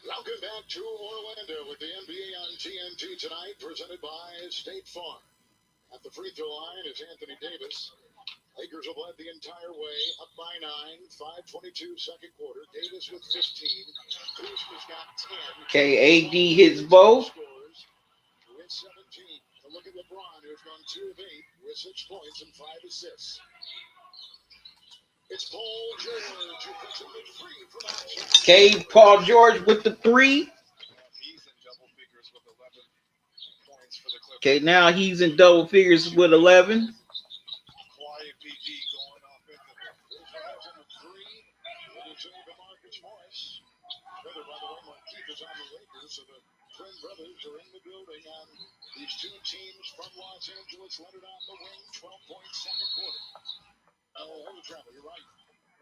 Welcome back to Orlando with the NBA on TNT tonight, presented by State Farm. At the free throw line is Anthony Davis. Lakers have led the entire way, up by 9, 5:22 second quarter. Davis with 15. Kuzma's got 10. Okay, AD hits both. Scores with 17. To look at LeBron, who's gone 2 of 8 with 6 points and 5 assists. It's Paul George who puts him in free from action. Okay, Paul George with the 3. He's in double figures with 11 points for the Clippers. Okay, now he's in double figures with 11. Quiet PG going offensively. There's a on the 3. Little save to Marcus Morris. Brother, by the way, Marquise is on the Lakers, so the twin brothers are in the building. And these two teams from Los Angeles let it on the wing. 12-point second quarter. Oh, travel, you're right.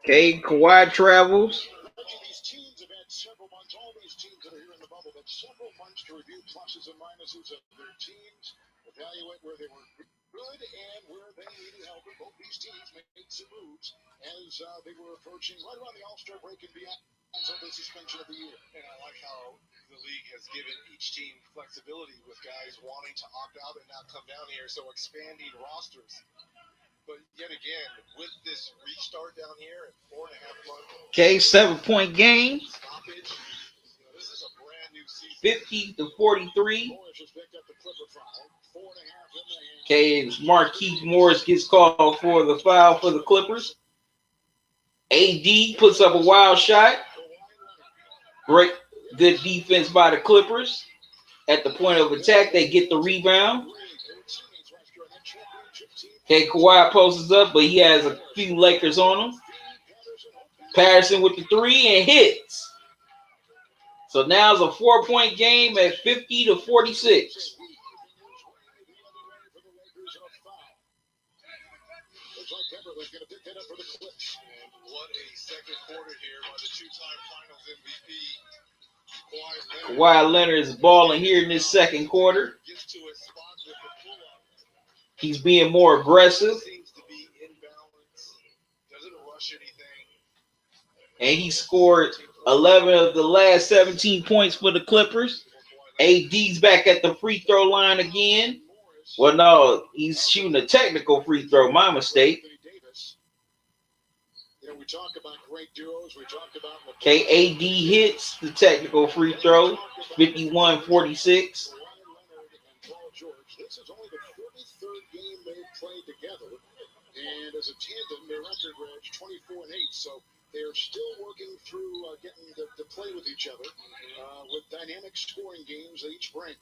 Okay, Kawhi travels. These teams have had several months, all these teams that are here in the bubble, but several months to review pluses and minuses of their teams, evaluate where they were good and where they needed help. And both these teams made some moves as they were approaching right around the All-Star break and beyond until the suspension of the year. And I like how the league has given each team flexibility with guys wanting to opt out and not come down here, so expanding rosters. But yet again, with this restart down here at 4.5 months. Okay, 7-point game. Stoppage. This is a brand new season. 50-43. Morris has picked up the Clipper foul. 4.5 in the hand. Okay, Marquise Morris gets called for the foul for the Clippers. AD puts up a wild shot. Great, good defense by the Clippers. At the point of attack, they get the rebound. Okay, Kawhi posts up, but he has a few Lakers on him. Patterson with the 3 and hits. So now it's a 4-point game at 50-46. And what a second quarter here by the two-time Finals MVP. Kawhi Leonard is balling here in this second quarter. Gets to a spot with the pull-up. He's being more aggressive. Seems to be in balance. Doesn't rush anything. And he scored 11 of the last 17 points for the Clippers. AD's back at the free throw line again. Well, no, he's shooting a technical free throw. My mistake. We talk about great duos. We talked about Okay, AD hits the technical free throw. 51-46. This is only the 43rd game they've played together. And as a tandem, their record range 24-8. So they're still working through getting to play with each other with dynamic scoring games they each bring.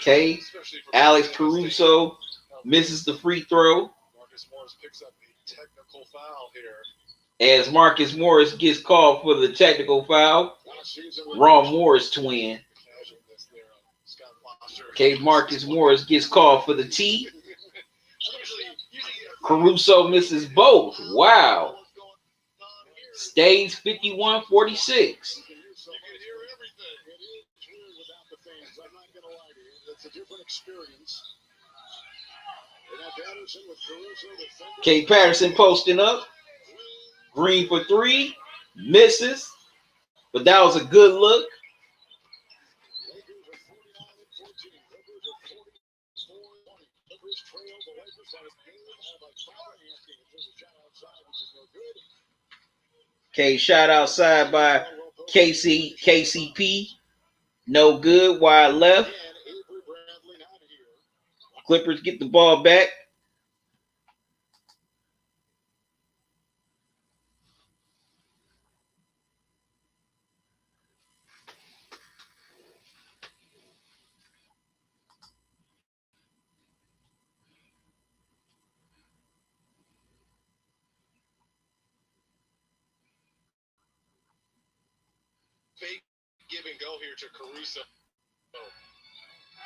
Okay, Alex Caruso misses the free throw. Marcus Morris picks up the technical foul here. As Marcus Morris gets called for the technical foul. Ron Morris twin. Okay, Marcus Morris gets called for the T. Caruso misses both. Wow. Stays 51-46. It's a different experience. Okay, Patterson posting up. Green for 3. Misses. But that was a good look. Okay, shot outside by KCP. No good. Wide left. Clippers get the ball back. Fake give and go here to Caruso.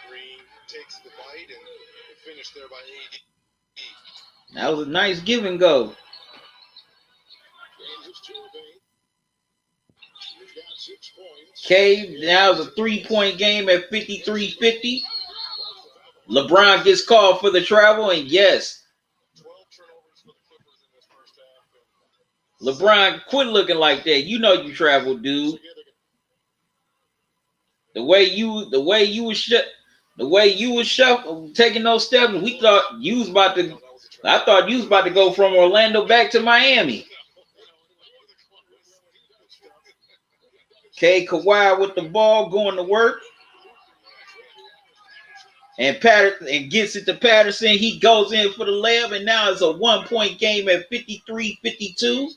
Green takes the bite and finished there by AD. That was a nice give and go. Okay, now it's a 3-point game at 53-50. LeBron gets called for the travel, and yes, 12 turnovers for the Clippers in this first half. LeBron, quit looking like that. You know you travel, dude. The way you was shuffling, taking those steps, we thought you was about to. I thought you was about to go from Orlando back to Miami. Okay, Kawhi with the ball going to work. And Patterson gets it to Patterson. He goes in for the layup, and now it's a 1-point game at 53-52.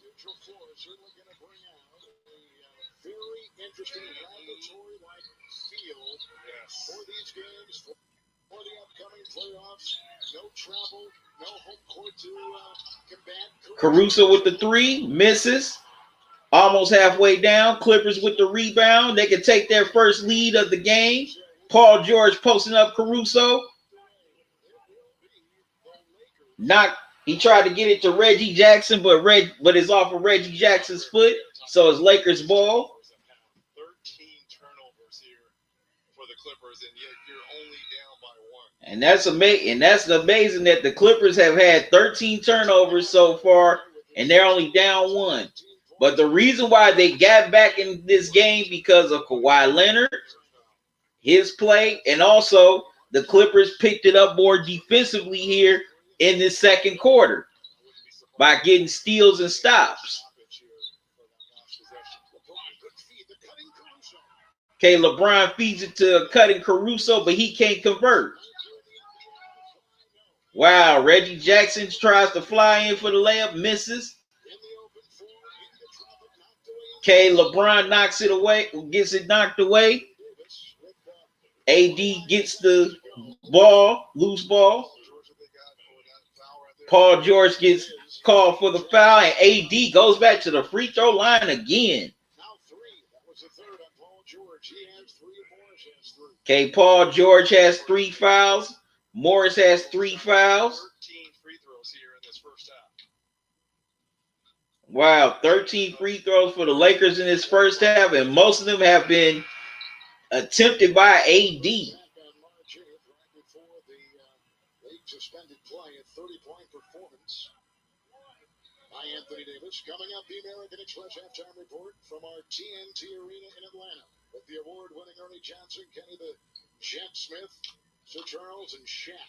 Caruso with the 3, misses. Almost halfway down. Clippers with the rebound. They can take their first lead of the game. Paul George posting up Caruso. He tried to get it to Reggie Jackson, but it's off of Reggie Jackson's foot. So it's Lakers ball. 13 turnovers here for the Clippers, and yet you're only down by one. And that's amazing. And that's amazing that the Clippers have had 13 turnovers so far, and they're only down one. But the reason why they got back in this game because of Kawhi Leonard, his play, and also the Clippers picked it up more defensively here in this second quarter by getting steals and stops. Okay, LeBron feeds it to cutting Caruso, but he can't convert. Wow, Reggie Jackson tries to fly in for the layup, misses. Okay, LeBron knocks it away, gets it knocked away. AD gets the ball, loose ball. Paul George gets called for the foul, and AD goes back to the free throw line again. Okay, Paul George has 3 fouls. Morris has 3 fouls. 13 free throws here in this first half. Wow, 13 free throws for the Lakers in this first half, and most of them have been attempted by AD. Suspended play, a 30-point performance by Anthony Davis. Coming up, the American Express halftime report from our TNT Arena in Atlanta with the award-winning Ernie Johnson, Kenny the Jet Smith, Sir Charles, and Shaq.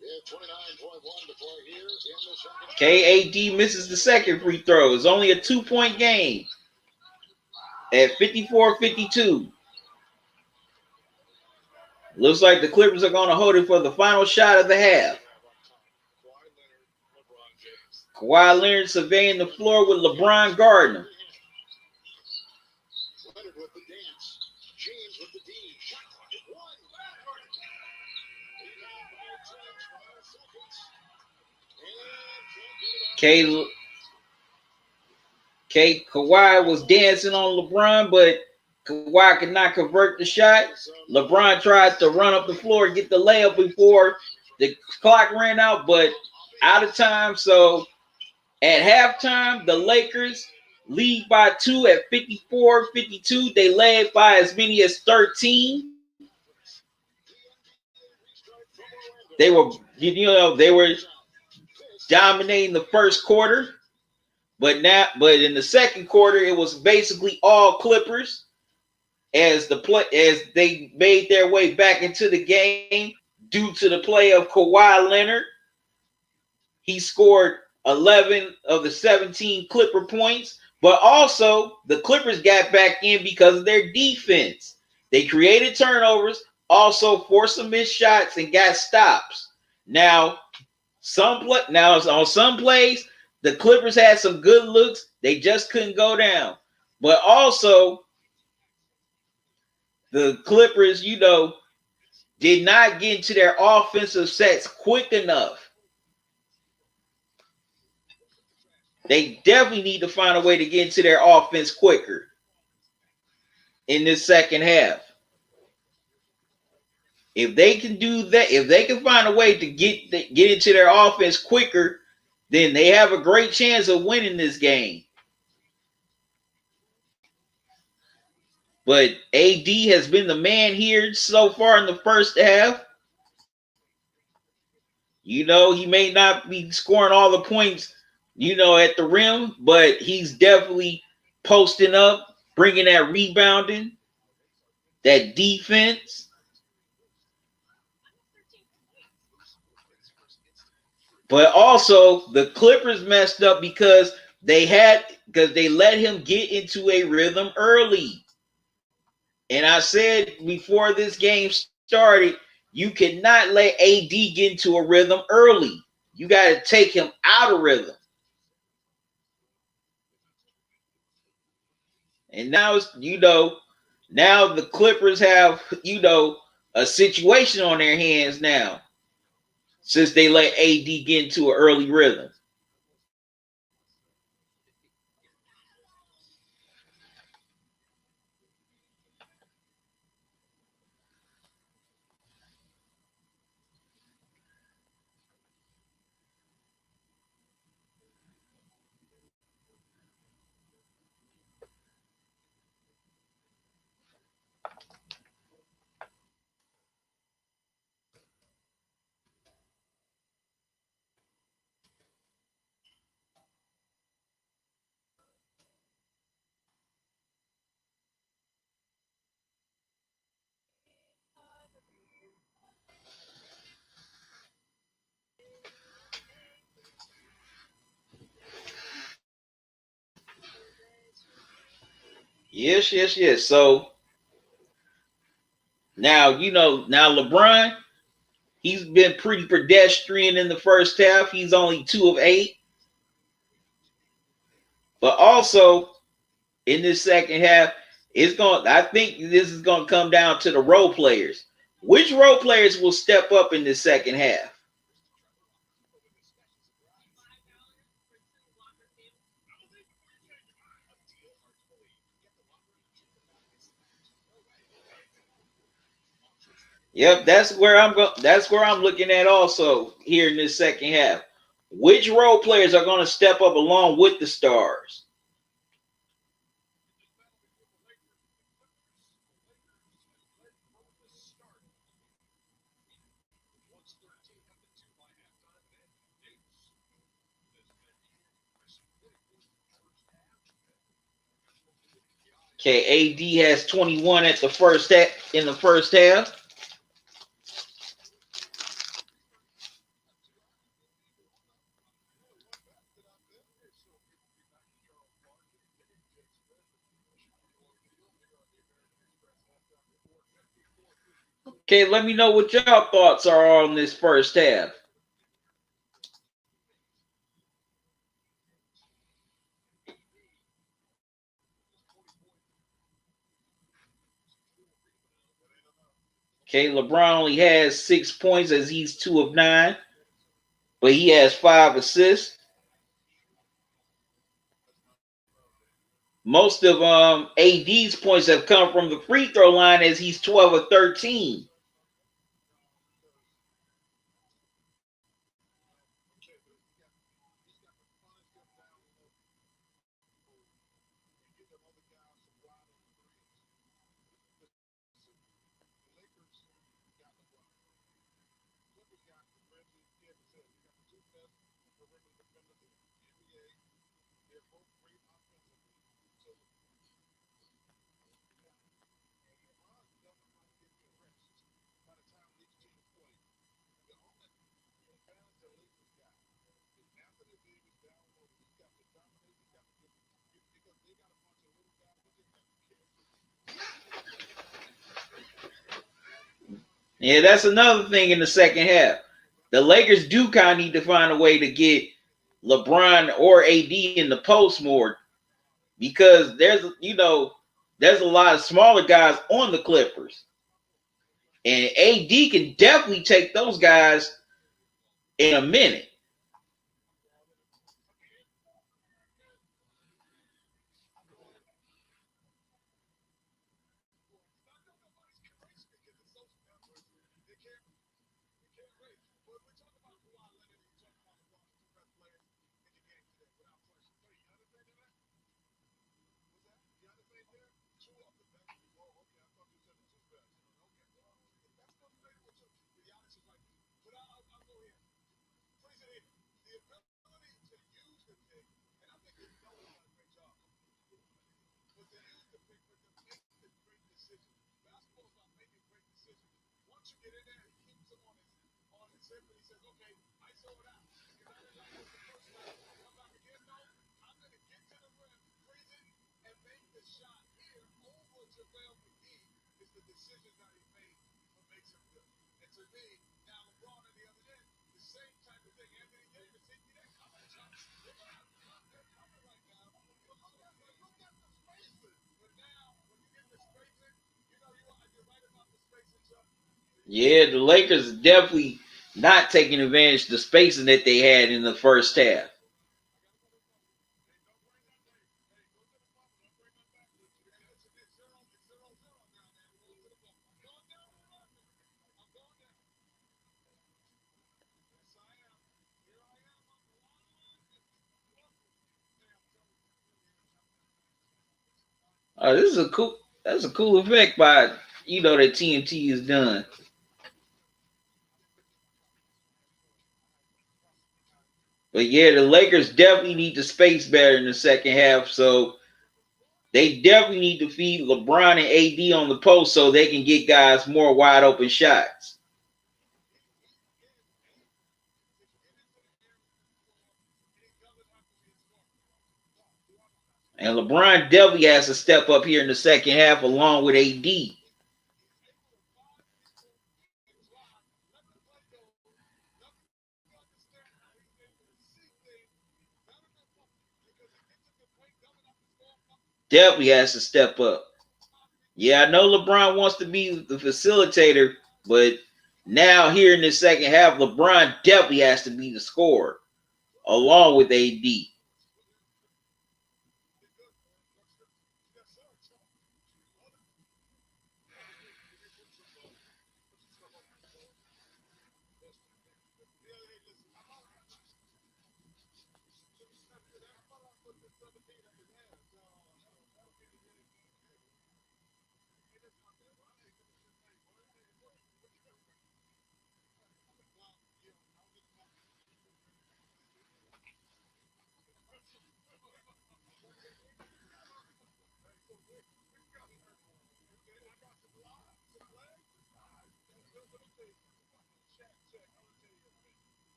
Yeah, 29.1 to play here in the second. KAD misses the second free throw. It's only a 2-point game at 54-52. Looks like the Clippers are going to hold it for the final shot of the half. Kawhi Leonard surveying the floor with LeBron Gardner. Leonard with the dance. James with the D. Shot clock at 1. Kawhi was dancing on LeBron, but Kawhi could not convert the shot. LeBron tried to run up the floor and get the layup before the clock ran out, but out of time. So at halftime, the Lakers lead by 2 at 54-52. They led by as many as 13. They were dominating the first quarter, but in the second quarter, it was basically all Clippers as they made their way back into the game due to the play of Kawhi Leonard. He scored 11 of the 17 Clipper points, but also the Clippers got back in because of their defense. They created turnovers, also forced some missed shots, and got stops. Now, on some plays, the Clippers had some good looks. They just couldn't go down. But also, the Clippers, did not get into their offensive sets quick enough. They definitely need to find a way to get into their offense quicker in this second half. If they can do that, if they can find a way to get into their offense quicker, then they have a great chance of winning this game. But AD has been the man here so far in the first half. He may not be scoring all the points, at the rim, but he's definitely posting up, bringing that rebounding, that defense. But also, the Clippers messed up because they let him get into a rhythm early. And I said before this game started, you cannot let AD get into a rhythm early. You got to take him out of rhythm. And now now the Clippers have, a situation on their hands now since they let AD get into an early rhythm. Yes, yes, yes. So now now LeBron, he's been pretty pedestrian in the first half. He's only 2 of 8. But also in this second half, I think this is gonna come down to the role players. Which role players will step up in the second half? Yep, that's where I'm looking at also here in this second half. Which role players are going to step up along with the stars? Okay, AD has 21 at the first in the first half. Okay, let me know what y'all thoughts are on this first half. Okay, LeBron only has 6 points as he's 2 of 9, but he has 5 assists. Most of AD's points have come from the free throw line as he's 12 of 13. Yeah, that's another thing in the second half. The Lakers do kind of need to find a way to get LeBron or AD in the post more because there's a lot of smaller guys on the Clippers, and AD can definitely take those guys in a minute. Yeah, the Lakers definitely not taking advantage of the spacing that they had in the first half. This is a cool. That's a cool effect by that TNT is done. But yeah, the Lakers definitely need to space better in the second half. So they definitely need to feed LeBron and AD on the post so they can get guys more wide open shots. And LeBron definitely has to step up here in the second half along with AD. Definitely has to step up. Yeah, I know LeBron wants to be the facilitator, but now here in the second half, LeBron definitely has to be the scorer along with AD.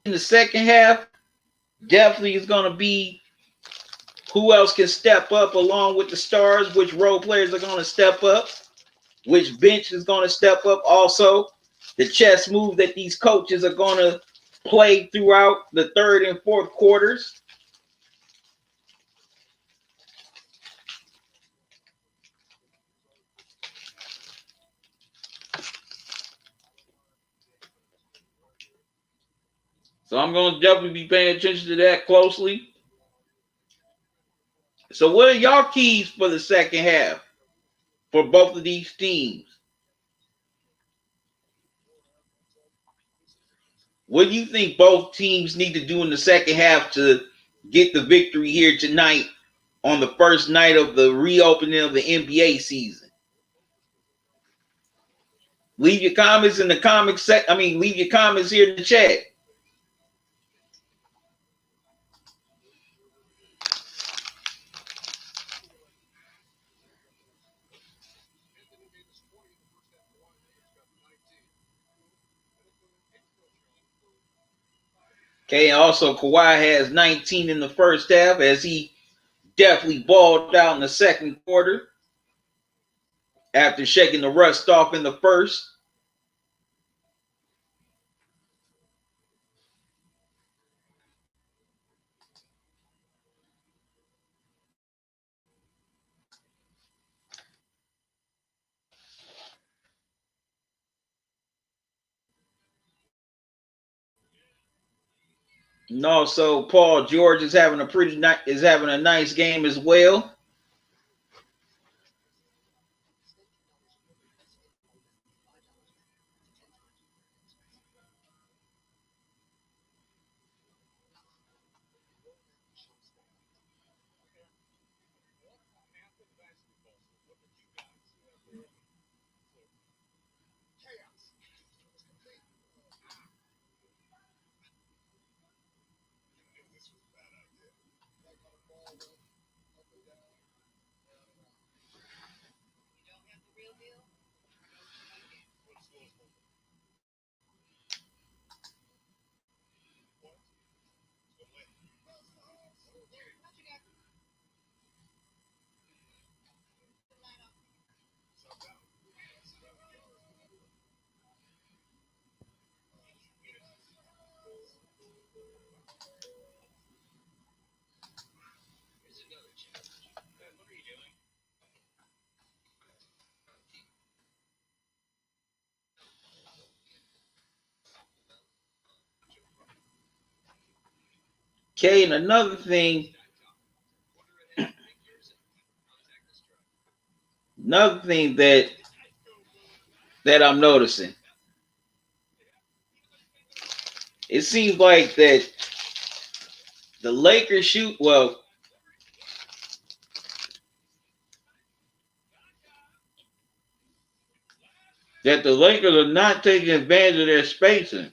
In the second half, definitely is going to be who else can step up along with the stars, which role players are going to step up, which bench is going to step up. Also, the chess move that these coaches are going to play throughout the third and fourth quarters. So I'm going to definitely be paying attention to that closely. So what are y'all keys for the second half for both of these teams? What do you think both teams need to do in the second half to get the victory here tonight on the first night of the reopening of the NBA season? Leave your comments in the leave your comments here in the chat. Okay, also Kawhi has 19 in the first half as he definitely balled out in the second quarter after shaking the rust off in the first. And also Paul George is having a nice game as well. Okay, and another thing that I'm noticing, it seems like that the Lakers shoot well. that the Lakers are not taking advantage of their spacing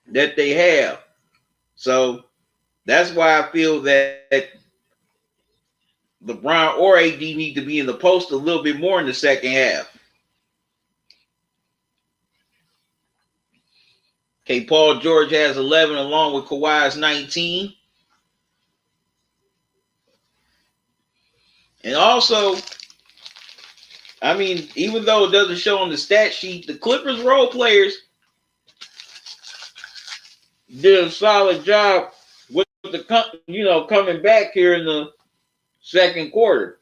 that they have. So that's why I feel that LeBron or AD need to be in the post a little bit more in the second half. Okay, Paul George has 11 along with Kawhi's 19. And also, I mean, even though it doesn't show on the stat sheet, the Clippers role players did a solid job with the coming back here in the second quarter.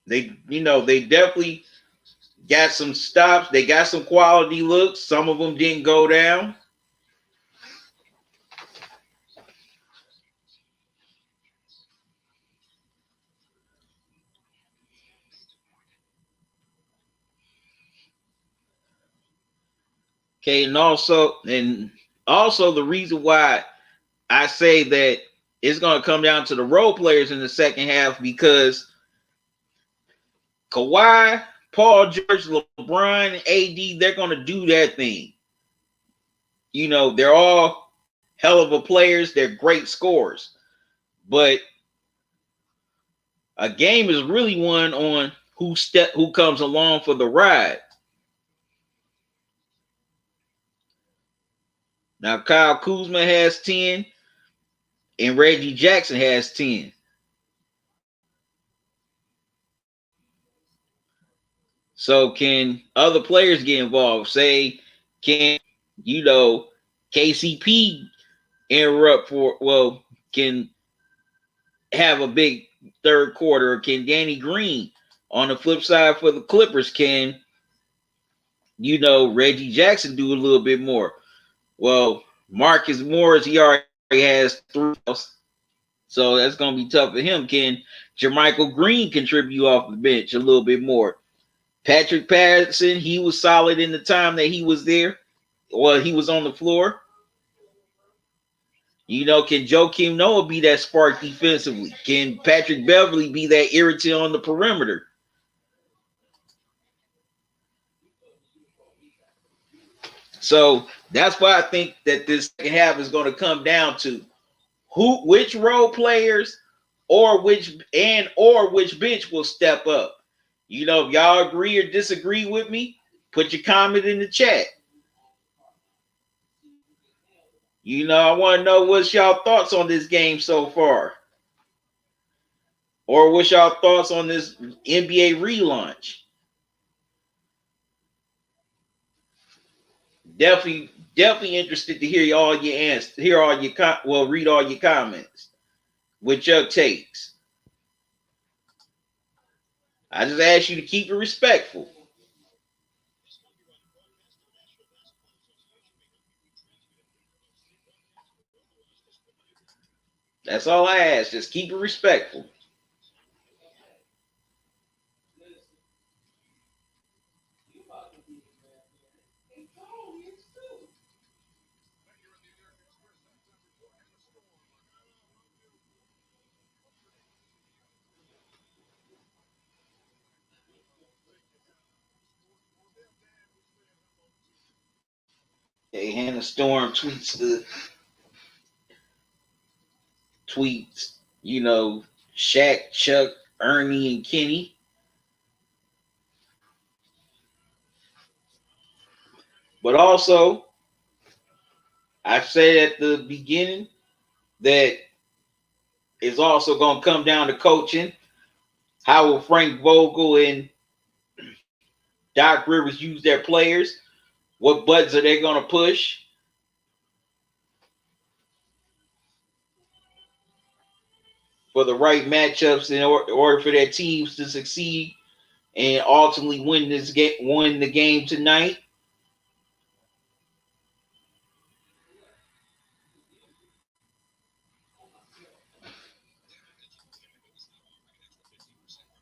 They definitely got some stops. They got some quality looks. Some of them didn't go down. Okay, and also the reason why I say that it's going to come down to the role players in the second half because Kawhi, Paul George, LeBron, AD, they're going to do their thing. They're all hell of a players. They're great scorers. But a game is really won on who comes along for the ride. Now Kyle Kuzma has 10 and Reggie Jackson has 10. So can other players get involved? Say, can KCP interrupt can have a big third quarter, or can Danny Green on the flip side for the Clippers, can Reggie Jackson do a little bit more? Well, Marcus Morris, he already has 3, so that's gonna be tough for him. Can Jermichael Green contribute off the bench a little bit more? Patrick Patterson, he was solid in the time that he was there. Well, he was on the floor. Can Joakim Noah be that spark defensively? Can Patrick Beverly be that irritant on the perimeter? So that's why I think that this second half is going to come down to which role players or which bench will step up. If y'all agree or disagree with me, put your comment in the chat. I want to know what's y'all thoughts on this game so far. Or what's y'all thoughts on this NBA relaunch? Definitely interested to hear all your answers, read all your comments with your takes. I just ask you to keep it respectful. That's all I ask. Just keep it respectful. Okay, Hannah Storm tweets, Shaq, Chuck, Ernie, and Kenny. But also, I said at the beginning that it's also going to come down to coaching. How will Frank Vogel and Doc Rivers use their players? What buttons are they going to push? For the right matchups in order for their teams to succeed and ultimately win the game tonight.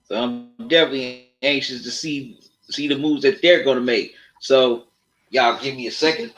So I'm definitely anxious to see the moves that they're going to make. So y'all give me a second.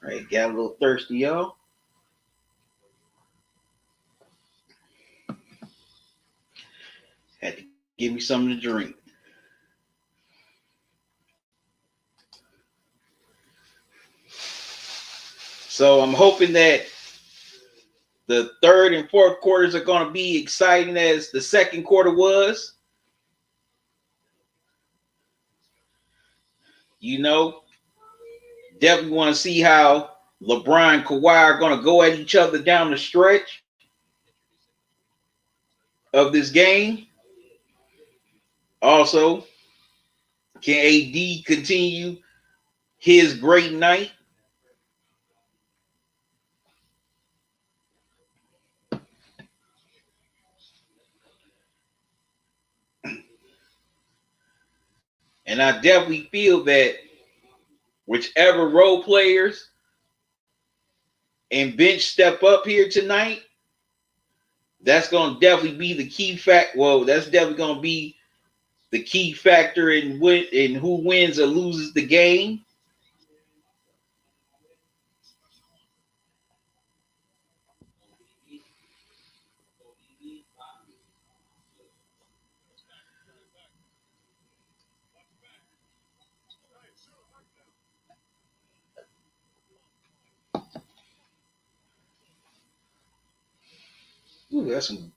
right, got a little thirsty, y'all. Had to give me something to drink. So I'm hoping that the third and fourth quarters are going to be exciting as the second quarter was. You know, definitely want to see how LeBron and Kawhi are going to go at each other down the stretch of this game. Also, can AD continue his great night? And I definitely feel that whichever role players and bench step up here tonight, that's going to definitely be the key fact. Well, that's definitely going to be the key factor in who wins or loses the game. Ooh, that's some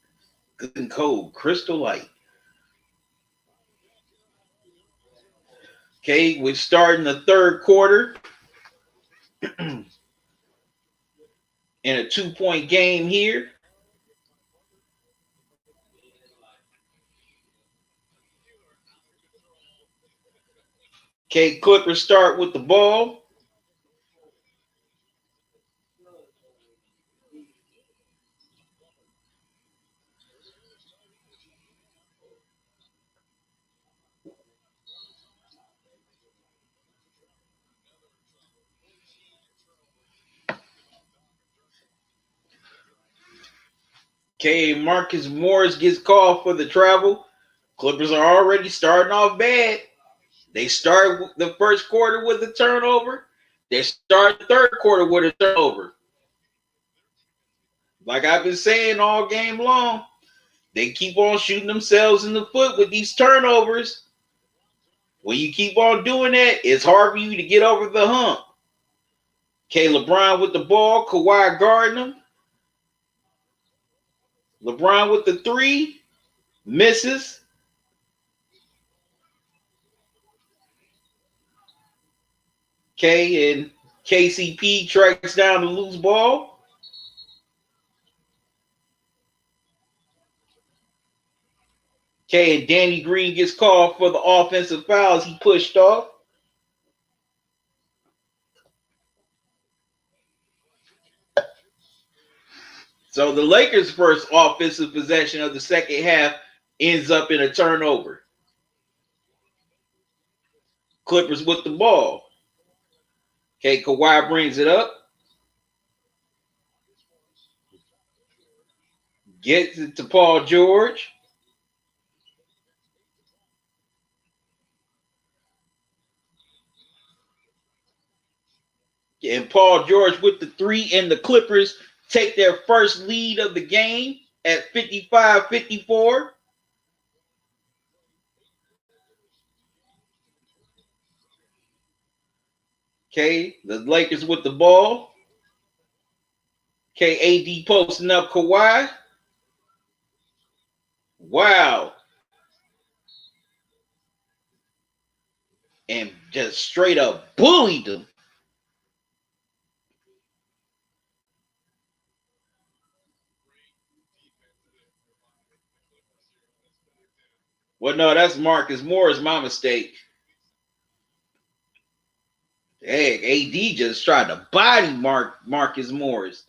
good and cold Crystal Light. Okay, we're starting the third quarter in a 2-point game here. Okay, Clippers start with the ball. Okay, Marcus Morris gets called for the travel. Clippers are already starting off bad. They start the first quarter with a turnover. They start the third quarter with a turnover. Like I've been saying all game long, they keep on shooting themselves in the foot with these turnovers. When you keep on doing that, it's hard for you to get over the hump. Okay, LeBron with the ball, Kawhi guarding him. LeBron with the three, misses. Okay, and KCP tracks down the loose ball. Okay, and Danny Green gets called for the offensive fouls he pushed off. So the Lakers' first offensive possession of the second half ends up in a turnover. Clippers with the ball. Okay, Kawhi brings it up. Gets it to Paul George. And Paul George with the three, and the Clippers take their first lead of the game at 55-54. Okay, the Lakers with the ball. Okay, AD posting up Kawhi. Wow. And just straight up bullied them. Well, no, that's Marcus Morris, my mistake. Hey, AD just tried to body Marcus Morris.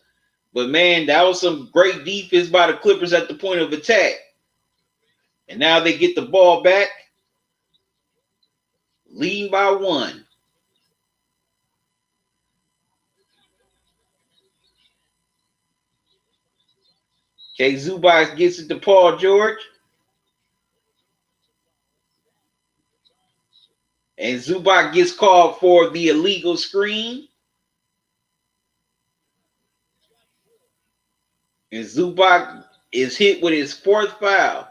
But, man, that was some great defense by the Clippers at the point of attack. And now they get the ball back, leading by one. Okay, Zubac gets it to Paul George. And Zubac gets called for the illegal screen. And Zubac is hit with his fourth foul.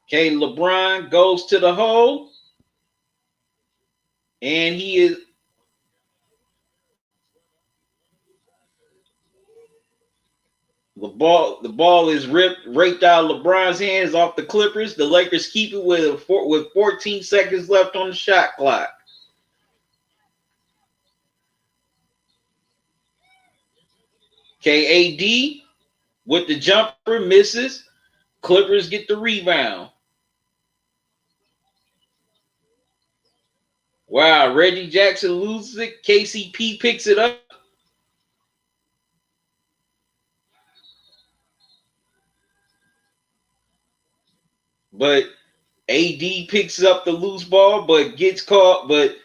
Okay, LeBron goes to the hole. And he is the ball is raked out of LeBron's hands off the Clippers. The Lakers keep it with 14 seconds left on the shot clock. Okay, AD with the jumper misses. Clippers get the rebound. Wow, Reggie Jackson loses it. KCP picks it up. But AD picks up the loose ball, but gets caught. But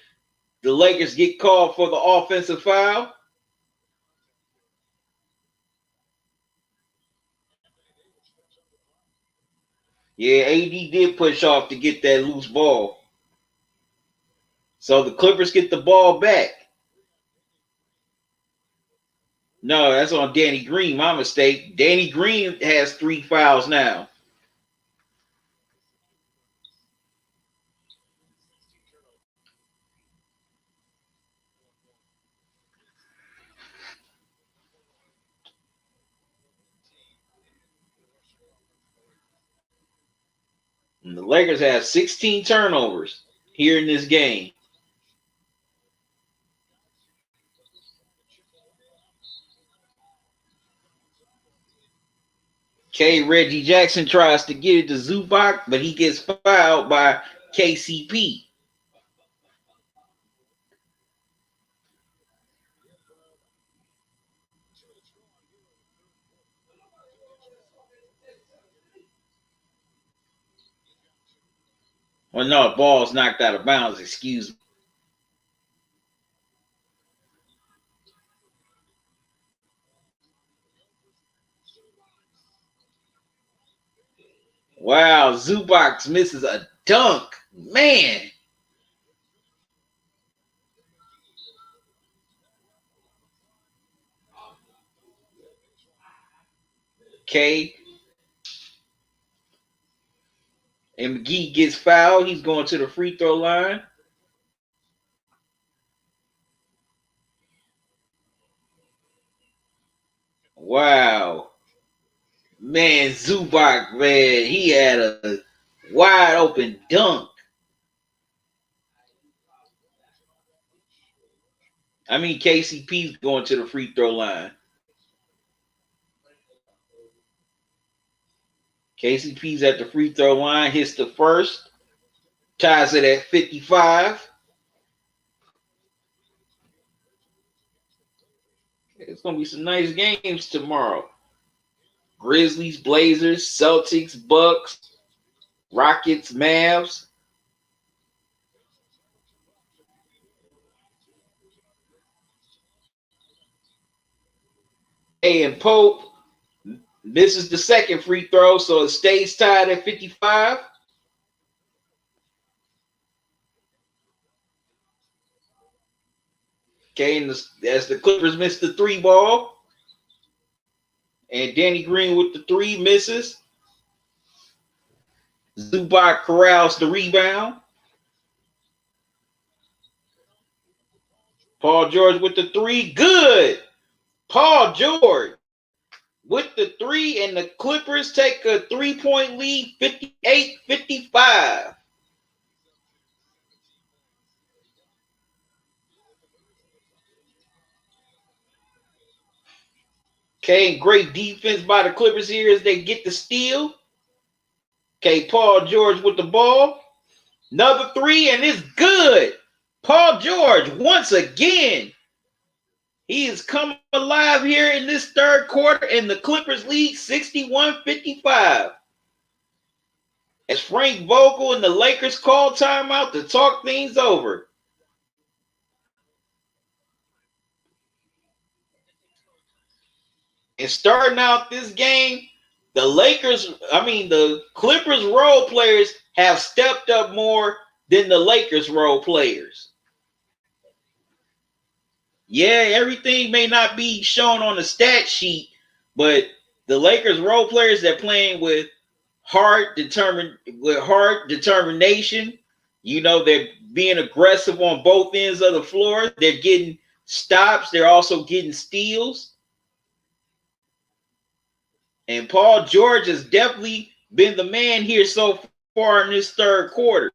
the Lakers get called for the offensive foul. Yeah, AD did push off to get that loose ball. So the Clippers get the ball back. No, that's on Danny Green. My mistake. Danny Green has 3 fouls now. And the Lakers have 16 turnovers here in this game. Okay, Reggie Jackson tries to get it to Zubac, but he gets fouled by KCP. Well, no, ball's knocked out of bounds, excuse me. Wow, Zubac misses a dunk. Man. Okay. And McGee gets fouled. He's going to the free throw line. Wow. Man, Zubac, man, he had a wide open dunk. I mean, KCP's going to the free throw line. KCP's at the free throw line, hits the first, ties it at 55. It's going to be some nice games tomorrow. Grizzlies, Blazers, Celtics, Bucks, Rockets, Mavs. And Pope misses the second free throw, so it stays tied at 55. Okay, and as the Clippers miss the 3 ball, and Danny Green with the 3 misses. Zubac corrals the rebound. Paul George with the 3. Good. Paul George with the 3, and the Clippers take a 3-point lead, 58-55. Okay, great defense by the Clippers here as they get the steal. Okay, Paul George with the ball. Another 3, and it's good. Paul George, once again, he is coming alive here in this third quarter, and the Clippers lead 61-55. As Frank Vogel and the Lakers call timeout to talk things over. And starting out this game, the Clippers role players have stepped up more than the Lakers role players. Yeah, everything may not be shown on the stat sheet, but the Lakers role players that playing with hard determination. You know, they're being aggressive on both ends of the floor. They're getting stops. They're also getting steals. And Paul George has definitely been the man here so far in this third quarter.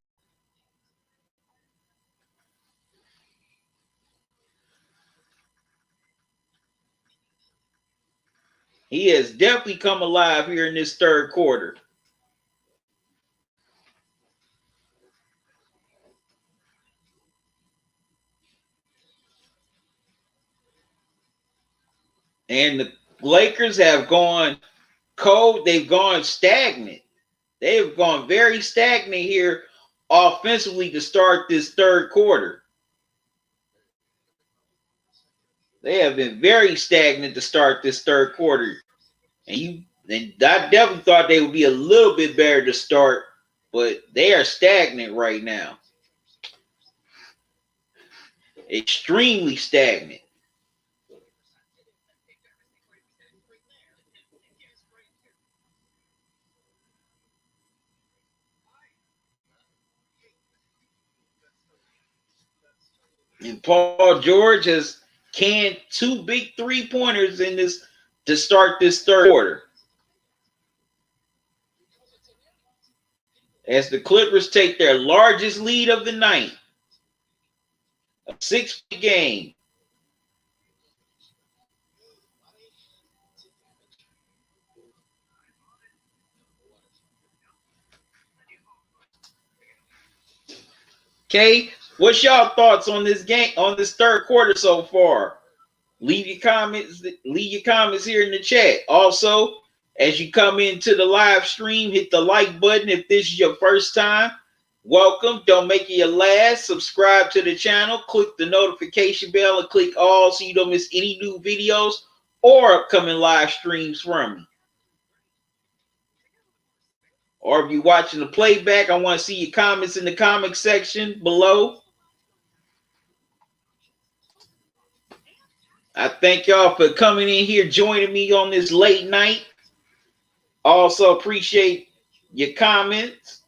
He has definitely come alive here in this third quarter. And the Lakers have gone cold. They've gone stagnant. They've gone very stagnant here offensively to start this third quarter. They have been very stagnant to start this third quarter. And I definitely thought they would be a little bit better to start, but they are stagnant right now. Extremely stagnant. And Paul George has canned 2 big 3-pointers in this to start this third quarter. As the Clippers take their largest lead of the night, a 6-point game. Okay, what's y'all thoughts on this game, on this third quarter so far? Leave your comments here in the chat. Also, as you come into the live stream, hit the like button if this is your first time. Welcome. Don't make it your last. Subscribe to the channel. Click the notification bell and click all so you don't miss any new videos or upcoming live streams from me. Or if you're watching the playback, I want to see your comments in the comment section below. I thank y'all for coming in here, joining me on this late night. Also appreciate your comments.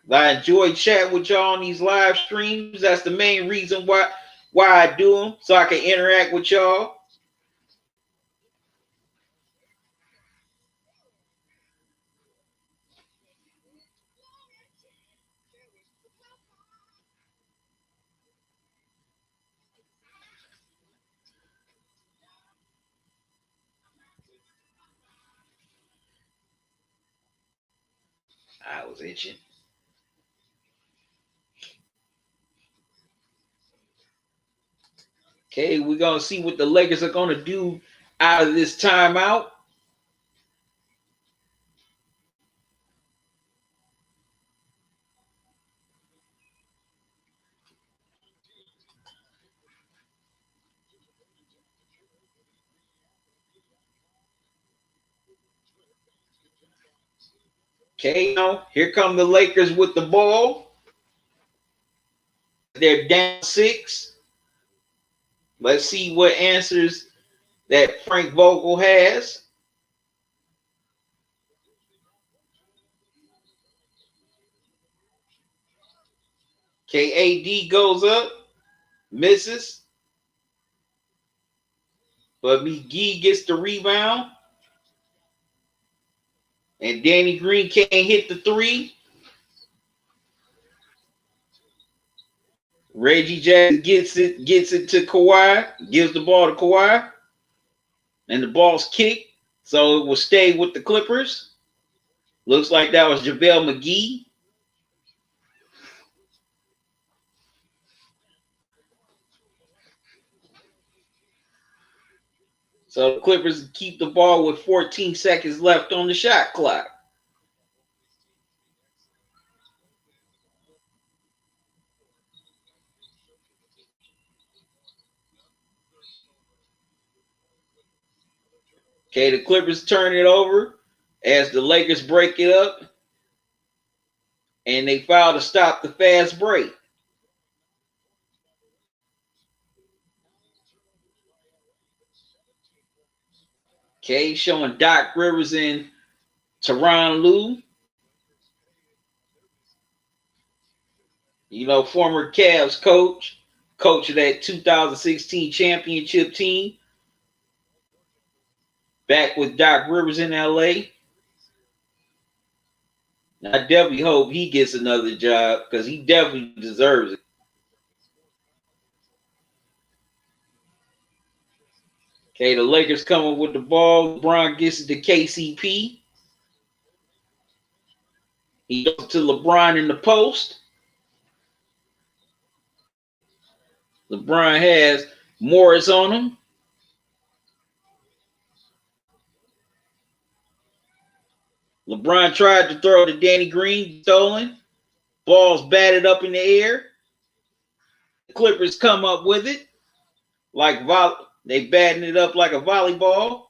I enjoy chatting with y'all on these live streams. That's the main reason why I do them, so I can interact with y'all. I was itching. Okay, we're going to see what the Lakers are going to do out of this timeout. Okay, now here come the Lakers with the ball. They're down 6. Let's see what answers that Frank Vogel has. Okay, AD goes up, misses. But McGee gets the rebound. And Danny Green can't hit the 3. Reggie Jackson gets it to Kawhi, gives the ball to Kawhi, and the ball's kicked, so it will stay with the Clippers. Looks like that was JaVale McGee. So the Clippers keep the ball with 14 seconds left on the shot clock. Okay, the Clippers turn it over as the Lakers break it up, and they foul to stop the fast break. Okay, showing Doc Rivers and Tyronn Lue. You know, former Cavs coach of that 2016 championship team. Back with Doc Rivers in LA. I definitely hope he gets another job because he definitely deserves it. Okay, the Lakers coming with the ball. LeBron gets it to KCP. He goes to LeBron in the post. LeBron has Morris on him. LeBron tried to throw to Danny Green, stolen. Ball's batted up in the air. The Clippers come up with it. They batting it up like a volleyball.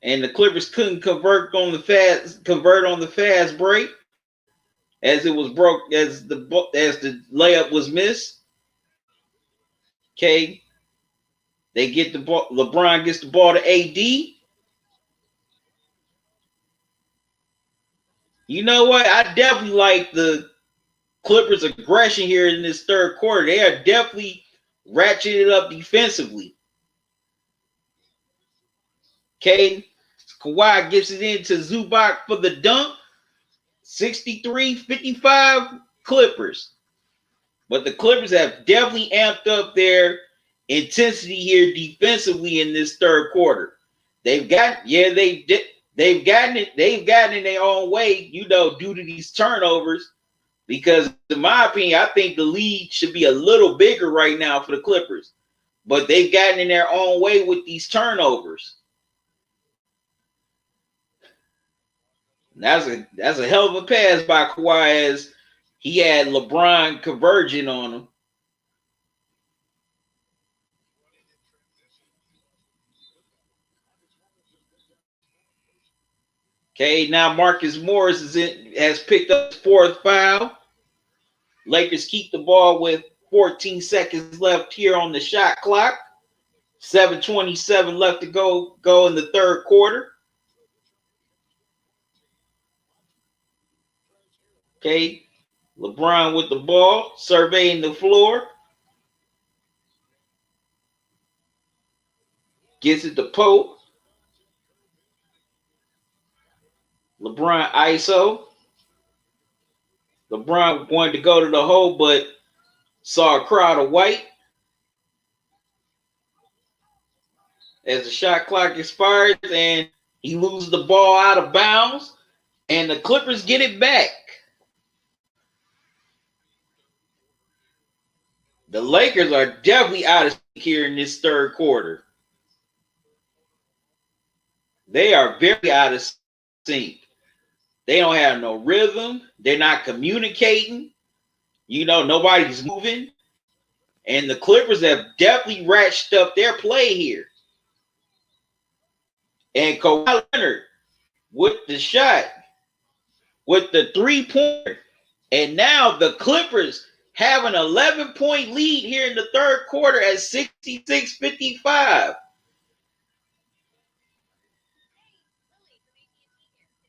And the Clippers couldn't convert on the fast break as it was broke as the layup was missed. Okay, they get the ball. LeBron gets the ball to AD. You know what? I definitely like the Clippers' aggression here in this third quarter. They are definitely ratcheting it up defensively. Okay, Kawhi gets it into Zubac for the dunk. 63-55 Clippers. But the Clippers have definitely amped up their intensity here defensively in this third quarter. They've gotten in their own way, you know, due to these turnovers. Because in my opinion, I think the lead should be a little bigger right now for the Clippers. But they've gotten in their own way with these turnovers. That's a hell of a pass by Kawhi as he had LeBron converging on him. Okay, now Marcus Morris has picked up his fourth foul. Lakers keep the ball with 14 seconds left here on the shot clock. 7:27 left to go in the third quarter. Okay, LeBron with the ball, surveying the floor. Gets it to Pope. LeBron ISO. LeBron wanted to go to the hole, but saw a crowd of white. As the shot clock expires and he loses the ball out of bounds, and the Clippers get it back. The Lakers are definitely out of sync here in this third quarter. They are very out of sync. They don't have no rhythm. They're not communicating. You know, nobody's moving. And the Clippers have definitely ratcheted up their play here. And Kawhi Leonard with the shot, with the three-pointer. And now the Clippers have an 11-point lead here in the third quarter at 66-55.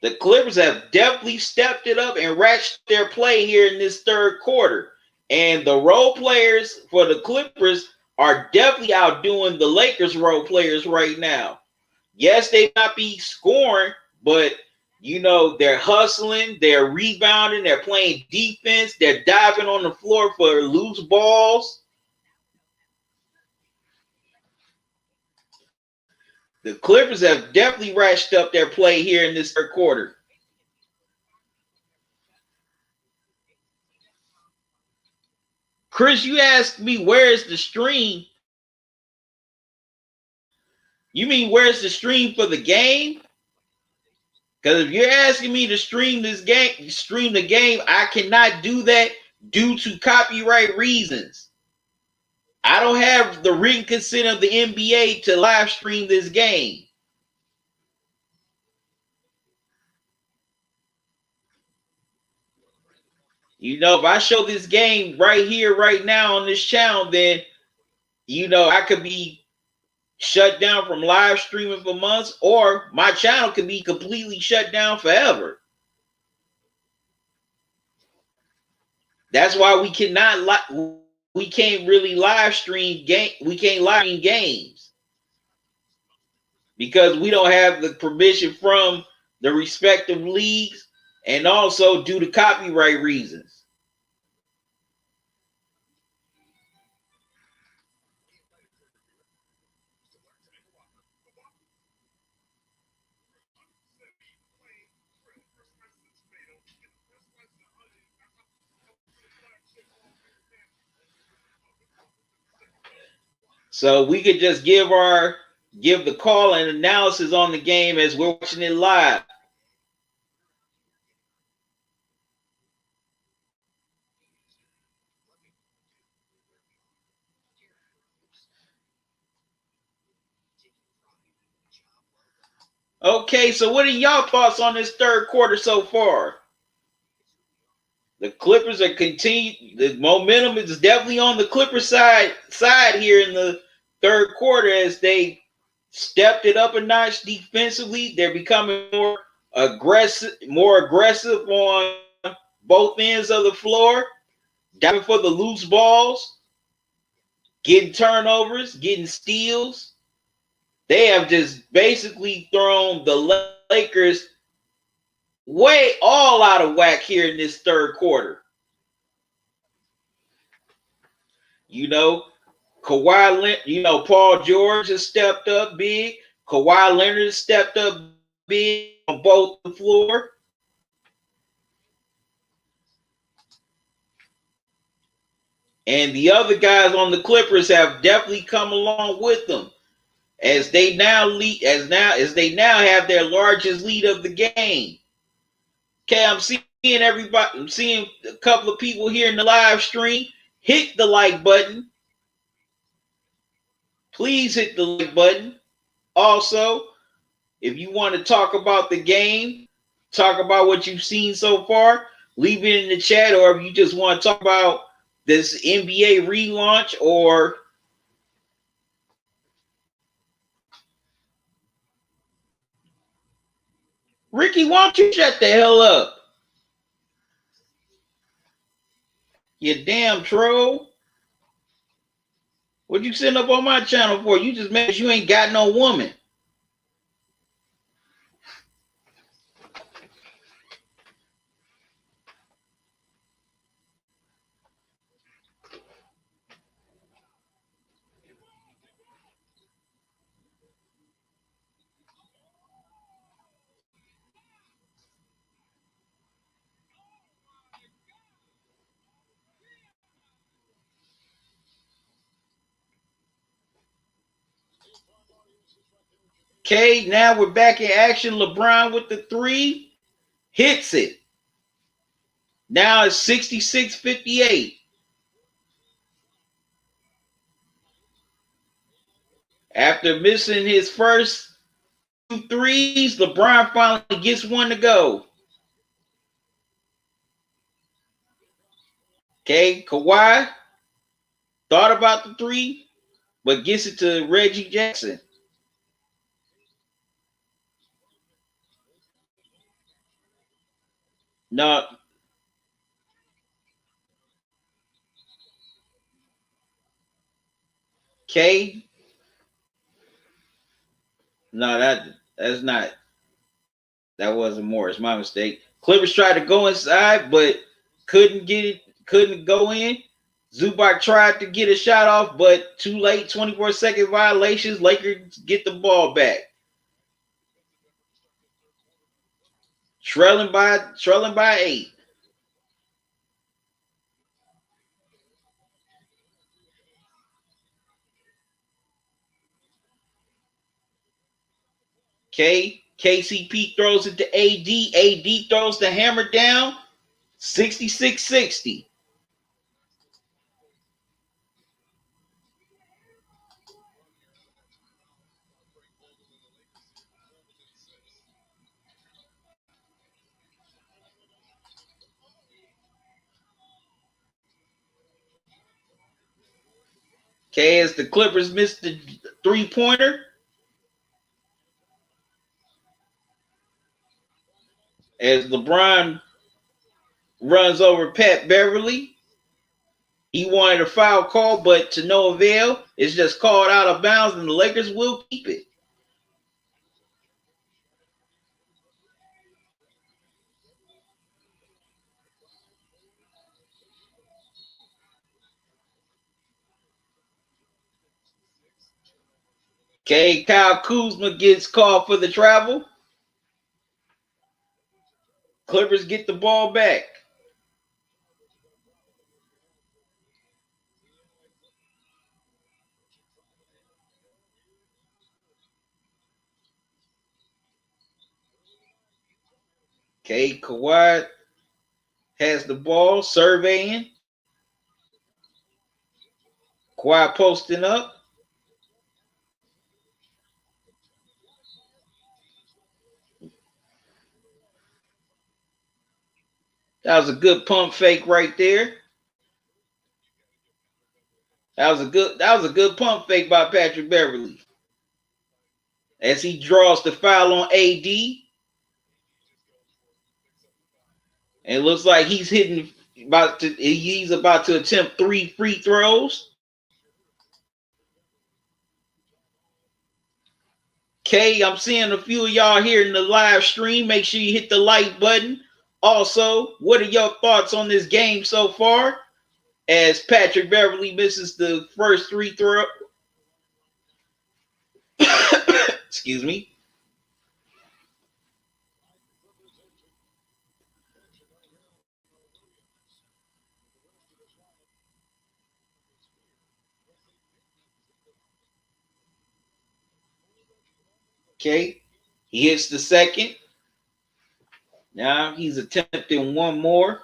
The Clippers have definitely stepped it up and ratcheted their play here in this third quarter. And the role players for the Clippers are definitely outdoing the Lakers role players right now. Yes, they might be scoring, but you know, they're hustling, they're rebounding, they're playing defense, they're diving on the floor for loose balls. The Clippers have definitely ratcheted up their play here in this third quarter. Chris, you asked me where's the stream. You mean where's the stream for the game? Because if you're asking me to stream the game, I cannot do that due to copyright reasons. I don't have the written consent of the NBA to live stream this game. You know, if I show this game right here, right now on this channel, then, you know, I could be shut down from live streaming for months, or my channel could be completely shut down forever. That's why we can't really live stream we can't live stream games because we don't have the permission from the respective leagues, and also due to copyright reasons. So we could just give the call and analysis on the game as we're watching it live. Okay, so what are y'all thoughts on this third quarter so far? The Clippers are continuing. The momentum is definitely on the Clippers side here in the third quarter as they stepped it up a notch defensively. They're becoming more aggressive on both ends of the floor, diving for the loose balls, getting turnovers, getting steals. They have just basically thrown the Lakers way all out of whack here in this third quarter. You know, Paul George has stepped up big. Kawhi Leonard has stepped up big on both the floor. And the other guys on the Clippers have definitely come along with them as they now have their largest lead of the game. Okay, I'm seeing everybody. I'm seeing a couple of people here in the live stream. Hit the like button. Please hit the like button. Also, if you want to talk about the game, talk about what you've seen so far, leave it in the chat. Or if you just want to talk about this NBA relaunch, or Ricky, why don't you shut the hell up? You damn troll. What you sitting up on my channel for? You just mad you ain't got no woman. Okay, now we're back in action. LeBron with the three. Hits it. Now it's 66-58. After missing his first two threes, LeBron finally gets one to go. Okay, Kawhi thought about the three, but gets it to Reggie Jackson. No. Okay. No, that's not. That wasn't Morris. My mistake. Clippers tried to go inside, but couldn't get it. Couldn't go in. Zubac tried to get a shot off, but too late. 24-second violations. Lakers get the ball back. Trailing by 8. Okay. KCP throws it to AD. AD throws the hammer down. 66-60. Okay, as the Clippers missed the three-pointer. As LeBron runs over Pat Beverly. He wanted a foul call, but to no avail. It's just called out of bounds, and the Lakers will keep it. Okay, Kyle Kuzma gets called for the travel. Clippers get the ball back. Okay, Kawhi has the ball, surveying. Kawhi posting up. That was a good pump fake right there. That was a good pump fake by Patrick Beverly. As he draws the foul on AD. And it looks like he's about to attempt 3 free throws. Okay, I'm seeing a few of y'all here in the live stream. Make sure you hit the like button. Also, what are your thoughts on this game so far? As Patrick Beverly misses the first 3 throw. Excuse me. Okay, he hits the second. Now he's attempting one more.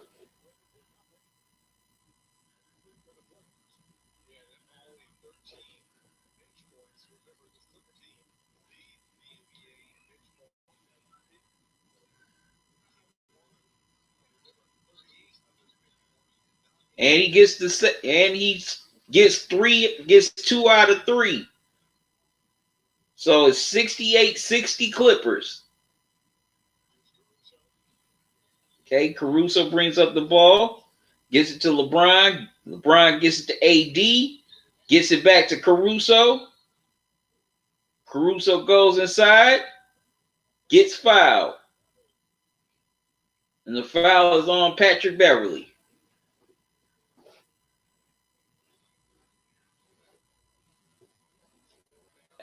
And he gets gets 2 out of 3. So it's 68-60 Clippers. Okay, Caruso brings up the ball, gets it to LeBron. LeBron gets it to AD, gets it back to Caruso. Caruso goes inside, gets fouled. And the foul is on Patrick Beverly.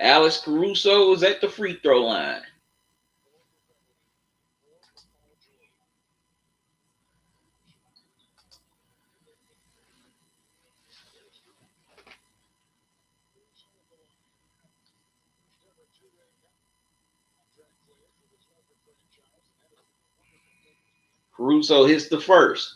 Alex Caruso is at the free throw line. Caruso hits the first.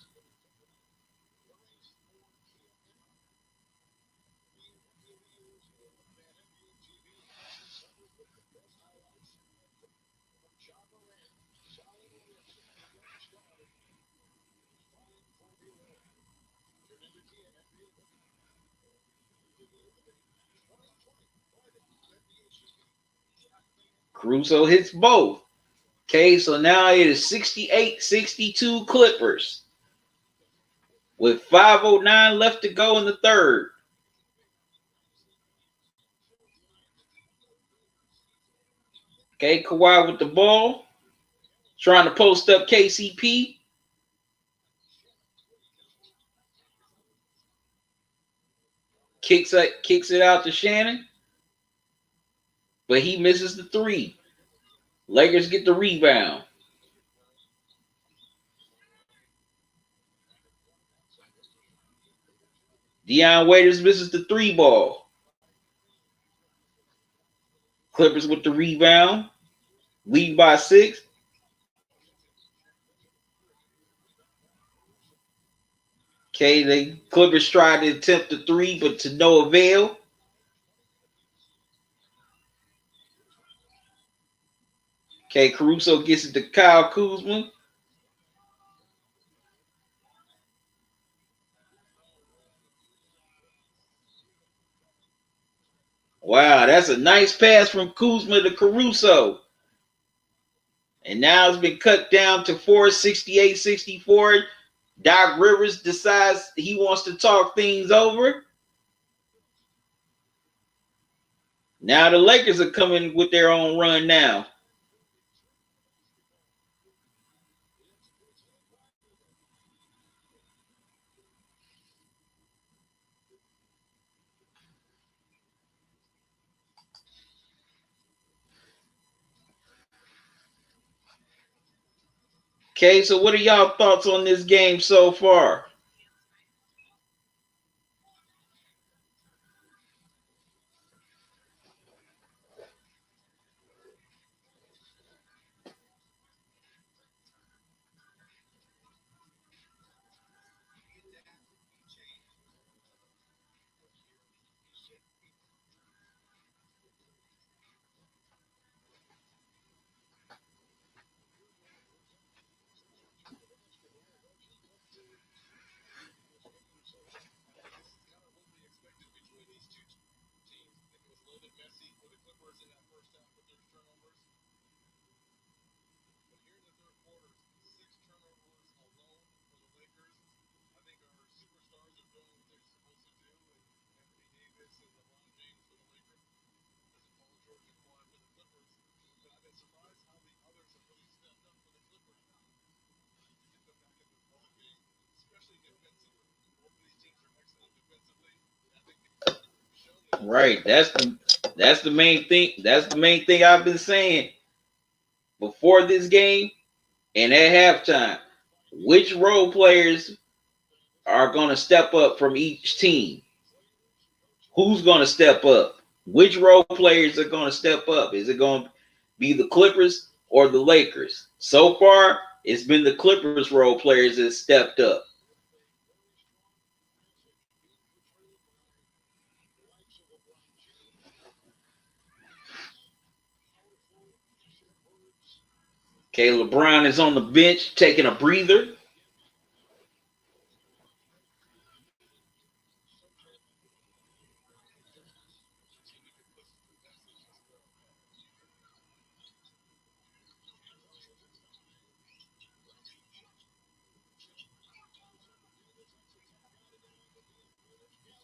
Caruso hits both. Okay, so now it is 68-62 Clippers with 5:09 left to go in the third. Okay, Kawhi with the ball, trying to post up KCP. Kicks it out to Shannon, but he misses the 3. Lakers get the rebound. Deion Waiters misses the 3 ball. Clippers with the rebound. Lead by 6. Okay, the Clippers tried to attempt the 3, but to no avail. Okay, Caruso gets it to Kyle Kuzma. Wow, that's a nice pass from Kuzma to Caruso. And now it's been cut down to 468-64. Doc Rivers decides he wants to talk things over. Now the Lakers are coming with their own run now. Okay, so what are y'all thoughts on this game so far? Right. That's the main thing. That's the main thing I've been saying before this game and at halftime. Which role players are going to step up from each team? Who's going to step up? Which role players are going to step up? Is it going to be the Clippers or the Lakers? So far, it's been the Clippers role players that stepped up. Okay, LeBron is on the bench taking a breather.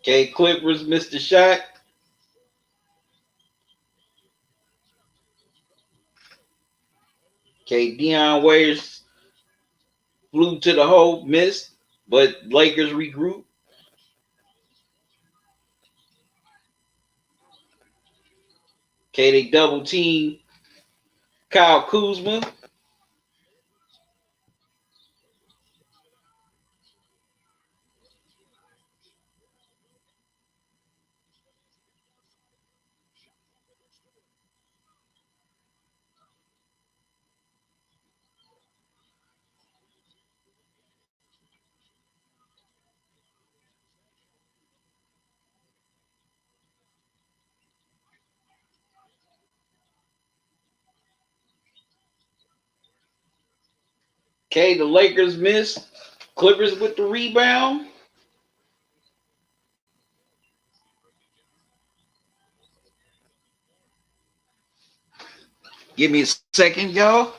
Okay, Clippers missed a shot. Okay, Deion Waiters flew to the hole, missed, but Lakers regroup. Okay, they double team Kyle Kuzma. Okay, the Lakers missed. Clippers with the rebound. Give me a second, y'all.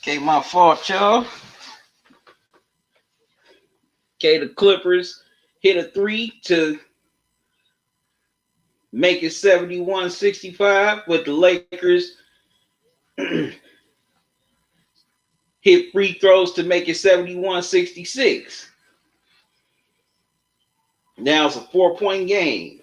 Okay, my fault, y'all. Okay, the Clippers hit a three to make it 71-65, but the Lakers hit free throws to make it 71-66. Now it's a 4-point game.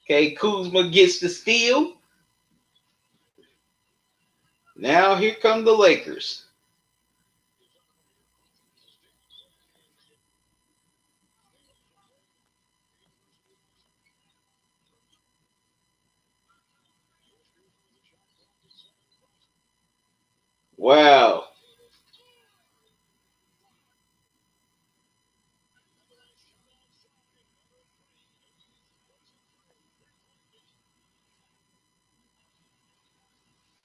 Okay, Kuzma gets the steal. Now here come the Lakers. Wow.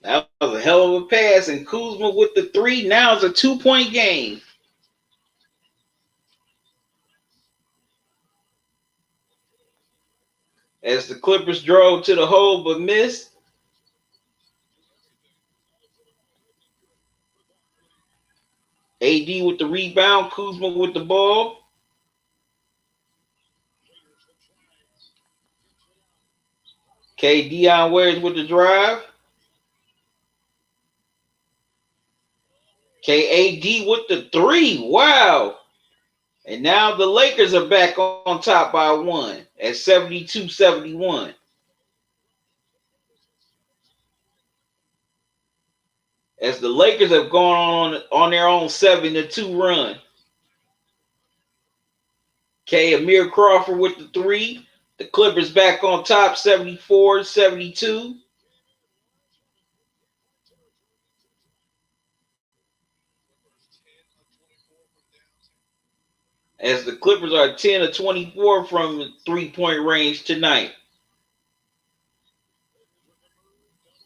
That was a hell of a pass. And Kuzma with the three. Now it's a 2-point game. As the Clippers drove to the hole but missed. AD with the rebound. Kuzma with the ball. Okay, Dion Waiters with the drive. Okay, AD with the three. Wow. And now the Lakers are back on top by one at 72-71. As the Lakers have gone on their own 7-2 run. Okay, Amir Crawford with the three. The Clippers back on top 74-72. As the Clippers are 10 of 24 from 3-point range tonight.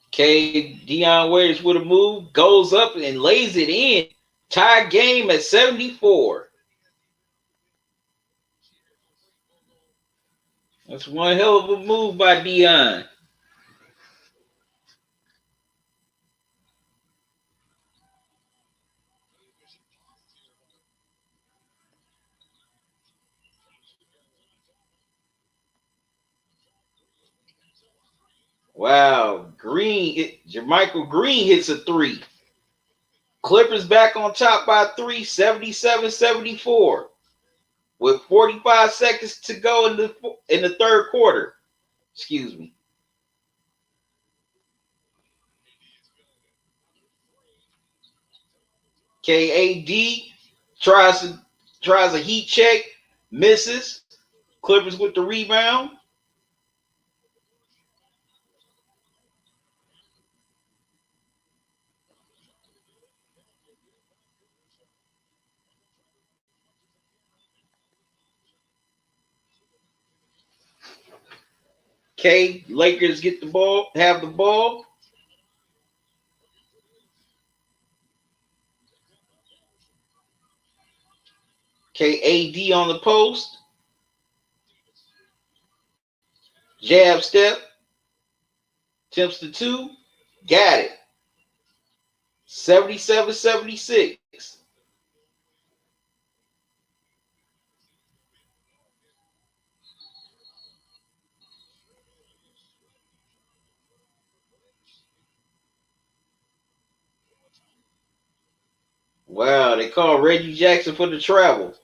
Okay, Dion Waiters with a move, goes up and lays it in. Tie game at 74. That's one hell of a move by Dion. Wow, Jermichael Green hits a three. Clippers back on top by three, 77-74. With 45 seconds to go in the third quarter. Excuse me. KAD tries a heat check, misses. Clippers with the rebound. Lakers get the ball, have the ball. AD on the post. Jab step. Attempts to two. Got it. 77-76. Wow, they call Reggie Jackson for the travel.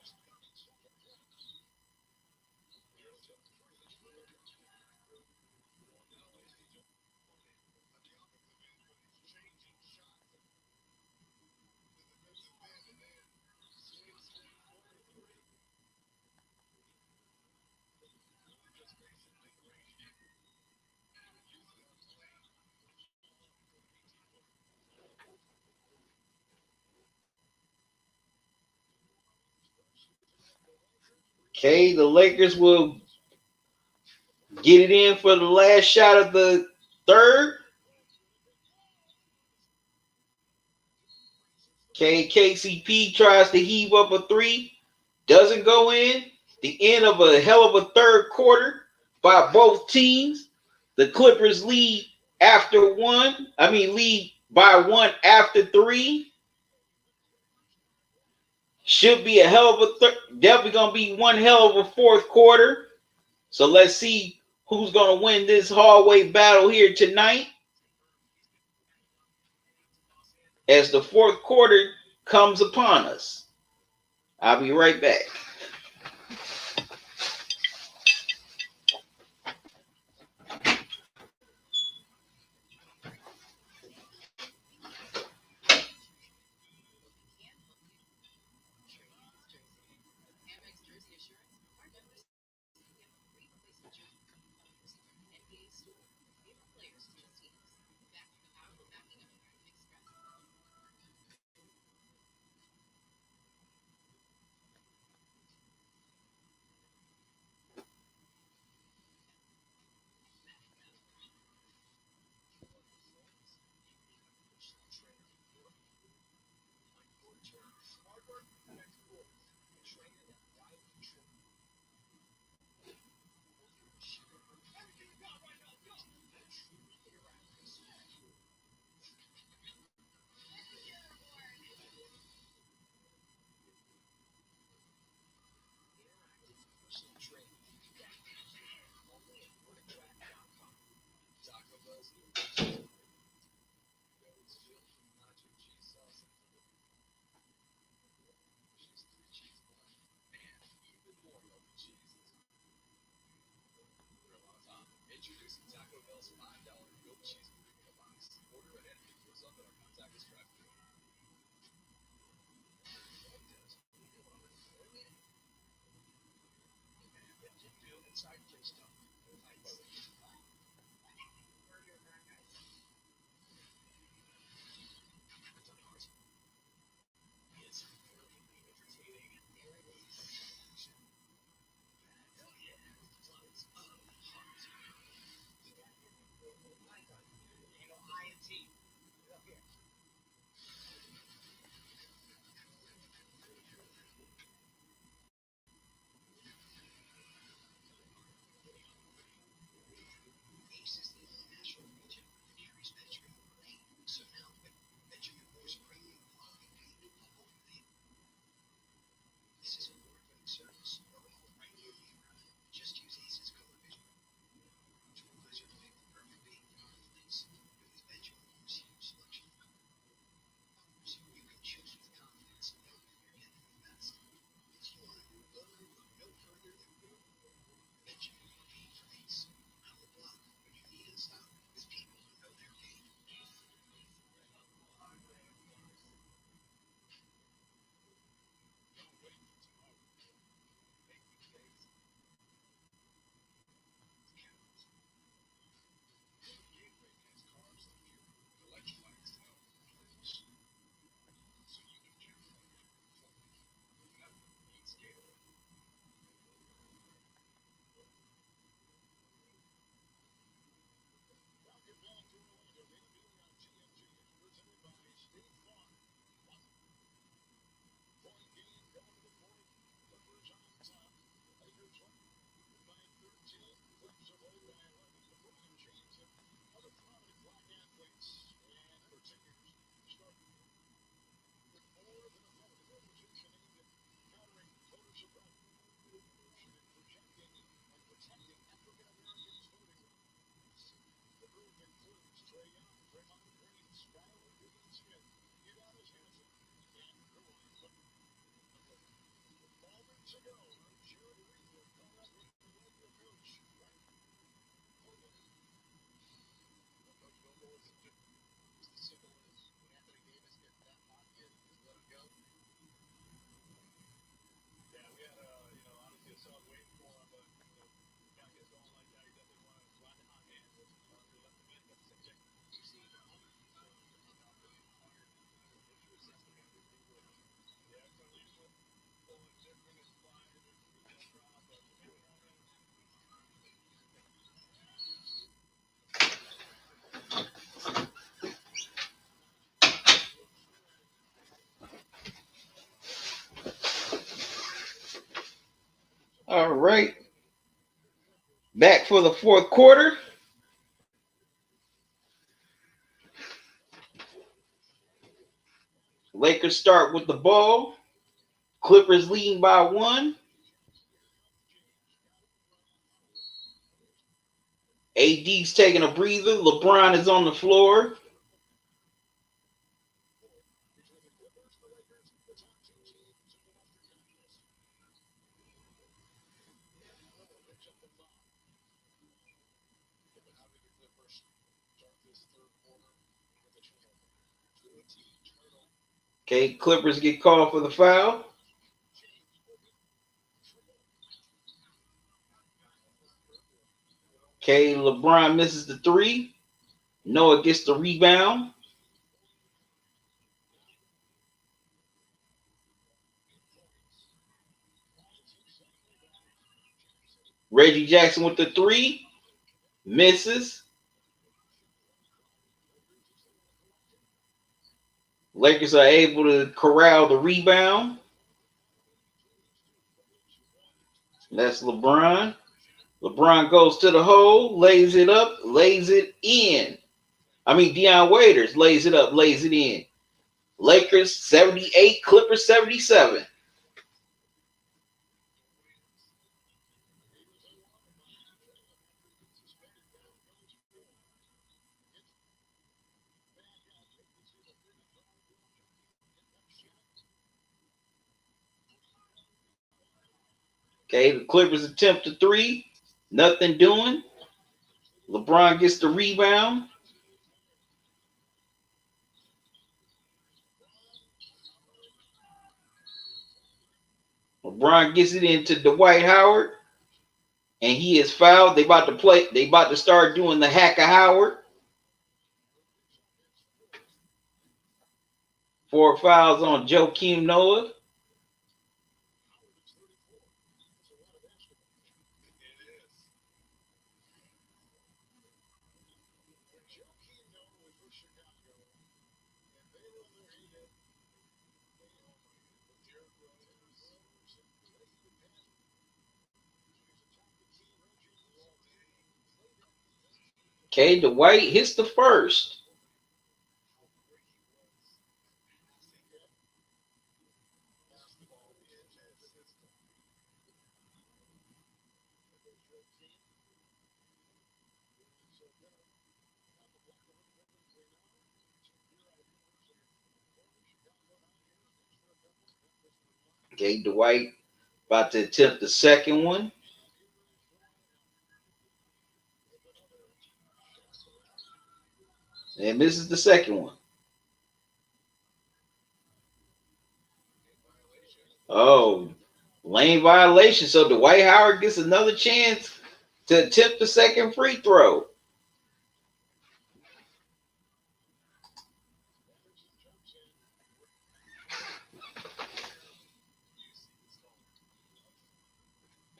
The Lakers will get it in for the last shot of the third. KCP tries to heave up a three. doesn't go in, the end of a hell of a third quarter by both teams. The Clippers lead after one. Lead by one after three. Should be a hell of a definitely gonna be one hell of a fourth quarter. So let's see who's gonna win this hallway battle here tonight. As the fourth quarter comes upon us. I'll be right back. Introducing Taco Bell's $5 goat cheese burrito box. Order ahead and pick yours up at our contactless drive-thru. All right. Back for the fourth quarter. Lakers start with the ball. Clippers leading by 1. AD's taking a breather. LeBron is on the floor. Okay, Clippers get called for the foul. Okay, LeBron misses the 3. Noah gets the rebound. Reggie Jackson with the 3. Misses. Lakers are able to corral the rebound. That's LeBron. LeBron goes to the hole, lays it up, lays it in. Deion Waiters lays it up, lays it in. Lakers 78, Clippers 77. Okay, the Clippers attempt a 3. Nothing doing. LeBron gets the rebound. LeBron gets it into Dwight Howard. And he is fouled. They about to start doing the hack of Howard. 4 fouls on Joakim Noah. Okay, Dwight hits the first. Okay, Dwight about to attempt the second one. And misses the second one. Oh, lane violation. So Dwight Howard gets another chance to attempt the second free throw.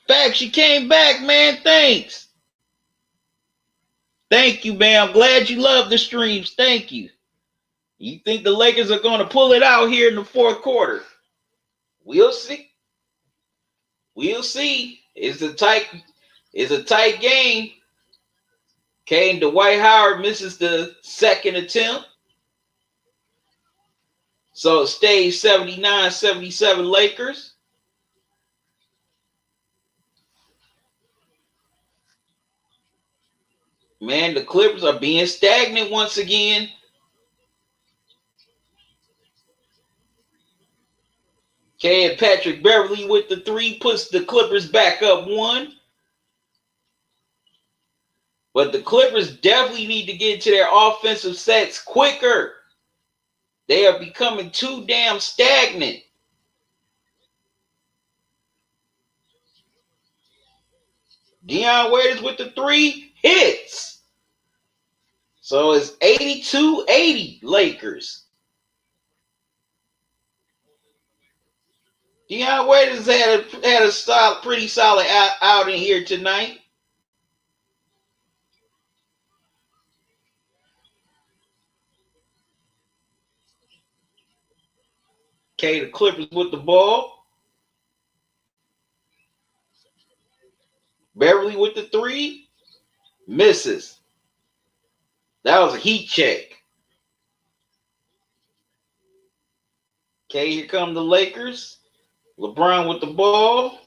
Back, she came back, man. Thanks. Thank you, man. I'm glad you love the streams. Thank you. You think the Lakers are going to pull it out here in the fourth quarter? We'll see. We'll see. It's a tight game. Okay, and Dwight Howard misses the second attempt. So it stays 79-77 Lakers. Man, the Clippers are being stagnant once again. Okay, and Patrick Beverly with the 3 puts the Clippers back up 1. But the Clippers definitely need to get into their offensive sets quicker. They are becoming too damn stagnant. Deion Waiters with the 3 hits. So it's 82-80 Lakers. Deion Waiters had a pretty solid outing here tonight. Okay, the Clippers with the ball. Beverly with the three. Misses. That was a heat check. Okay, here come the Lakers. LeBron with the ball.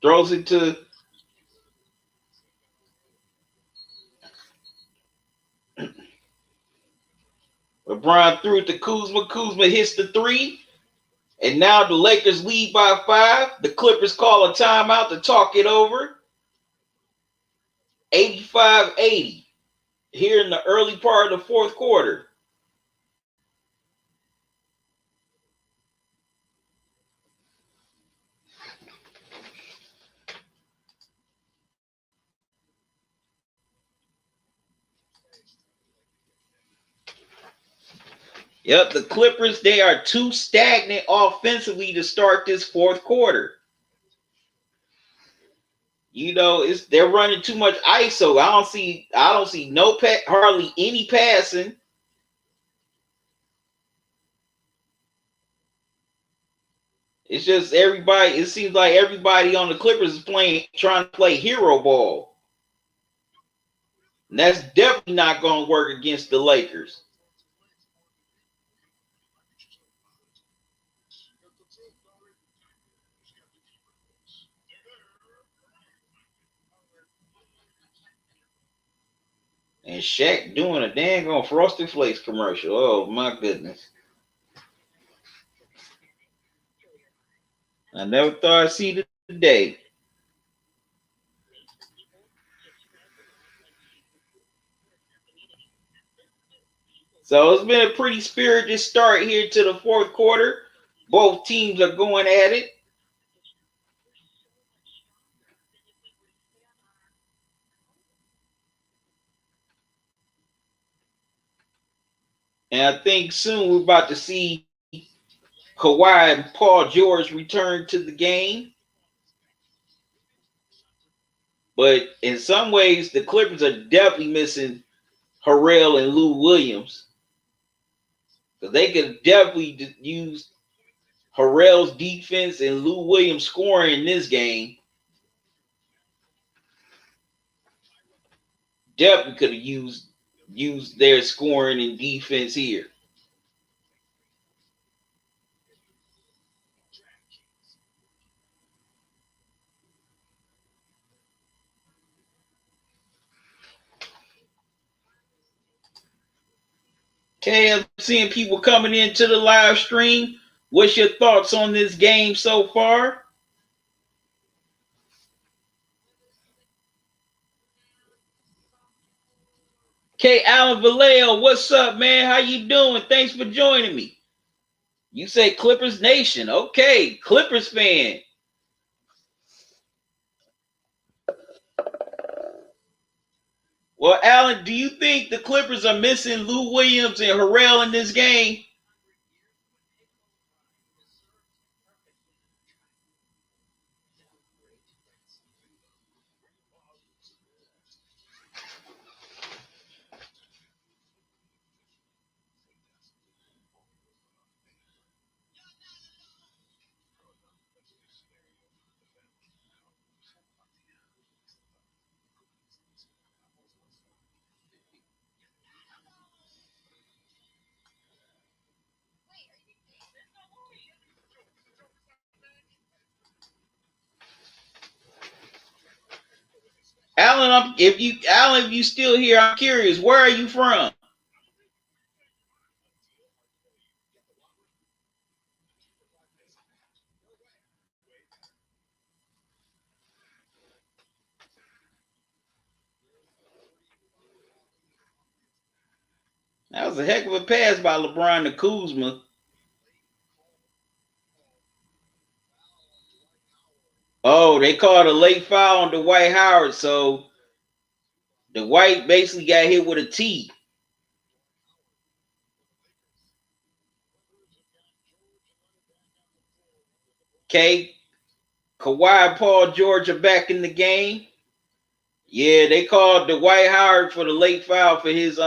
Throws it to LeBron, threw it to Kuzma. Kuzma hits the three. And now the Lakers lead by 5. The Clippers call a timeout to talk it over. 85-80 here in the early part of the fourth quarter. Yep, the Clippers, they are too stagnant offensively to start this fourth quarter. You know, they're running too much ISO. I don't see hardly any passing. It's just everybody, it seems like everybody on the Clippers is trying to play hero ball. And that's definitely not going to work against the Lakers. And Shaq doing a dang on Frosted Flakes commercial. Oh, my goodness. I never thought I'd see the day. So it's been a pretty spirited start here to the fourth quarter. Both teams are going at it. And I think soon we're about to see Kawhi and Paul George return to the game. But in some ways, the Clippers are definitely missing Harrell and Lou Williams. Because they could definitely use Harrell's defense and Lou Williams scoring in this game. Definitely could have used their scoring and defense here. Okay, I'm seeing people coming into the live stream. What's your thoughts on this game so far? Okay, Alan Vallejo, what's up, man? How you doing? Thanks for joining me. You say Clippers Nation. Okay, Clippers fan. Well, Alan, do you think the Clippers are missing Lou Williams and Harrell in this game? Alan, if you still here, I'm curious. Where are you from? That was a heck of a pass by LeBron to Kuzma. Oh, they called a late foul on Dwight Howard, so Dwight basically got hit with a T. Okay, Kawhi and Paul George are back in the game. Yeah, they called Dwight Howard for the late foul for his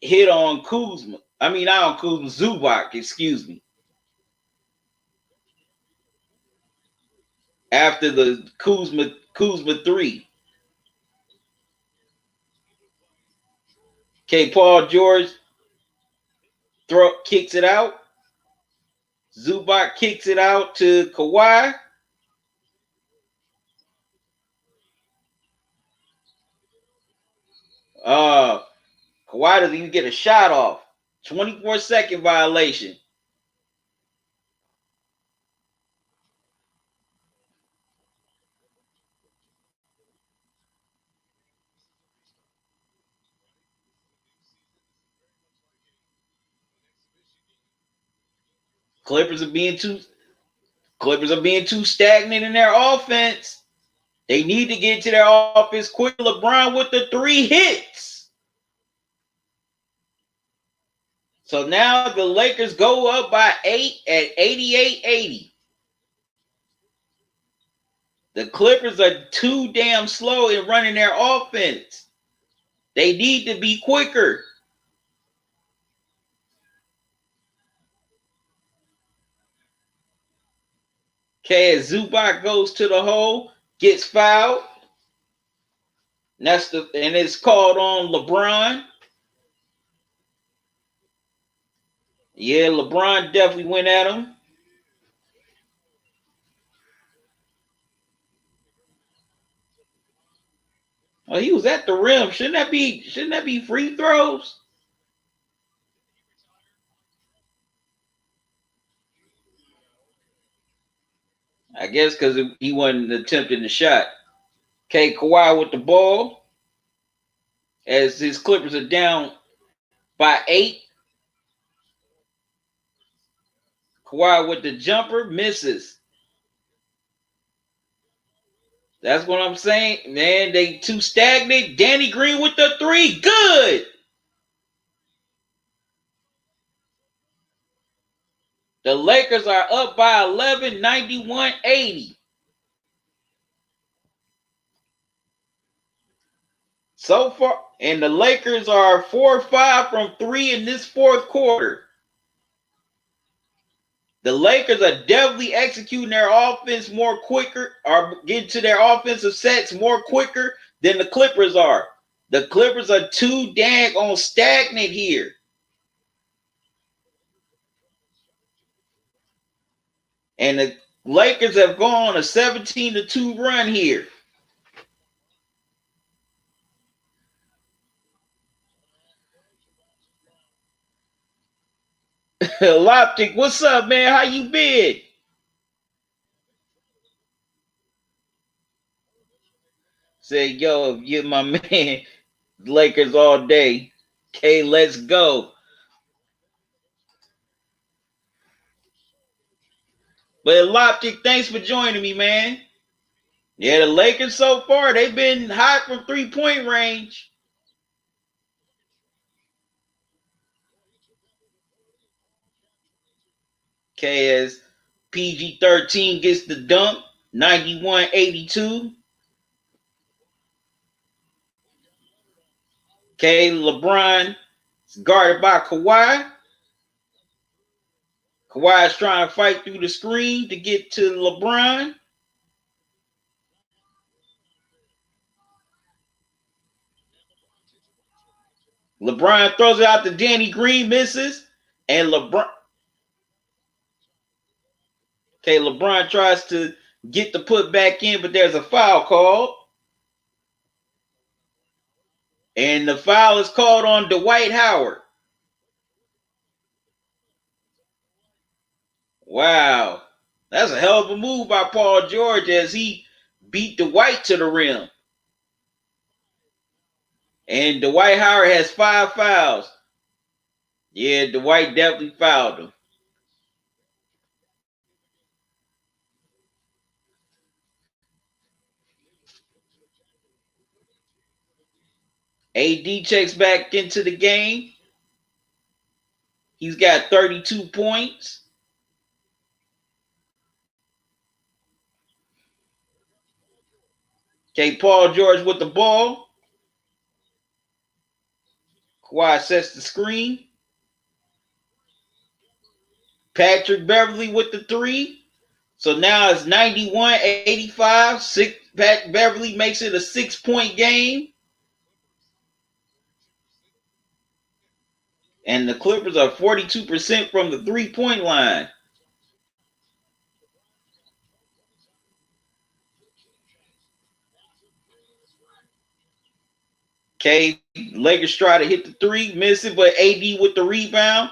hit on Kuzma. I mean, not on Kuzma, Zubac, excuse me. after the Kuzma 3. Okay, Paul George kicks it out. Zubac kicks it out to Kawhi. Kawhi doesn't even get a shot off. 24-second violation. Clippers are being too stagnant in their offense. They need to get to their offense quick. LeBron with the 3 hits. So now the Lakers go up by 8 at 88-80. The Clippers are too damn slow in running their offense. They need to be quicker. Okay, as Zubac goes to the hole, gets fouled. And it's called on LeBron. Yeah, LeBron definitely went at him. Oh, he was at the rim. Shouldn't that be free throws? I guess because he wasn't attempting the shot. Okay, Kawhi with the ball as his Clippers are down by 8. Kawhi with the jumper misses. That's what I'm saying, man. They too stagnant. Danny Green with the 3. Good. The Lakers are up by 11, 91-80. So far, and the Lakers are 4-5 from 3 in this fourth quarter. The Lakers are definitely executing their offense more quicker, or getting to their offensive sets more quicker than the Clippers are. The Clippers are too dang on stagnant here. And the Lakers have gone on a 17-2 run here. Loptic, what's up, man? How you been? Say, yo, get my man Lakers all day. Okay, let's go. But Loptic, thanks for joining me, man. Yeah, the Lakers so far, they've been hot from 3-point range. Okay, as PG-13 gets the dunk, 91-82. Okay, LeBron is guarded by Kawhi. Kawhi is trying to fight through the screen to get to LeBron. LeBron throws it out to Danny Green, misses. And LeBron tries to get the put back in, but there's a foul called. And the foul is called on Dwight Howard. Wow. That's a hell of a move by Paul George as he beat Dwight to the rim. And Dwight Howard has 5 fouls. Yeah, Dwight definitely fouled him. AD checks back into the game. He's got 32 points. Okay, Paul George with the ball. Kawhi sets the screen. Patrick Beverly with the 3. So now it's 91-85. Pat Beverly makes it a 6-point game. And the Clippers are 42% from the 3-point line. Okay, Lakers try to hit the three, miss it, but AD with the rebound.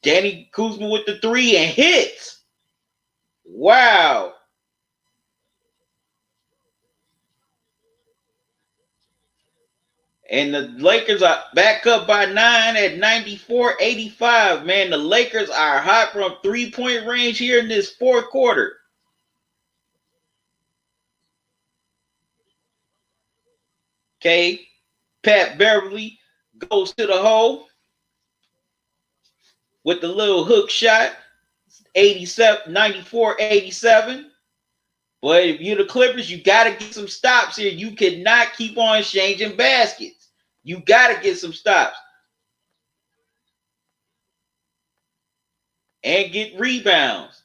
Danny Kuzma with the three and hits. Wow. And the Lakers are back up by 9 at 94-85. Man, the Lakers are hot from 3-point range here in this fourth quarter. Okay, Pat Beverly goes to the hole with the little hook shot. 94-87. But if you're the Clippers, you got to get some stops here. You cannot keep on exchanging baskets. You got to get some stops. And get rebounds.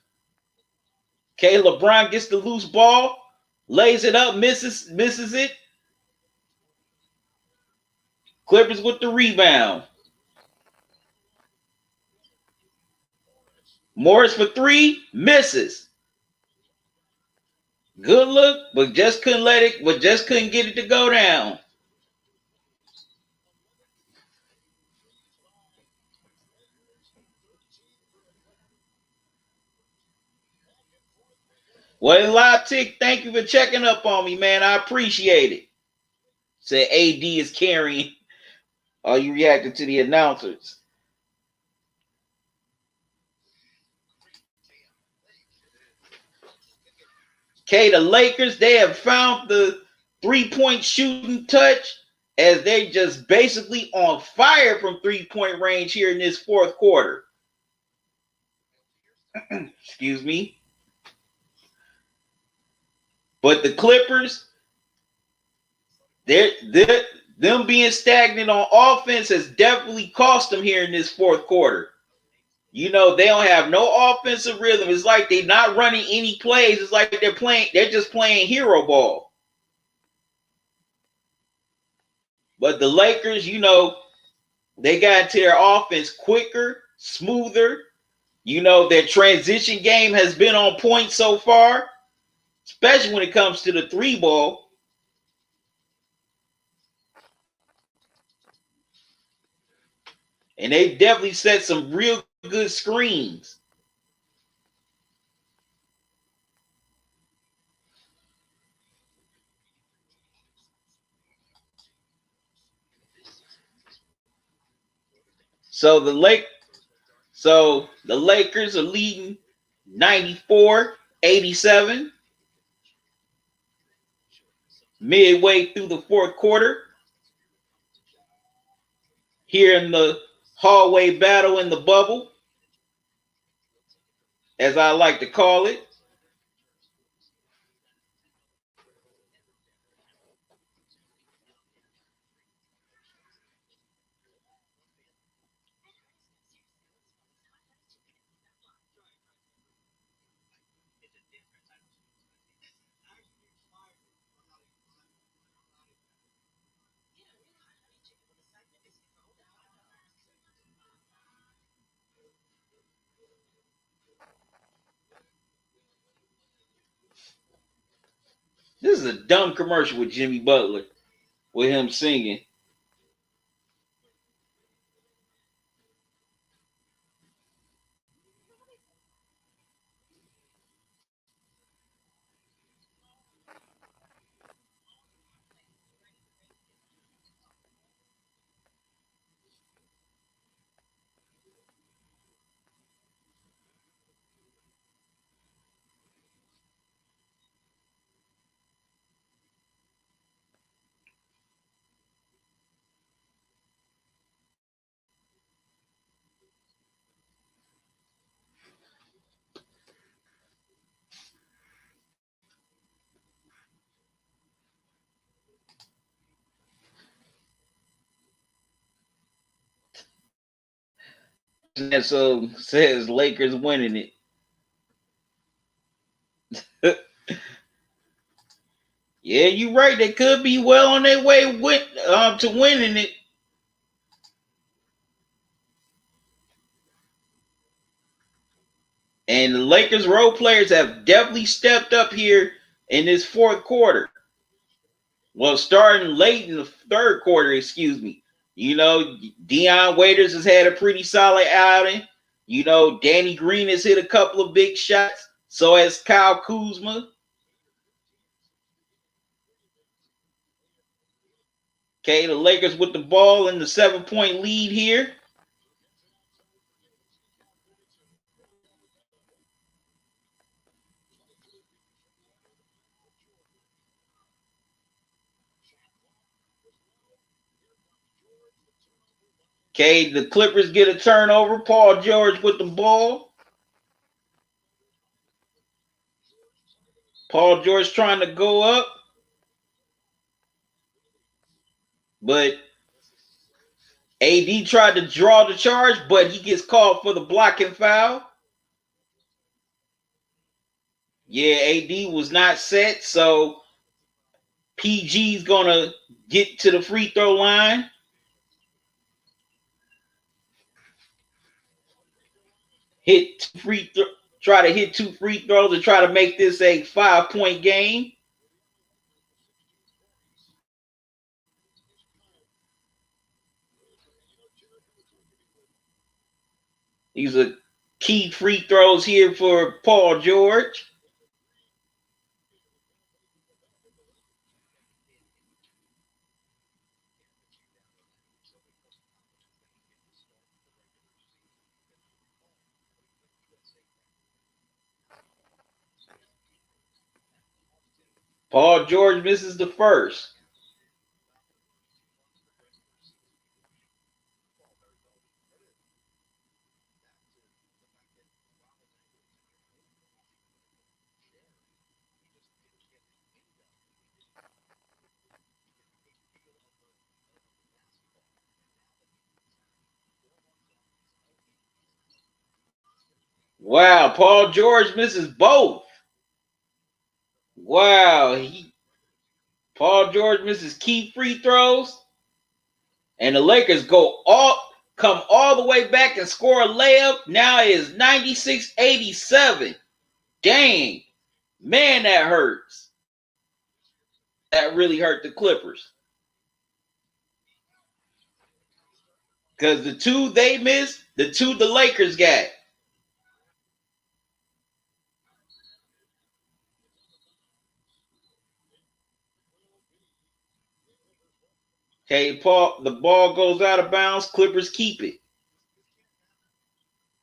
Okay, LeBron gets the loose ball, lays it up, misses it. Clippers with the rebound. Morris for three, misses. Good look, but just couldn't get it to go down. Well, Live Tick, thank you for checking up on me, man. I appreciate it. Said AD is carrying. Oh, you reacted to the announcers. Okay, the Lakers, they have found the 3-point shooting touch as they just basically on fire from 3-point range here in this fourth quarter. Excuse me. But the Clippers, them being stagnant on offense has definitely cost them here in this fourth quarter. You know, they don't have no offensive rhythm. It's like they're not running any plays. It's like they're just playing hero ball. But the Lakers, you know, they got into their offense quicker, smoother. You know, their transition game has been on point so far, especially when it comes to the three ball. And they definitely set some real good screens. So the Lakers are leading 94-87 midway through the fourth quarter. Here in the hallway battle in the bubble, as I like to call it. This is a dumb commercial with Jimmy Butler, with him singing. And so says Lakers winning it. Yeah, you're right. They could be well on their way to winning it. And the Lakers role players have definitely stepped up here in this fourth quarter. Well, starting late in the third quarter, excuse me. You know, Deion Waiters has had a pretty solid outing. You know, Danny Green has hit a couple of big shots. So has Kyle Kuzma. Okay, the Lakers with the ball in the 7-point lead here. Okay, the Clippers get a turnover. Paul George with the ball. Paul George trying to go up, but AD tried to draw the charge, but he gets called for the blocking foul. Yeah, AD was not set, so PG's gonna get to the free throw line. Try to hit 2 free throws to try to make this a 5-point game. These are key free throws here for Paul George. Paul George misses the first. Wow, Paul George misses both. Wow, Paul George misses key free throws, and the Lakers come all the way back and score a layup. Now it is 96-87. Dang, man, that hurts. That really hurt the Clippers because the two they missed, the two the Lakers got. Okay, Paul, the ball goes out of bounds. Clippers keep it.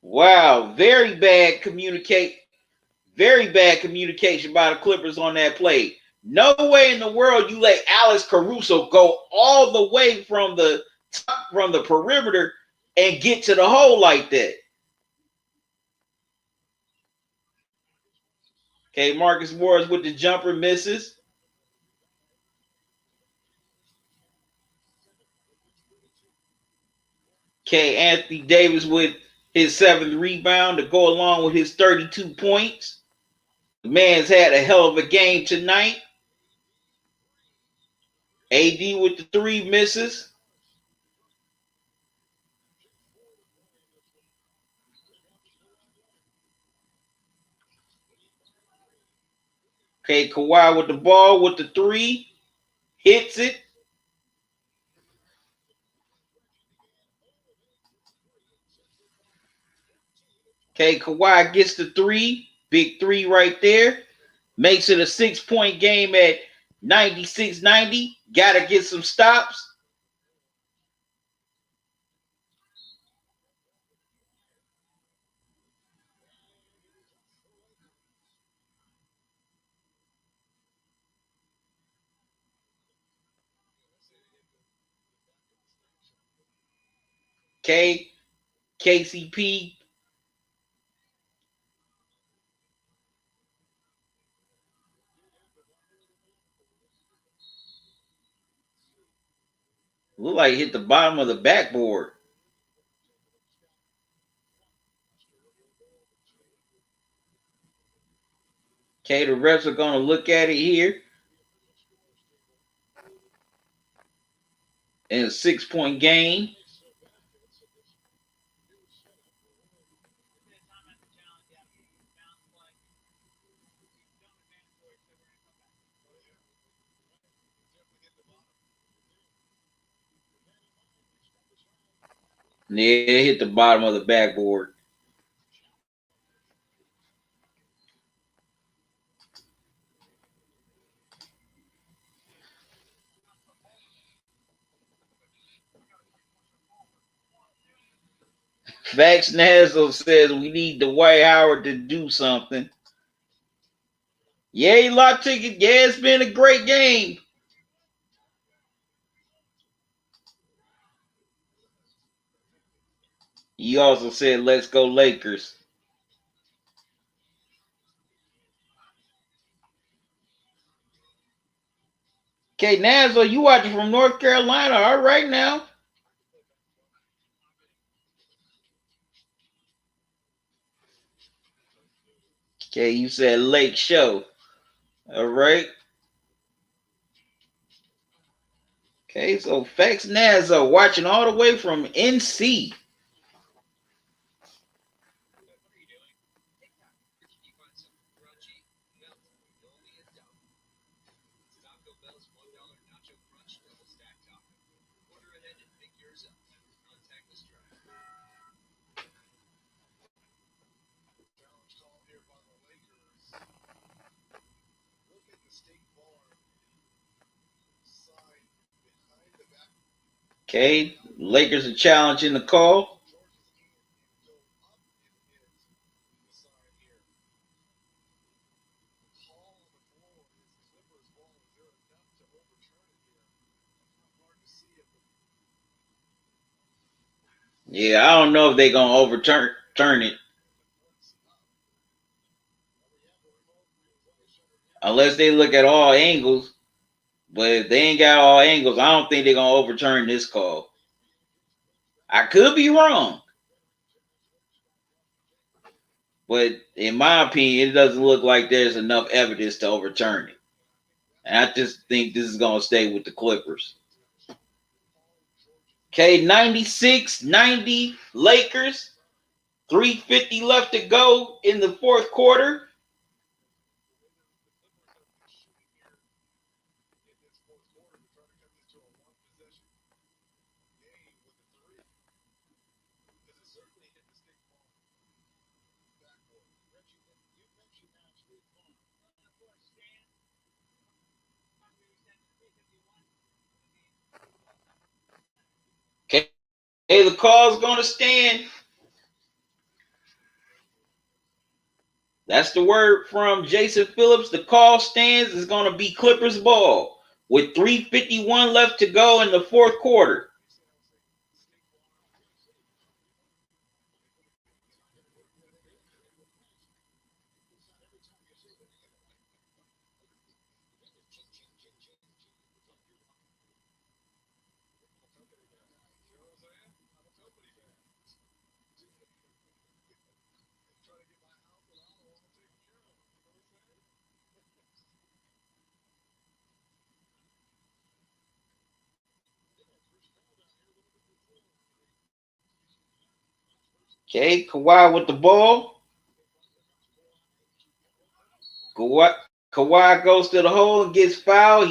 Wow, very bad communication by the Clippers on that play. No way in the world you let Alex Caruso go all the way from the perimeter and get to the hole like that. Okay, Marcus Morris with the jumper misses. Okay, Anthony Davis with his 7th rebound to go along with his 32 points. The man's had a hell of a game tonight. AD with the 3 misses. Okay, Kawhi with the ball with the 3. Hits it. Okay, Kawhi gets the 3. Big 3 right there. Makes it a 6-point game at 96-90. Got to get some stops. Okay, KCP. Look like it hit the bottom of the backboard. Okay, the refs are going to look at it here. in a 6-point game. Yeah, it hit the bottom of the backboard. Vax Nazzle says we need Dwight Howard to do something. Yeah, lot ticket. Yeah, it's been a great game. He also said, let's go Lakers. Okay, Nazzle, you watching from North Carolina. All right now. Okay, you said Lake Show. All right. Okay, so Fax Nazzle watching all the way from NC. Okay, Lakers are challenging the call. Yeah, I don't know if they're gonna overturn it unless they look at all angles. But if they ain't got all angles, I don't think they're gonna overturn this call. I could be wrong, but in my opinion, it doesn't look like there's enough evidence to overturn it. And I just think this is gonna stay with the Clippers. Okay, 96-90 Lakers. 3:50 left to go in the fourth quarter. Okay, the call's gonna stand. That's the word from Jason Phillips. The call stands. Is going to be Clippers ball with 3:51 left to go in the fourth quarter. Okay, Kawhi with the ball. Kawhi goes to the hole and gets fouled.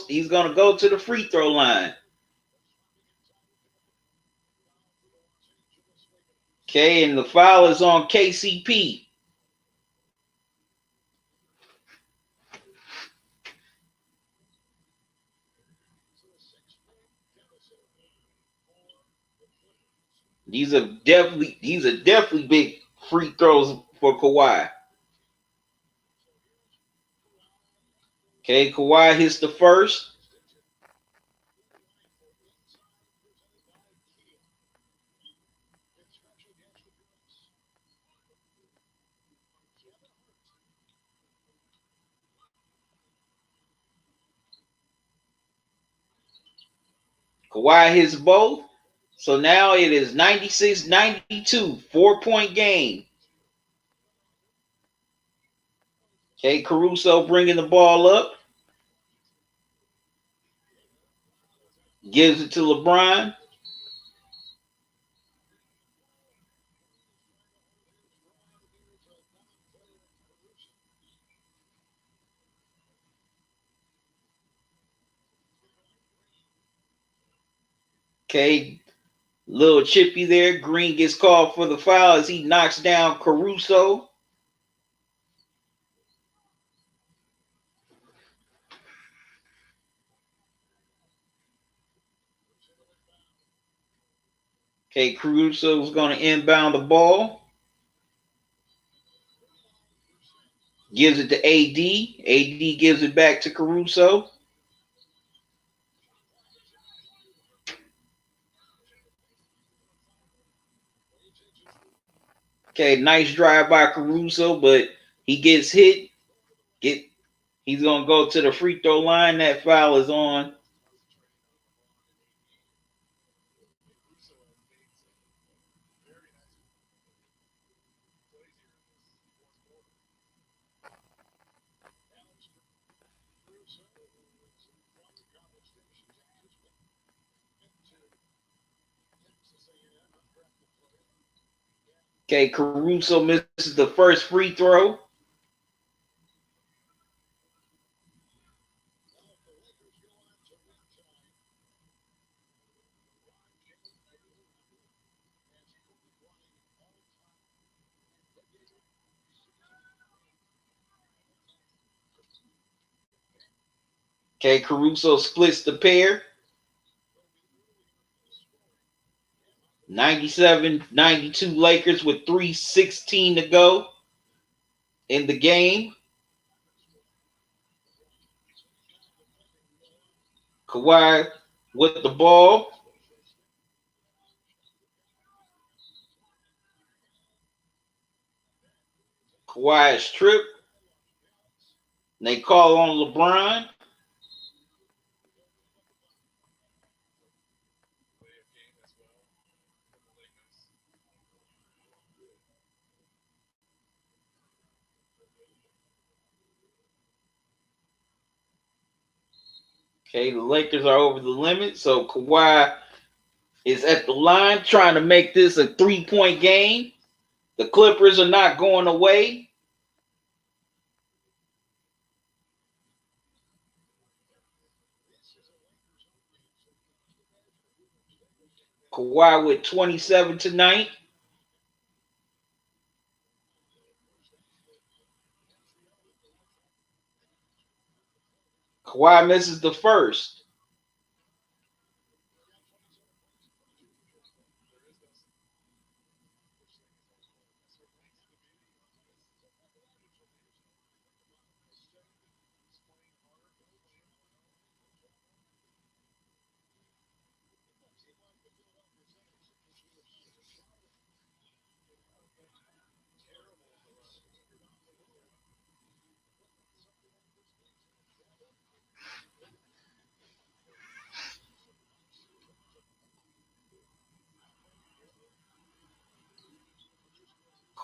He's going to go to the free throw line. Okay, and the foul is on KCP. These are definitely big free throws for Kawhi. Okay, Kawhi hits the first. Kawhi hits both. So now it is 96-92, 4-point game. Okay, Caruso bringing the ball up. Gives it to LeBron. Okay, little chippy there. Green gets called for the foul as he knocks down Caruso. Okay, Caruso's going to inbound the ball. Gives it to AD. AD gives it back to Caruso. Okay, nice drive by Caruso, but he gets hit. He's going to go to the free throw line. That foul is on. Okay, Caruso misses the first free throw. Okay, Caruso splits the pair. 97-92 Lakers with 3:16 to go in the game. Kawhi with the ball. Kawhi is tripped. They call on LeBron. Okay, the Lakers are over the limit, so Kawhi is at the line trying to make this a 3-point game. The Clippers are not going away. Kawhi with 27 tonight. Kawhi misses the first.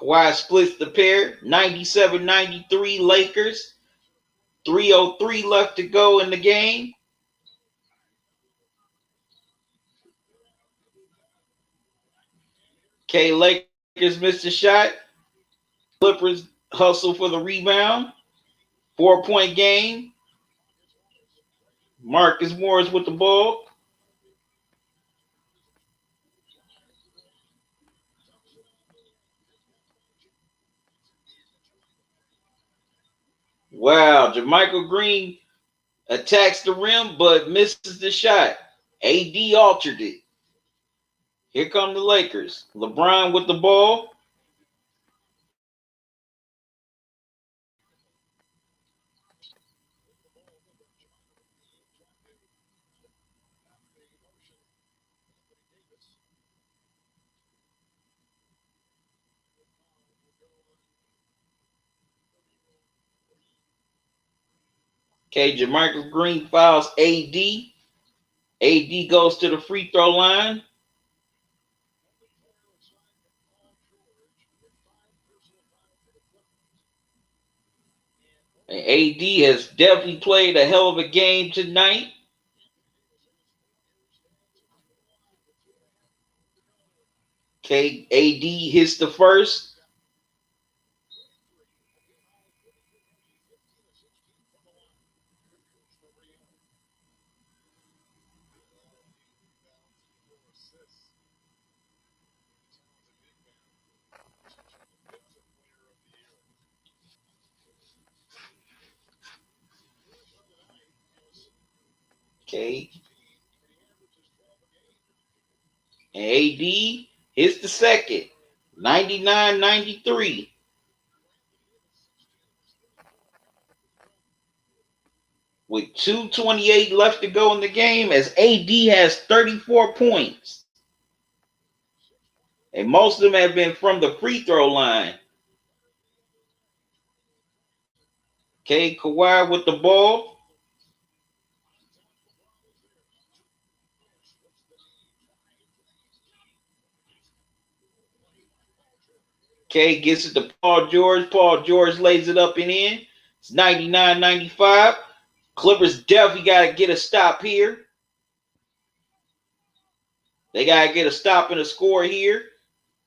Kawhi splits the pair. 97-93 Lakers. 3:03 left to go in the game. Okay, Lakers missed a shot. Clippers hustle for the rebound. 4-point game. Marcus Morris with the ball. Wow, Jermichael Green attacks the rim but misses the shot. AD altered it. Here come the Lakers. LeBron with the ball. Okay, Jermichael Green fouls AD. AD goes to the free throw line. And AD has definitely played a hell of a game tonight. Okay, AD hits the first. Okay. And AD hits the second. 99-93. With 2:28 left to go in the game, as AD has 34 points. And most of them have been from the free throw line. Okay, Kawhi with the ball. Okay, gets it to Paul George. Paul George lays it up and in. It's 99-95. Clippers definitely got to get a stop here. They got to get a stop and a score here.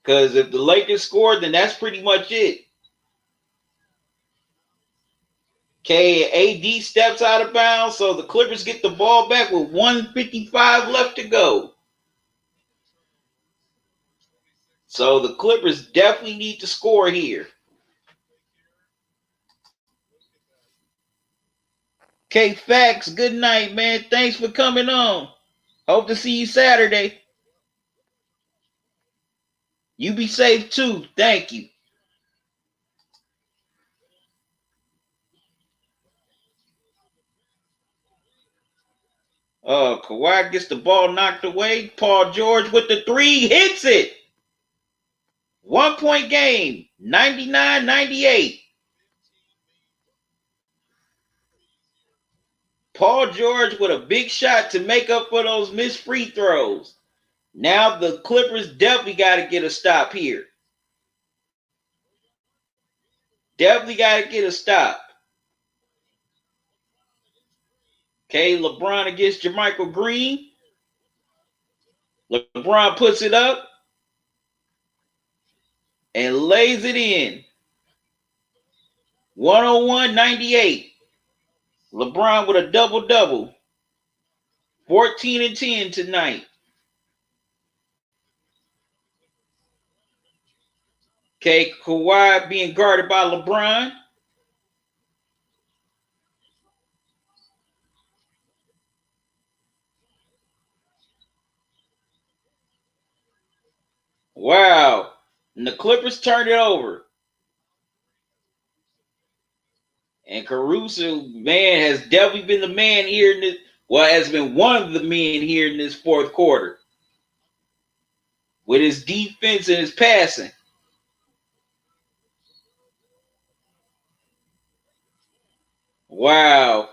Because if the Lakers score, then that's pretty much it. Okay, AD steps out of bounds, so the Clippers get the ball back with 1:55 left to go. So the Clippers definitely need to score here. Okay, Facts, good night, man. Thanks for coming on. Hope to see you Saturday. You be safe too. Thank you. Kawhi gets the ball knocked away. Paul George with the three, hits it. 1 point game, 99-98. Paul George with a big shot to make up for those missed free throws. Now the Clippers definitely got to get a stop here. Definitely got to get a stop. Okay, LeBron against Jermichael Green. LeBron puts it up and lays it in. 101-98. LeBron with a double-double. 14 and 10 tonight. Okay, Kawhi being guarded by LeBron. Wow. And the Clippers turned it over. And Caruso, man, has definitely been the man here in this. Well, has been one of the men here in this fourth quarter. With his defense and his passing. Wow.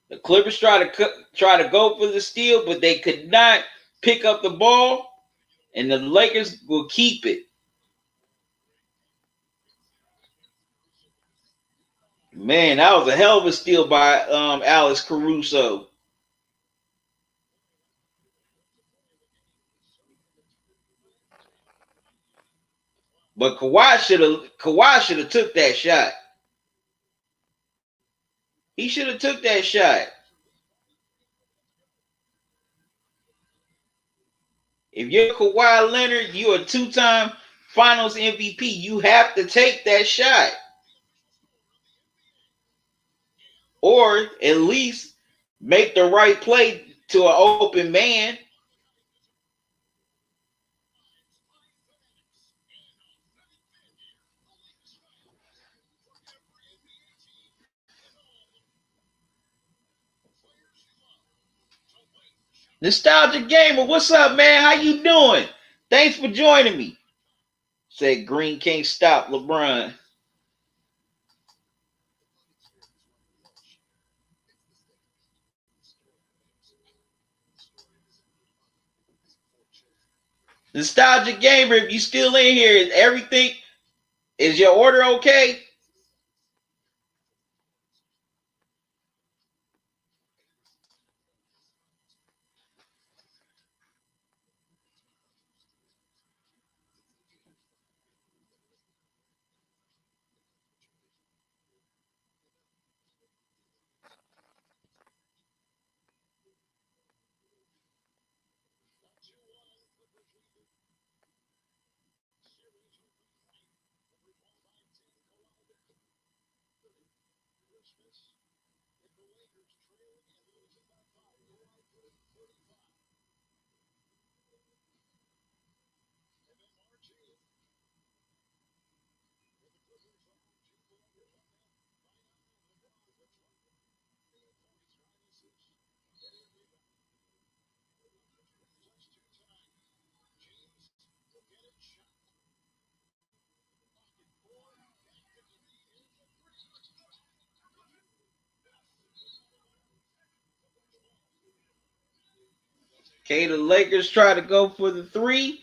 The Clippers try to go for the steal, but they could not pick up the ball, and the Lakers will keep it. Man, that was a hell of a steal by Alex Caruso. But Kawhi should have took that shot. He should have took that shot. If you're Kawhi Leonard, you're a two-time Finals MVP. You have to take that shot, or at least make the right play to an open man. Nostalgia Gamer, what's up, man? How you doing? Thanks for joining me. Said Green can't stop LeBron. Nostalgia Gamer, if you still in here, is your order okay? Okay, the Lakers try to go for the three.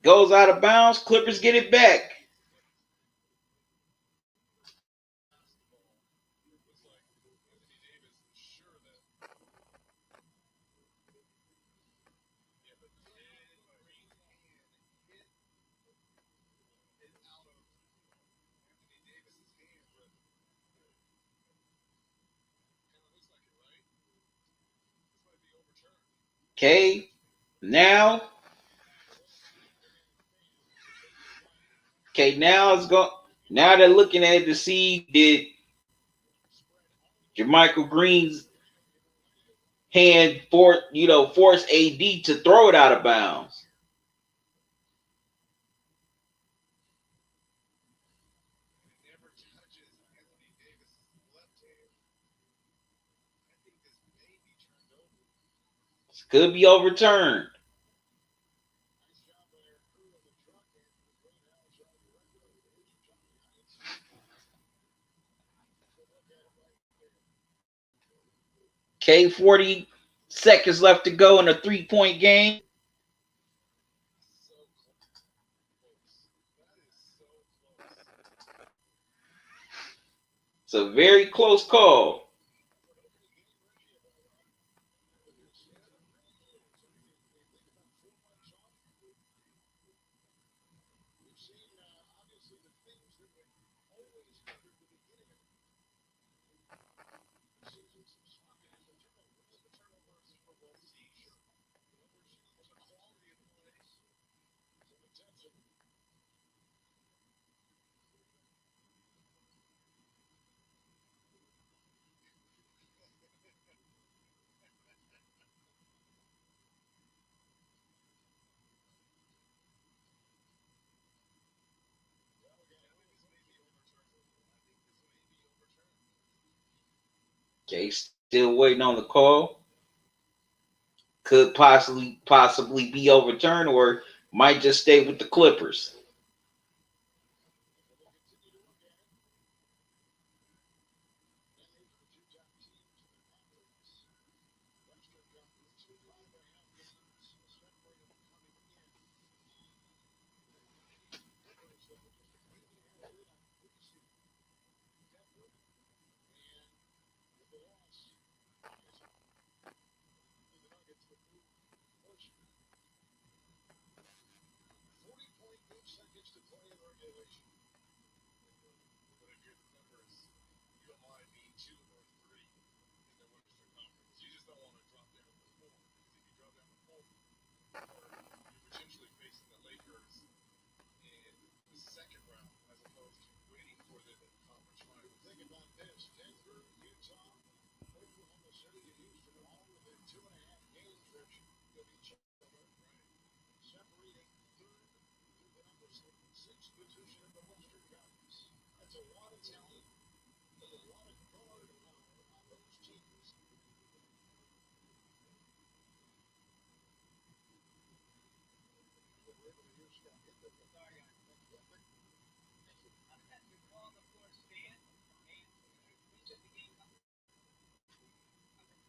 Goes out of bounds. Clippers get it back. Okay, now, now it's go. Now they're looking at it to see did Jermichael Green's hand force AD to throw it out of bounds. This could be overturned. Okay, 40 seconds left to go in a 3-point game. It's a very close call. Okay, still waiting on the call. Could possibly be overturned or might just stay with the Clippers.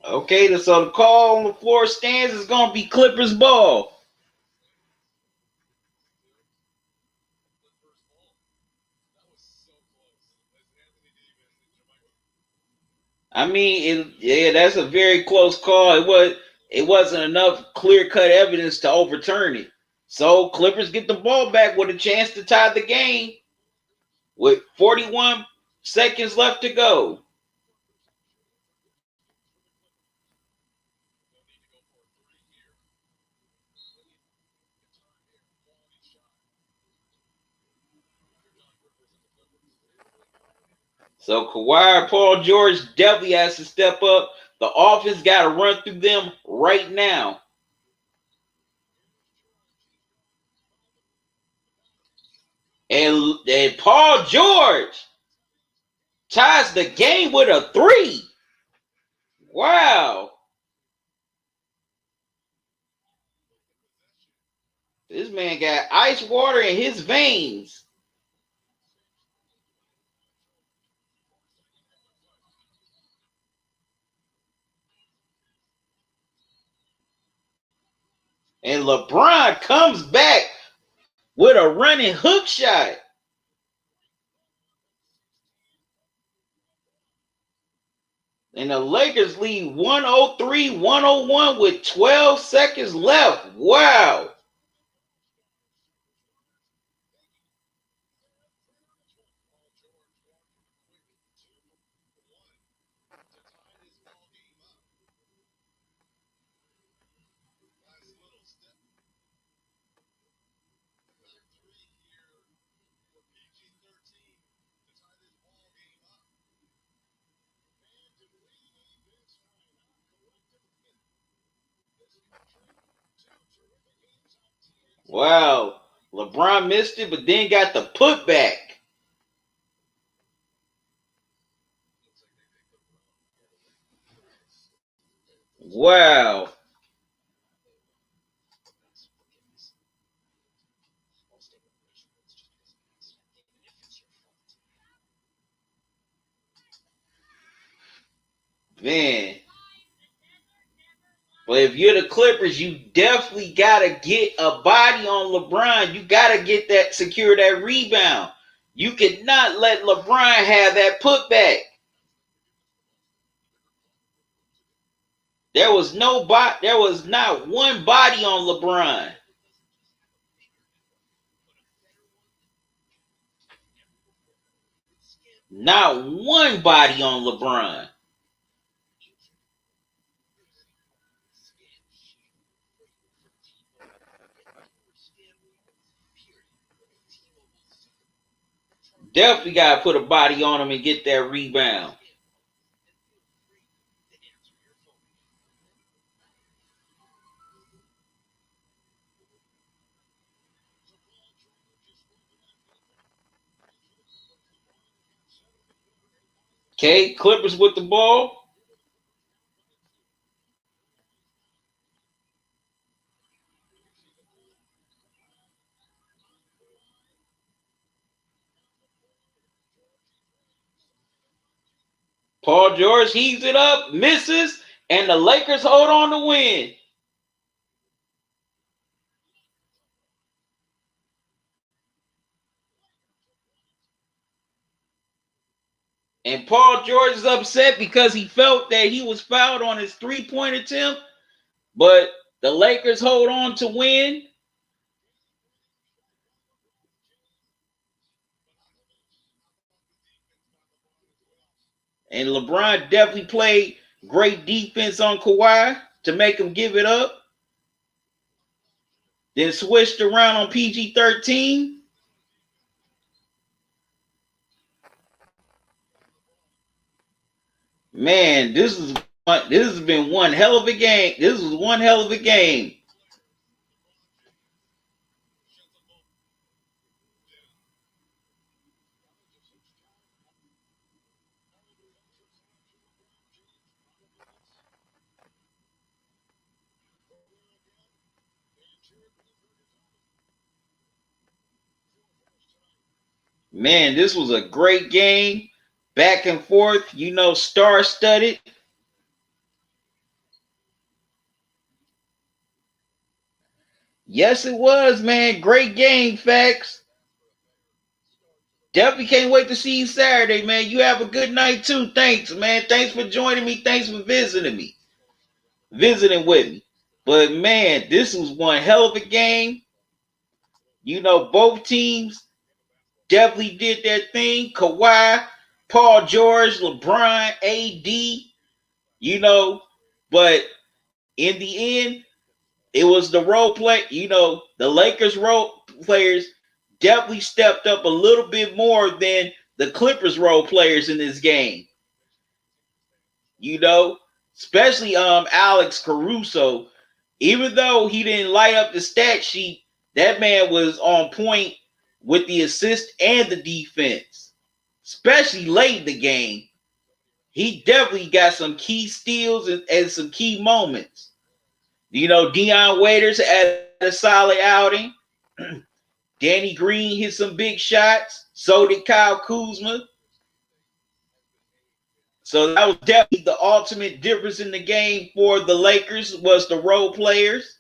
Okay, so the call on the floor stands is going to be Clippers ball. I mean, that's a very close call. It wasn't enough clear-cut evidence to overturn it. So Clippers get the ball back with a chance to tie the game with 41 seconds left to go. So Kawhi, Paul George definitely has to step up. The offense got to run through them right now. And Paul George ties the game with a 3. Wow. This man got ice water in his veins. And LeBron comes back with a running hook shot. And the Lakers lead 103-101 with 12 seconds left. Wow. Wow. LeBron missed it, but then got the putback. Wow. Man. But if you're the Clippers, you definitely gotta get a body on LeBron. You gotta get that, secure that rebound. You cannot let LeBron have that putback. There was not one body on LeBron. Not one body on LeBron. Definitely gotta put a body on him and get that rebound. Okay, Clippers with the ball. Paul George heaves it up, misses, and the Lakers hold on to win. And Paul George is upset because he felt that he was fouled on his three-point attempt, but the Lakers hold on to win. And LeBron definitely played great defense on Kawhi to make him give it up. Then switched around on PG-13. Man, this has been one hell of a game. This was one hell of a game. Man, this was a great game. Back and forth, star-studded. Yes, it was, man. Great game, facts. Definitely can't wait to see you Saturday, man. You have a good night, too. Thanks, man. Thanks for joining me. Thanks for visiting with me. But, man, this was one hell of a game. Both teams definitely did their thing. Kawhi, Paul George, LeBron, AD, but in the end, it was the role play. The Lakers role players definitely stepped up a little bit more than the Clippers role players in this game. Especially Alex Caruso. Even though he didn't light up the stat sheet, that man was on point with the assist and the defense, especially late in the game. He definitely got some key steals and some key moments. Deion Waiters had a solid outing. Danny Green hit some big shots. So did Kyle Kuzma. So that was definitely the ultimate difference in the game for the Lakers was the role players.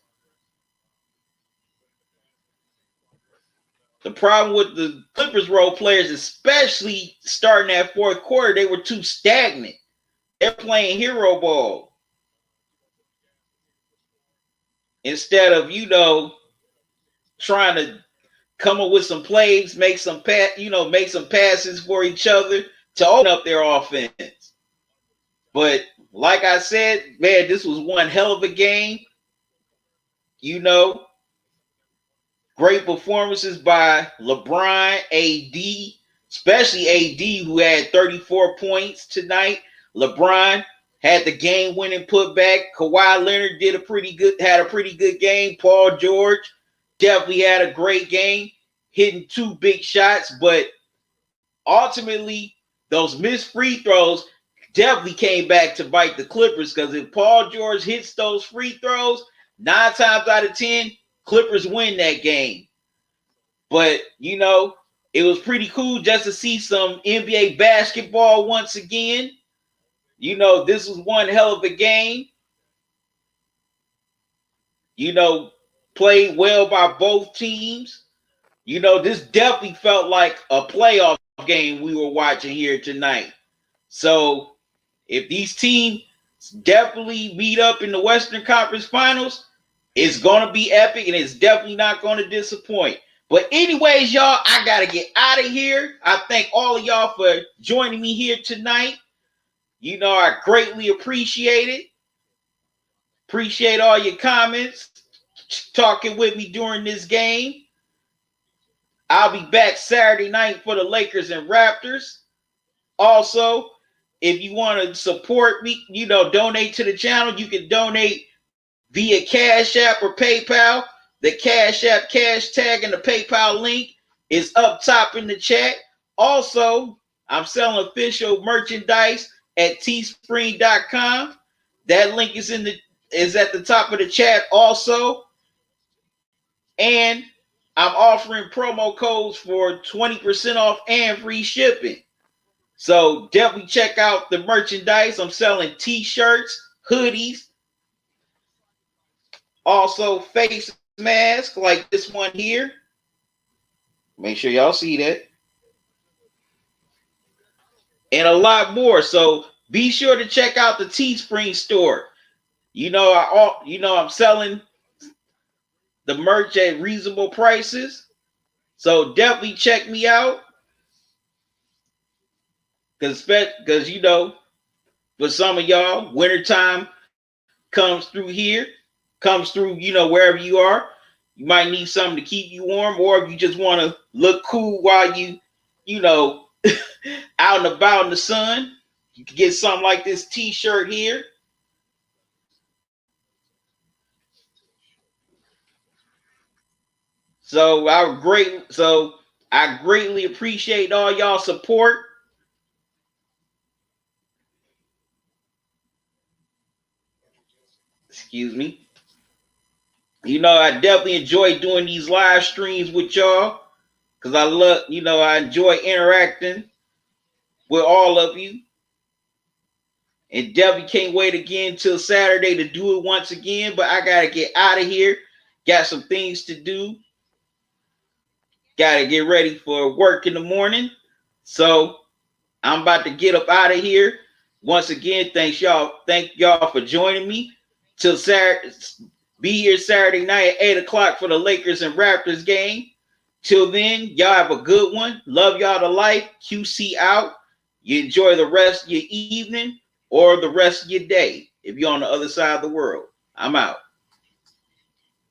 The problem with the Clippers role players, especially starting that fourth quarter, they were too stagnant. They're playing hero ball instead of, trying to come up with some plays, make some passes for each other to open up their offense. But like I said, man, this was one hell of a game. Great performances by LeBron, AD, especially AD, who had 34 points tonight. LeBron had the game-winning putback. Kawhi Leonard had a pretty good game. Paul George definitely had a great game, hitting 2 big shots, but ultimately, those missed free throws definitely came back to bite the Clippers, because if Paul George hits those free throws, 9 times out of 10, Clippers win that game. But, it was pretty cool just to see some NBA basketball once again. This was one hell of a game. Played well by both teams. This definitely felt like a playoff game we were watching here tonight. So if these teams definitely meet up in the Western Conference Finals, it's going to be epic, and it's definitely not going to disappoint. But anyways, y'all, I got to get out of here. I thank all of y'all for joining me here tonight. I greatly appreciate it. Appreciate all your comments, talking with me during this game. I'll be back Saturday night for the Lakers and Raptors. Also, if you want to support me, donate to the channel, you can donate via Cash App or PayPal. The Cash App cash tag and the PayPal link is up top in the chat. Also, I'm selling official merchandise at teespring.com. That link is at the top of the chat also. And I'm offering promo codes for 20% off and free shipping. So definitely check out the merchandise. I'm selling t-shirts, hoodies, also face masks like this one here. Make sure y'all see that. And a lot more. So be sure to check out the Teespring store. I'm selling the merch at reasonable prices. So definitely check me out. Because for some of y'all, wintertime comes through here, wherever you are. You might need something to keep you warm, or if you just want to look cool while you out and about in the sun, you can get something like this t-shirt here. So I greatly appreciate all y'all support. Excuse me. I definitely enjoy doing these live streams with y'all, because I enjoy interacting with all of you. And definitely can't wait again till Saturday to do it once again. But I got to get out of here. Got some things to do. Got to get ready for work in the morning. So I'm about to get up out of here. Once again, thank y'all for joining me. Till Saturday, be here Saturday night at 8 o'clock for the Lakers and Raptors game. Till then, y'all have a good one. Love y'all to life. QC out. You enjoy the rest of your evening or the rest of your day if you're on the other side of the world. I'm out.